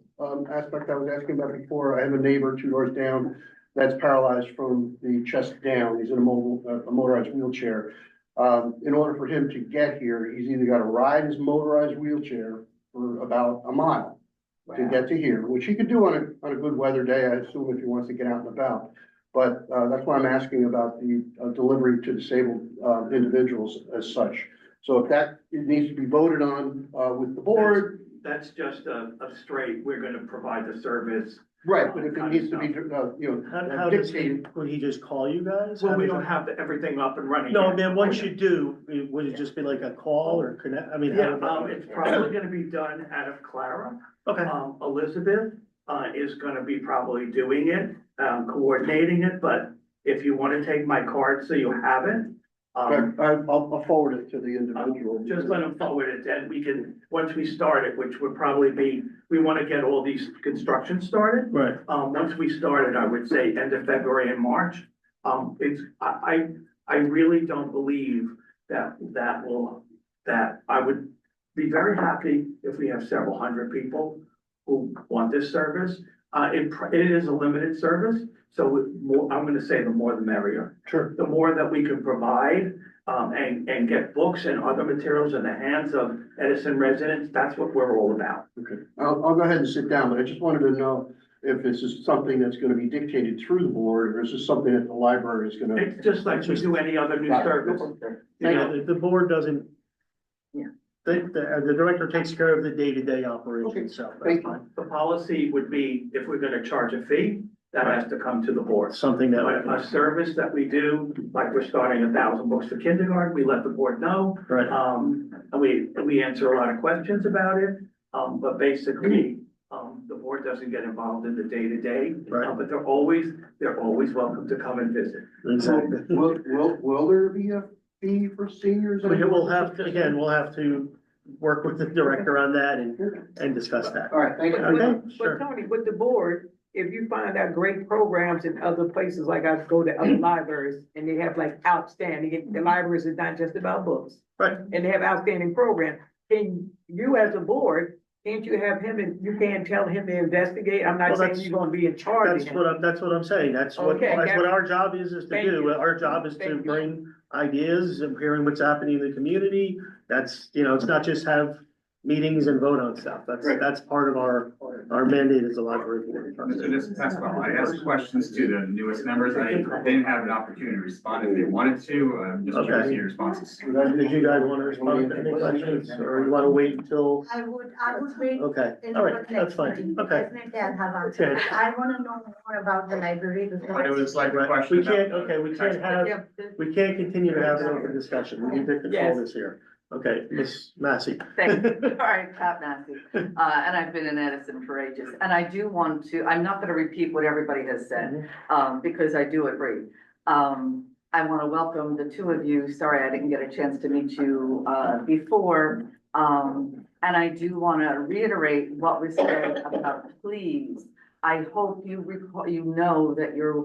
aspect I was asking about before, I have a neighbor 2 doors down that's paralyzed from the chest down. He's in a motorized wheelchair. In order for him to get here, he's either got to ride his motorized wheelchair for about a mile to get to here, which he could do on a good weather day, I assume, if he wants to get out and about. But, that's why I'm asking about the delivery to disabled, individuals as such. So if it needs to be voted on, with the board. That's just a straight, we're gonna provide the service. Right, but if it needs to be, How does he, would he just call you guys? Well, How we does don't it- have everything up and running. No, yet. man, once you do, would it just be like a call or connect, I mean? how Yeah, would that- it's probably gonna be done out of Clara. Okay, Elizabeth, is gonna be probably doing it, coordinating it, but if you wanna take my card so you have it, I'll forward it to the individual. just let them forward it, and we can, once we start it, which would probably be, we wanna get all these construction started. right. Once we started, I would say end of February and March. I really don't believe that I would be very happy if we have several hundred people who want this service. It is a limited service, so I'm gonna say the more the merrier. Sure. The more that we can provide, and get books and other materials in the hands of Edison residents, that's what we're all about. Okay, I'll go ahead and sit down, but I just wanted to know if this is something that's gonna be dictated through the board, or is this something that the library is gonna? It's just like we do any other new service. You know, The board doesn't. Yeah. The director takes care of the day-to-day operation, so that's Thank you. fine. the policy would be, if we're gonna charge a fee, that has to come to the board. Something that, But a service that we do, like we're starting 1,000 books for kindergarten, we let the board know. right, And we answer a lot of questions about it, but basically, the board doesn't get involved in the day-to-day. Right. But they're always welcome to come and visit. exactly. Will there be a fee for seniors? We'll have to, again, we'll have to work with the director on that and discuss that. All right, thank you. Okay, But sure. Tony, with the board, if you find out great programs in other places, like I go to other libraries and they have like outstanding, the libraries is not just about books. Right. And they have outstanding programs. Can you as a board, can't you have him and you can't tell him to investigate? I'm Well, not saying that's- you're gonna be in charge of That's him. that's what I'm saying. That's what Okay, our job is to Thank do. you. Our job is to Thank you. bring ideas and hearing what's happening in the community. That's, it's not just have meetings and vote on stuff. That's part of our mandate as a library board. So just, that's why I asked questions to the newest members. They didn't have an opportunity to respond if they wanted to. Just curious to your responses. Did you guys want to respond to any questions or you want to wait until? I would wait. Okay, all right, that's fine. Okay. Definitely I'll have answers. Okay. I wanna know more about the library before. But it was like a Right. question. We can't, about- we can't continue to have an open discussion. We need to control Yes. this here. Okay, Miss Massey. Thank you. All right, Pat Massey. And I've been in Edison for ages. And I do want to, I'm not going to repeat what everybody has said, because I do agree. I want to welcome the two of you. Sorry, I didn't get a chance to meet you before. And I do want to reiterate what was said about please. I hope you recall, you know that you're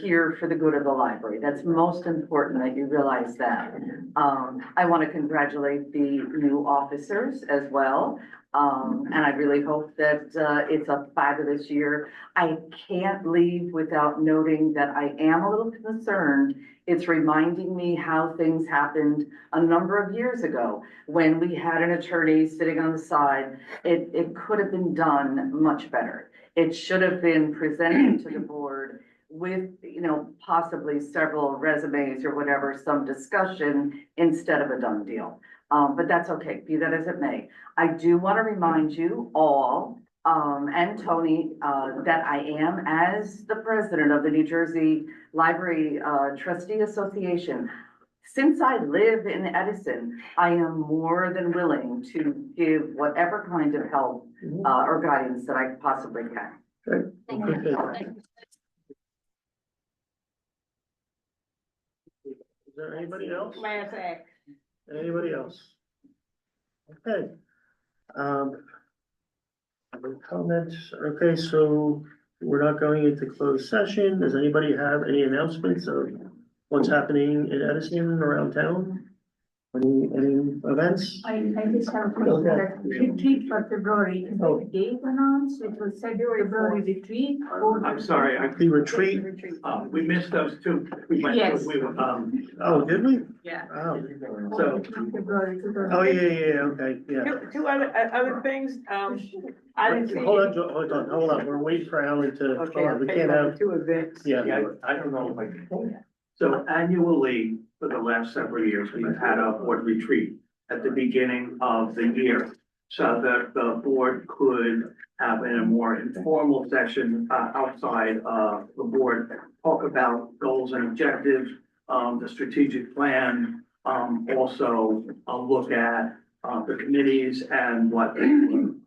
here for the good of the library. That's most important that you realize that. I want to congratulate the new officers as well. And I really hope that it's a fabulous year. I can't leave without noting that I am a little concerned. It's reminding me how things happened a number of years ago when we had an attorney sitting on the side. It could have been done much better. It should have been presented to the board with, you know, possibly several resumes or whatever, some discussion instead of a done deal. But that's okay, be that as it may. I do want to remind you all, and Tony, that I am, as the president of the New Jersey Library Trustee Association. Since I live in Edison, I am more than willing to give whatever kind of help or guidance that I possibly can. Thank you. Is there anybody else? Class act. Anybody else? Okay. No comments. Okay, so we're not going into closed session. Does anybody have any announcements of what's happening in Edison around town? Any events? I just have a question, that retreat for February, is Oh. the date announced? It was said February retreat. or- I'm sorry, The retreat? we missed those two. We went, Yes. we were, Oh, did we? Yeah. Oh, so, February 2000. oh, yeah, okay, yeah. Two other things, I didn't see. Hold on, we're waiting for Alan to, Okay, hold on, I'll we take can't over have, two events. yeah. I don't know if I can say that. So annually, for the last several years, we've had a board retreat at the beginning of the year. So that the board could have in a more informal session, outside of the board, talk about goals and objectives, the strategic plan, also, look at, the committees and what they were doing.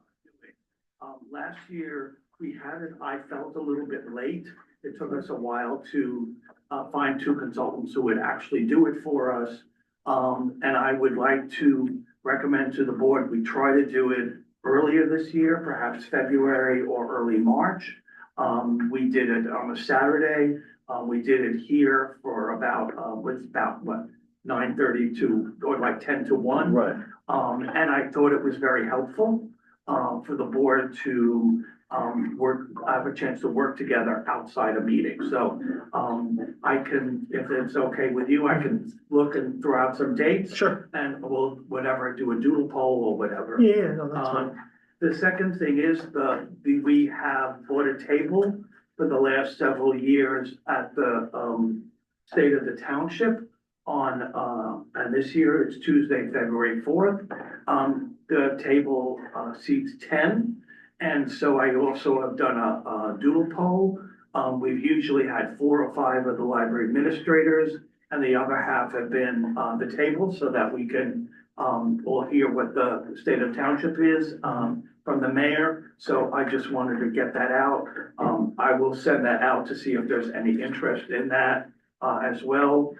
Last year, we had it, I felt a little bit late. It took us a while to find two consultants who would actually do it for us. And I would like to recommend to the board, we try to do it earlier this year, perhaps February or early March. We did it on a Saturday. We did it here for about, was about what, 9:30 to, or like 10 to 1. Right. And I thought it was very helpful, for the board to, have a chance to work together outside a meeting. So, I can, if it's okay with you, I can look and throw out some dates. Sure. And we'll, whatever, do a doodle poll or whatever. Yeah, no, that's fine. The second thing is we have bought a table for the last several years at the, State of the Township on, and this year it's Tuesday, February 4th. The table, seats 10. And so I also have done a doodle poll. We've usually had 4 or 5 of the library administrators, and the other half have been the table, so that we can all hear what the state of township is from the mayor. So I just wanted to get that out. I will send that out to see if there's any interest in that as well.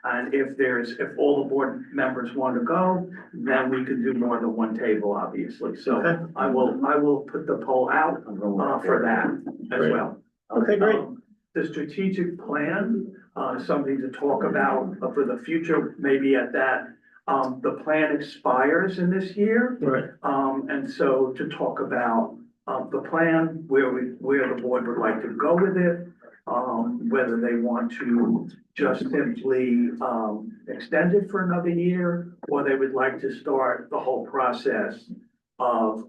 And if all the board members want to go, then we could do more than one table, obviously. So Okay. I will put the poll out for that as Great. well. Okay, great. The strategic plan, something to talk about for the future, maybe at that. The plan expires in this year. Right. And so to talk about the plan, where the board would like to go with it, whether they want to just simply extend it for another year, or they would like to start the whole process of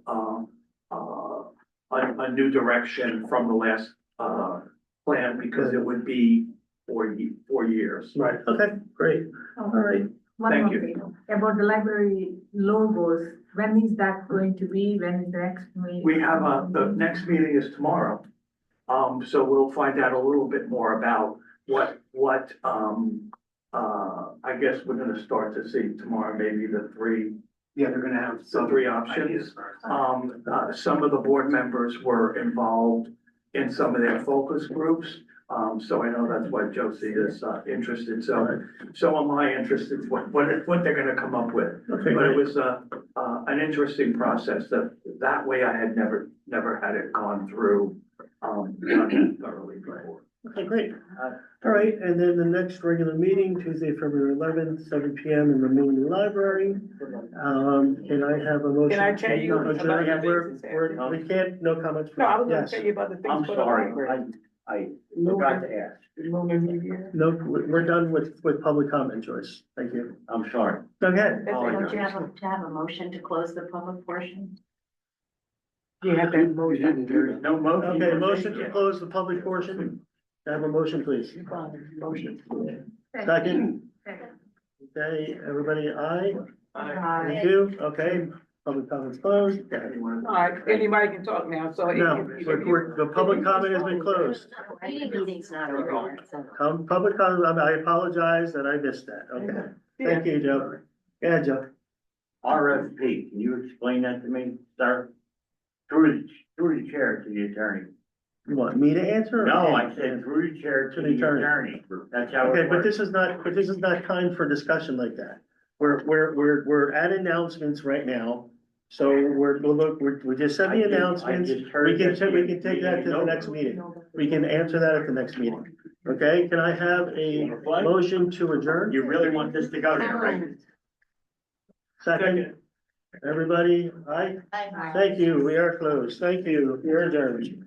a new direction from the last plan, because it would be 4 years. Right, okay, great. All right. One Thank more you. thing, about the library logos, when is that going to be, when is the next meeting? We have the next meeting is tomorrow. So we'll find out a little bit more about what, I guess we're gonna start to see tomorrow, maybe the 3. Yeah, they're gonna have The 3 options. Some of the board members were involved in some of their focus groups. So I know that's why Josie is, interested, so am I interested, what they're gonna come up with. Okay, But it great. was, an interesting process, that way I had never had it gone through, done that thoroughly before. Okay, great. All right, and then the next regular meeting, Tuesday, February 11th, 7 PM in the main library. Can I have a motion? Can I tell you to about adjourn? your business? We can't, no comments. No, I was gonna Yes. tell you about the things. I'm for the sorry, library. I forgot to ask. Lunar New Year. No, we're done with public comment, Joyce. Thank you. I'm sorry. Go ahead. Don't you have a motion to close the public portion? You have that motion. There's no motion. Okay, motion to close the public portion. Can I have a motion, please? Motion. Second? Okay, everybody, aye? Thank you. Okay, public comments closed. All right, anybody can talk now, so. No, the public comment has been closed. Meeting's not over. Public comment, I apologize that I missed that. Okay, thank you, Joe. Yeah, Joe. RFP, can you explain that to me, sir? Through the chair to the attorney. You want me to answer? or No, him? I said through the chair to the attorney. That's how Okay, it but works. this is not time for discussion like that. We're at announcements right now. So we just said the announcements. We can take that to the next meeting. We can answer that at the next meeting. Okay, can I have a motion to adjourn? You really want this to go there, right? Second, everybody, aye? Thank you, we are closed. Thank you, you're adjourned.